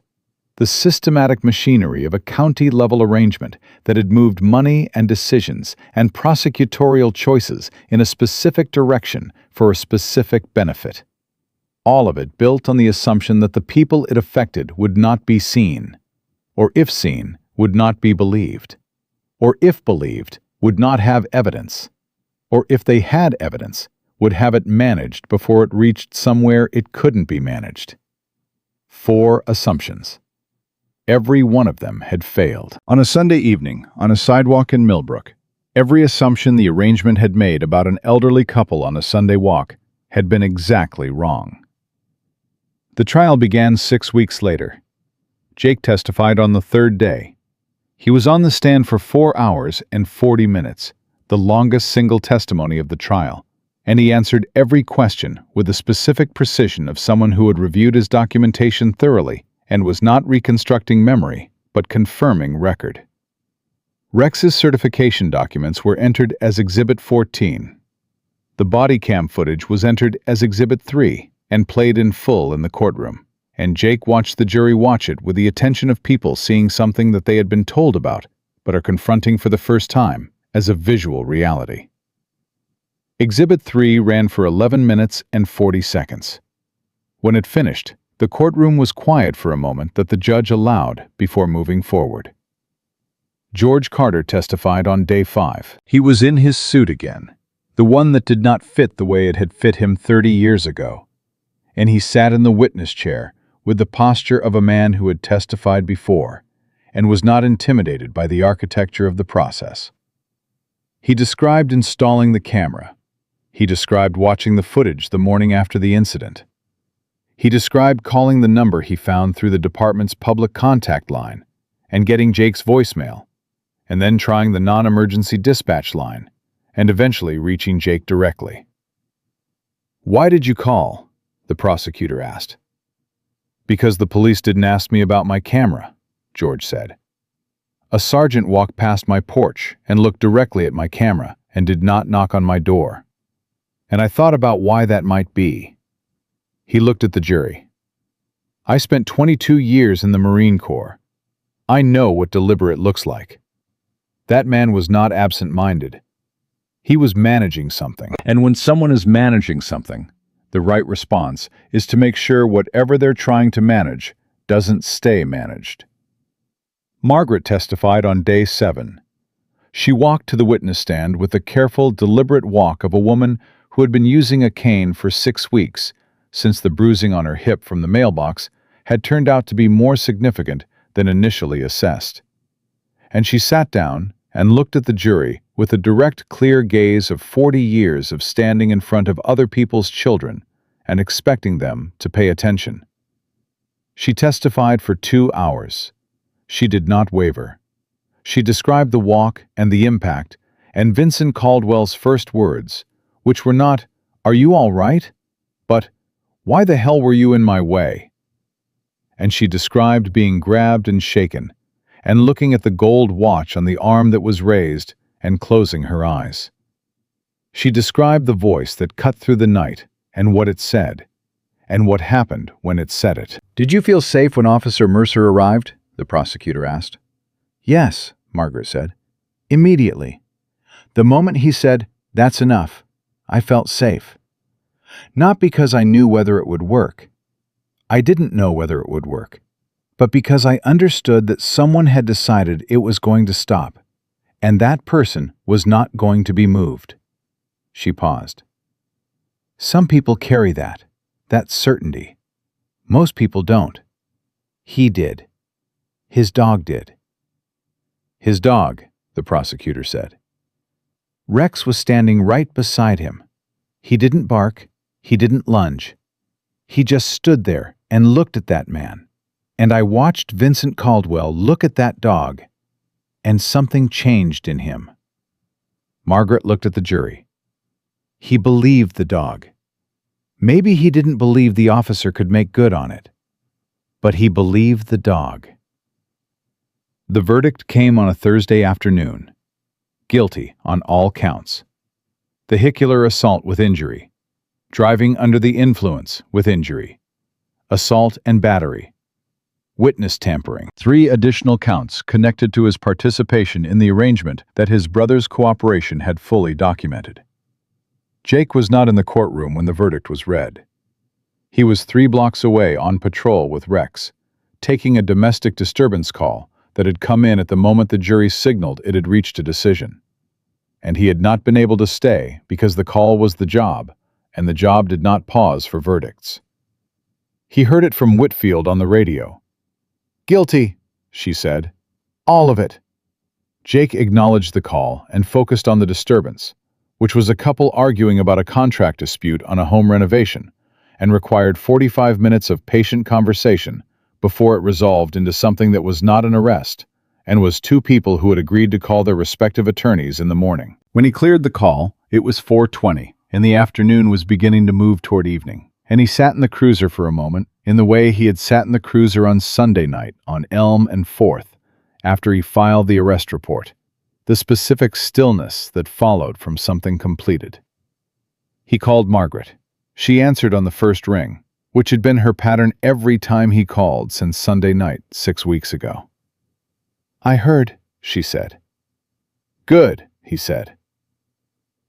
the systematic machinery of a county-level arrangement that had moved money and decisions and prosecutorial choices in a specific direction for a specific benefit. All of it built on the assumption that the people it affected would not be seen, or if seen, would not be believed, or if believed, would not have evidence, or if they had evidence, would have it managed before it reached somewhere it couldn't be managed. 4 assumptions. Every one of them had failed. On a Sunday evening, on a sidewalk in Millbrook, every assumption the arrangement had made about an elderly couple on a Sunday walk had been exactly wrong. The trial began 6 weeks later. Jake testified on the 3rd day. He was on the stand for 4 hours and 40 minutes, the longest single testimony of the trial, and he answered every question with the specific precision of someone who had reviewed his documentation thoroughly and was not reconstructing memory, but confirming record. Rex's certification documents were entered as Exhibit 14. The body cam footage was entered as Exhibit 3 and played in full in the courtroom, and Jake watched the jury watch it with the attention of people seeing something that they had been told about, but are confronting for the first time as a visual reality. Exhibit 3 ran for 11 minutes and 40 seconds. When it finished, the courtroom was quiet for a moment that the judge allowed before moving forward. George Carter testified on day 5. He was in his suit again, the one that did not fit the way it had fit him 30 years ago, and he sat in the witness chair with the posture of a man who had testified before and was not intimidated by the architecture of the process. He described installing the camera. He described watching the footage the morning after the incident. He described calling the number he found through the department's public contact line and getting Jake's voicemail, and then trying the non-emergency dispatch line, and eventually reaching Jake directly. "Why did you call?" the prosecutor asked. "Because the police didn't ask me about my camera," George said. "A sergeant walked past my porch and looked directly at my camera and did not knock on my door. And I thought about why that might be." He looked at the jury. "I spent 22 years in the Marine Corps. I know what deliberate looks like." That man was not absent-minded. He was managing something. And when someone is managing something, the right response is to make sure whatever they're trying to manage doesn't stay managed. Margaret testified on day 7. She walked to the witness stand with the careful, deliberate walk of a woman who had been using a cane for 6 weeks, since the bruising on her hip from the mailbox had turned out to be more significant than initially assessed. And she sat down and looked at the jury with a direct, clear gaze of 40 years of standing in front of other people's children and expecting them to pay attention. She testified for 2 hours. She did not waver. She described the walk and the impact, and Vincent Caldwell's first words, which were not, "Are you all right?" but, "Why the hell were you in my way?" and she described being grabbed and shaken, and looking at the gold watch on the arm that was raised and closing her eyes. She described the voice that cut through the night and what it said, and what happened when it said it. "Did you feel safe when Officer Mercer arrived?" the prosecutor asked. "Yes," Margaret said. "Immediately. The moment he said, 'That's enough,' I felt safe. Not because I knew whether it would work. I didn't know whether it would work, but because I understood that someone had decided it was going to stop, and that person was not going to be moved." She paused. "Some people carry that certainty. Most people don't. He did. His dog did." "His dog," the prosecutor said. "Rex was standing right beside him. He didn't bark. He didn't lunge. He just stood there and looked at that man. And I watched Vincent Caldwell look at that dog, and something changed in him." Margaret looked at the jury. He believed the dog. Maybe he didn't believe the officer could make good on it, but he believed the dog. The verdict came on a Thursday afternoon. Guilty on all counts. Vehicular assault with injury. Driving under the influence with injury. Assault and battery. Witness tampering. 3 additional counts connected to his participation in the arrangement that his brother's cooperation had fully documented. Jake was not in the courtroom when the verdict was read. He was 3 blocks away on patrol with Rex, taking a domestic disturbance call that had come in at the moment the jury signaled it had reached a decision. And he had not been able to stay because the call was the job, and the job did not pause for verdicts. He heard it from Whitfield on the radio. "Guilty," she said. "All of it." Jake acknowledged the call and focused on the disturbance, which was a couple arguing about a contract dispute on a home renovation, and required 45 minutes of patient conversation before it resolved into something that was not an arrest, and was 2 people who had agreed to call their respective attorneys in the morning. When he cleared the call, it was 4:20, and the afternoon was beginning to move toward evening, and he sat in the cruiser for a moment, in the way he had sat in the cruiser on Sunday night on Elm and 4th, after he filed the arrest report, the specific stillness that followed from something completed. He called Margaret. She answered on the first ring, which had been her pattern every time he called since Sunday night 6 weeks ago. "I heard," she said. "Good," he said.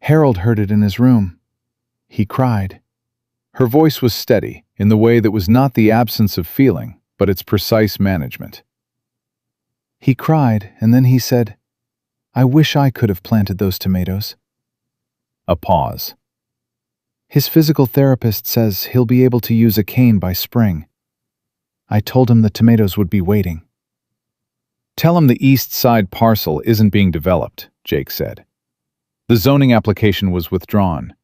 "Harold heard it in his room. He cried." Her voice was steady, in the way that was not the absence of feeling, but its precise management. "He cried, and then he said, 'I wish I could have planted those tomatoes.'" A pause. "His physical therapist says he'll be able to use a cane by spring. I told him the tomatoes would be waiting." "Tell him the east side parcel isn't being developed," Jake said. "The zoning application was withdrawn.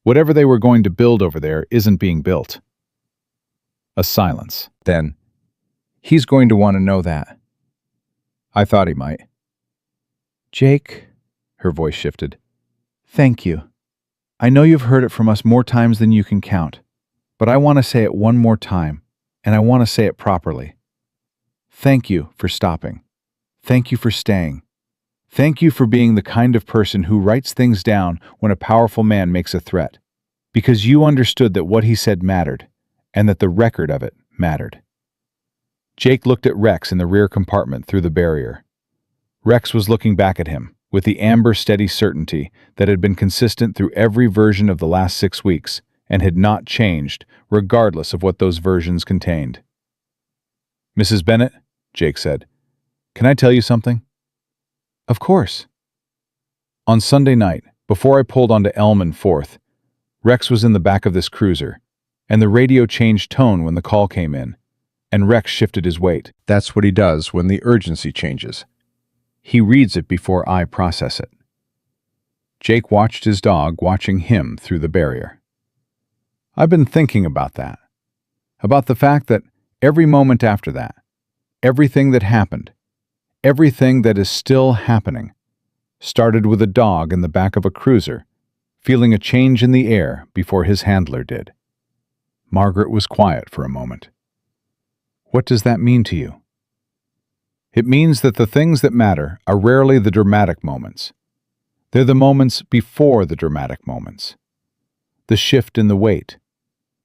Whatever they were going to build over there isn't being built." A silence. Then, "He's going to want to know that." "I thought he might." "Jake," her voice shifted, "thank you. I know you've heard it from us more times than you can count, but I want to say it one more time, and I want to say it properly. Thank you for stopping. Thank you for staying. Thank you for being the kind of person who writes things down when a powerful man makes a threat, because you understood that what he said mattered, and that the record of it mattered." Jake looked at Rex in the rear compartment through the barrier. Rex was looking back at him, with the amber steady certainty that had been consistent through every version of the last 6 weeks, and had not changed, regardless of what those versions contained. "Mrs. Bennett," Jake said, "can I tell you something?" "Of course." "On Sunday night, before I pulled onto Elm and 4th, Rex was in the back of this cruiser, and the radio changed tone when the call came in, and Rex shifted his weight. That's what he does when the urgency changes. He reads it before I process it." Jake watched his dog watching him through the barrier. "I've been thinking about that. About the fact that every moment after that, everything that happened, everything that is still happening, started with a dog in the back of a cruiser, feeling a change in the air before his handler did." Margaret was quiet for a moment. What does that mean to you? It means that the things that matter are rarely the dramatic moments. They're the moments before the dramatic moments. The shift in the weight,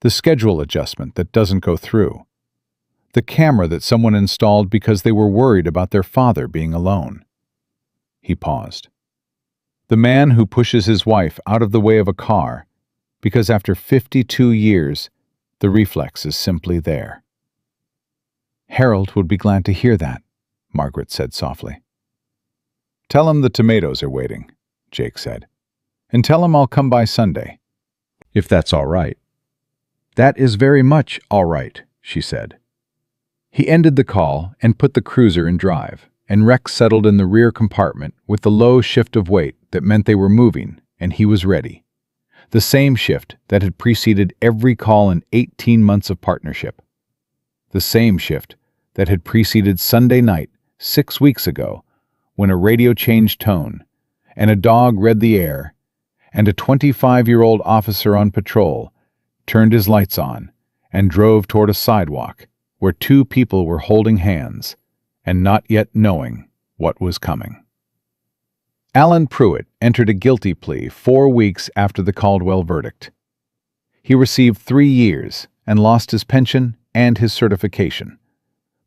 the schedule adjustment that doesn't go through, the camera that someone installed because they were worried about their father being alone. He paused. The man who pushes his wife out of the way of a car because after 52 years, the reflex is simply there. Harold would be glad to hear that, Margaret said softly. Tell him the tomatoes are waiting, Jake said. And tell him I'll come by Sunday. If that's all right. That is very much all right, she said. He ended the call and put the cruiser in drive, and Rex settled in the rear compartment with the low shift of weight that meant they were moving, and he was ready. The same shift that had preceded every call in 18 months of partnership. The same shift that had preceded Sunday night 6 weeks ago, when a radio changed tone, and a dog read the air, and a 25-year-old officer on patrol turned his lights on and drove toward a sidewalk where two people were holding hands and not yet knowing what was coming. Alan Pruitt entered a guilty plea 4 weeks after the Caldwell verdict. He received 3 years and lost his pension and his certification,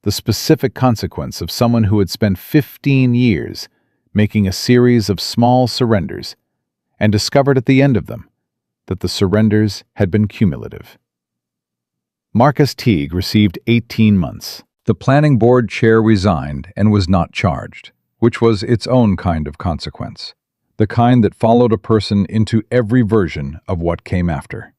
the specific consequence of someone who had spent 15 years making a series of small surrenders and discovered at the end of them that the surrenders had been cumulative. Marcus Teague received 18 months. The planning board chair resigned and was not charged, which was its own kind of consequence, the kind that followed a person into every version of what came after.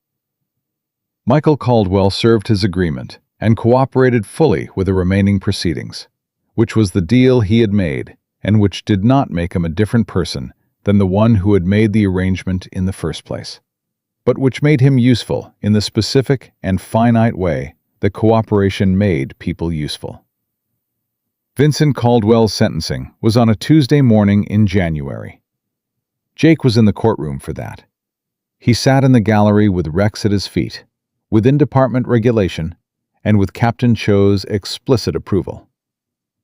Michael Caldwell served his agreement and cooperated fully with the remaining proceedings, which was the deal he had made and which did not make him a different person than the one who had made the arrangement in the first place, but which made him useful in the specific and finite way that cooperation made people useful. Vincent Caldwell's sentencing was on a Tuesday morning in January. Jake was in the courtroom for that. He sat in the gallery with Rex at his feet, within department regulation and with Captain Cho's explicit approval.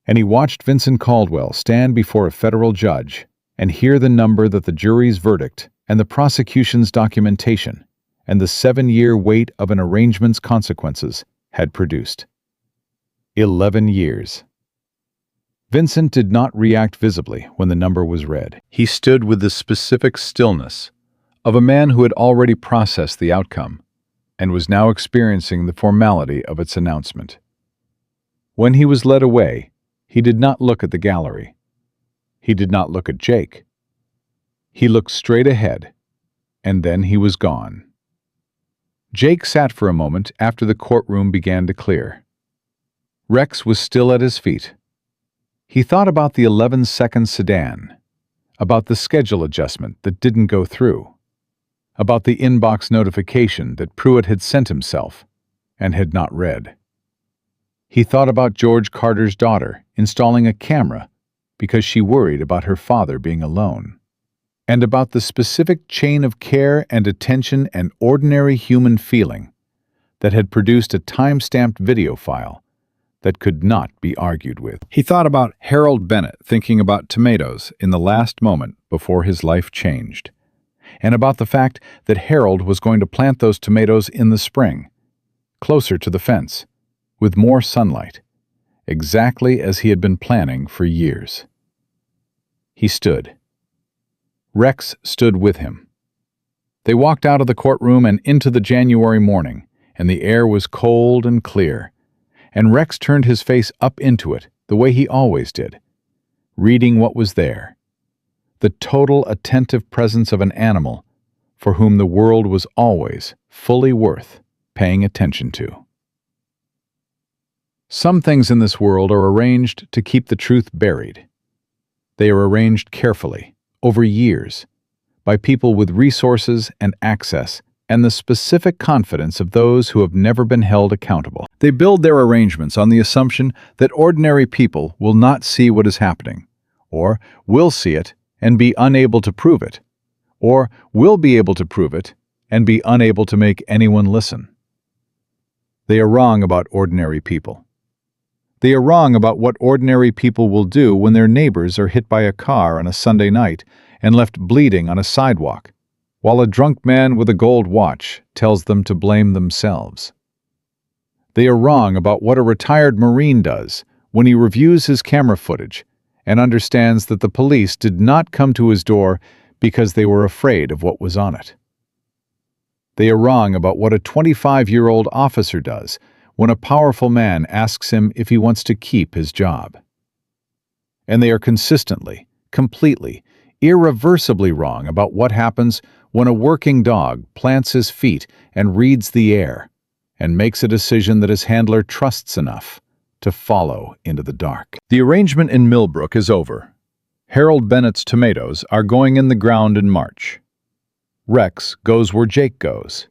And he watched Vincent Caldwell stand before a federal judge and hear the number that the jury's verdict and the prosecution's documentation and the 7-year weight of an arrangement's consequences had produced. 11 years. Vincent did not react visibly when the number was read. He stood with the specific stillness of a man who had already processed the outcome and was now experiencing the formality of its announcement. When he was led away, he did not look at the gallery. He did not look at Jake. He looked straight ahead, and then he was gone. Jake sat for a moment after the courtroom began to clear. Rex was still at his feet. He thought about the 11-second sedan, about the schedule adjustment that didn't go through, about the inbox notification that Pruitt had sent himself and had not read. He thought about George Carter's daughter installing a camera because she worried about her father being alone, and about the specific chain of care and attention and ordinary human feeling that had produced a time-stamped video file that could not be argued with. He thought about Harold Bennett thinking about tomatoes in the last moment before his life changed, and about the fact that Harold was going to plant those tomatoes in the spring, closer to the fence, with more sunlight, exactly as he had been planning for years. He stood. Rex stood with him. They walked out of the courtroom and into the January morning, and the air was cold and clear, and Rex turned his face up into it the way he always did, reading what was there, the total attentive presence of an animal for whom the world was always fully worth paying attention to. Some things in this world are arranged to keep the truth buried. They are arranged carefully, over years, by people with resources and access and the specific confidence of those who have never been held accountable. They build their arrangements on the assumption that ordinary people will not see what is happening, or will see it and be unable to prove it, or will be able to prove it and be unable to make anyone listen. They are wrong about ordinary people. They are wrong about what ordinary people will do when their neighbors are hit by a car on a Sunday night and left bleeding on a sidewalk, while a drunk man with a gold watch tells them to blame themselves. They are wrong about what a retired Marine does when he reviews his camera footage and understands that the police did not come to his door because they were afraid of what was on it. They are wrong about what a 25-year-old officer does when a powerful man asks him if he wants to keep his job. And they are consistently, completely, irreversibly wrong about what happens when a working dog plants his feet and reads the air and makes a decision that his handler trusts enough to follow into the dark. The arrangement in Millbrook is over. Harold Bennett's tomatoes are going in the ground in March. Rex goes where Jake goes.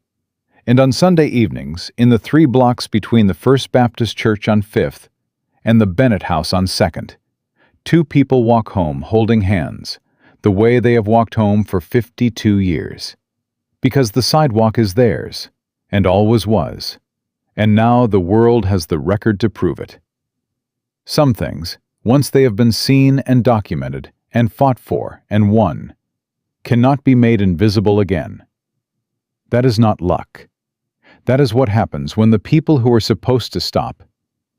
And on Sunday evenings, in the 3 blocks between the First Baptist Church on 5th and the Bennett House on 2nd, 2 people walk home holding hands, the way they have walked home for 52 years. Because the sidewalk is theirs, and always was, and now the world has the record to prove it. Some things, once they have been seen and documented and fought for and won, cannot be made invisible again. That is not luck. That is what happens when the people who are supposed to stop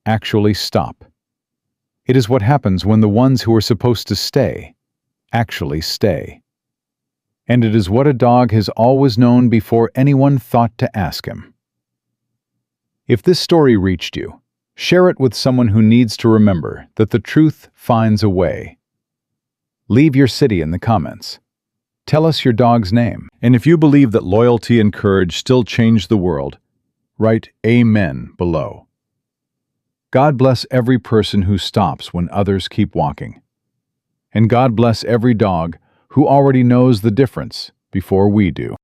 actually stop. It is what happens when the ones who are supposed to stay actually stay. And it is what a dog has always known before anyone thought to ask him. If this story reached you, share it with someone who needs to remember that the truth finds a way. Leave your city in the comments. Tell us your dog's name. And if you believe that loyalty and courage still change the world, write Amen below. God bless every person who stops when others keep walking. And God bless every dog who already knows the difference before we do.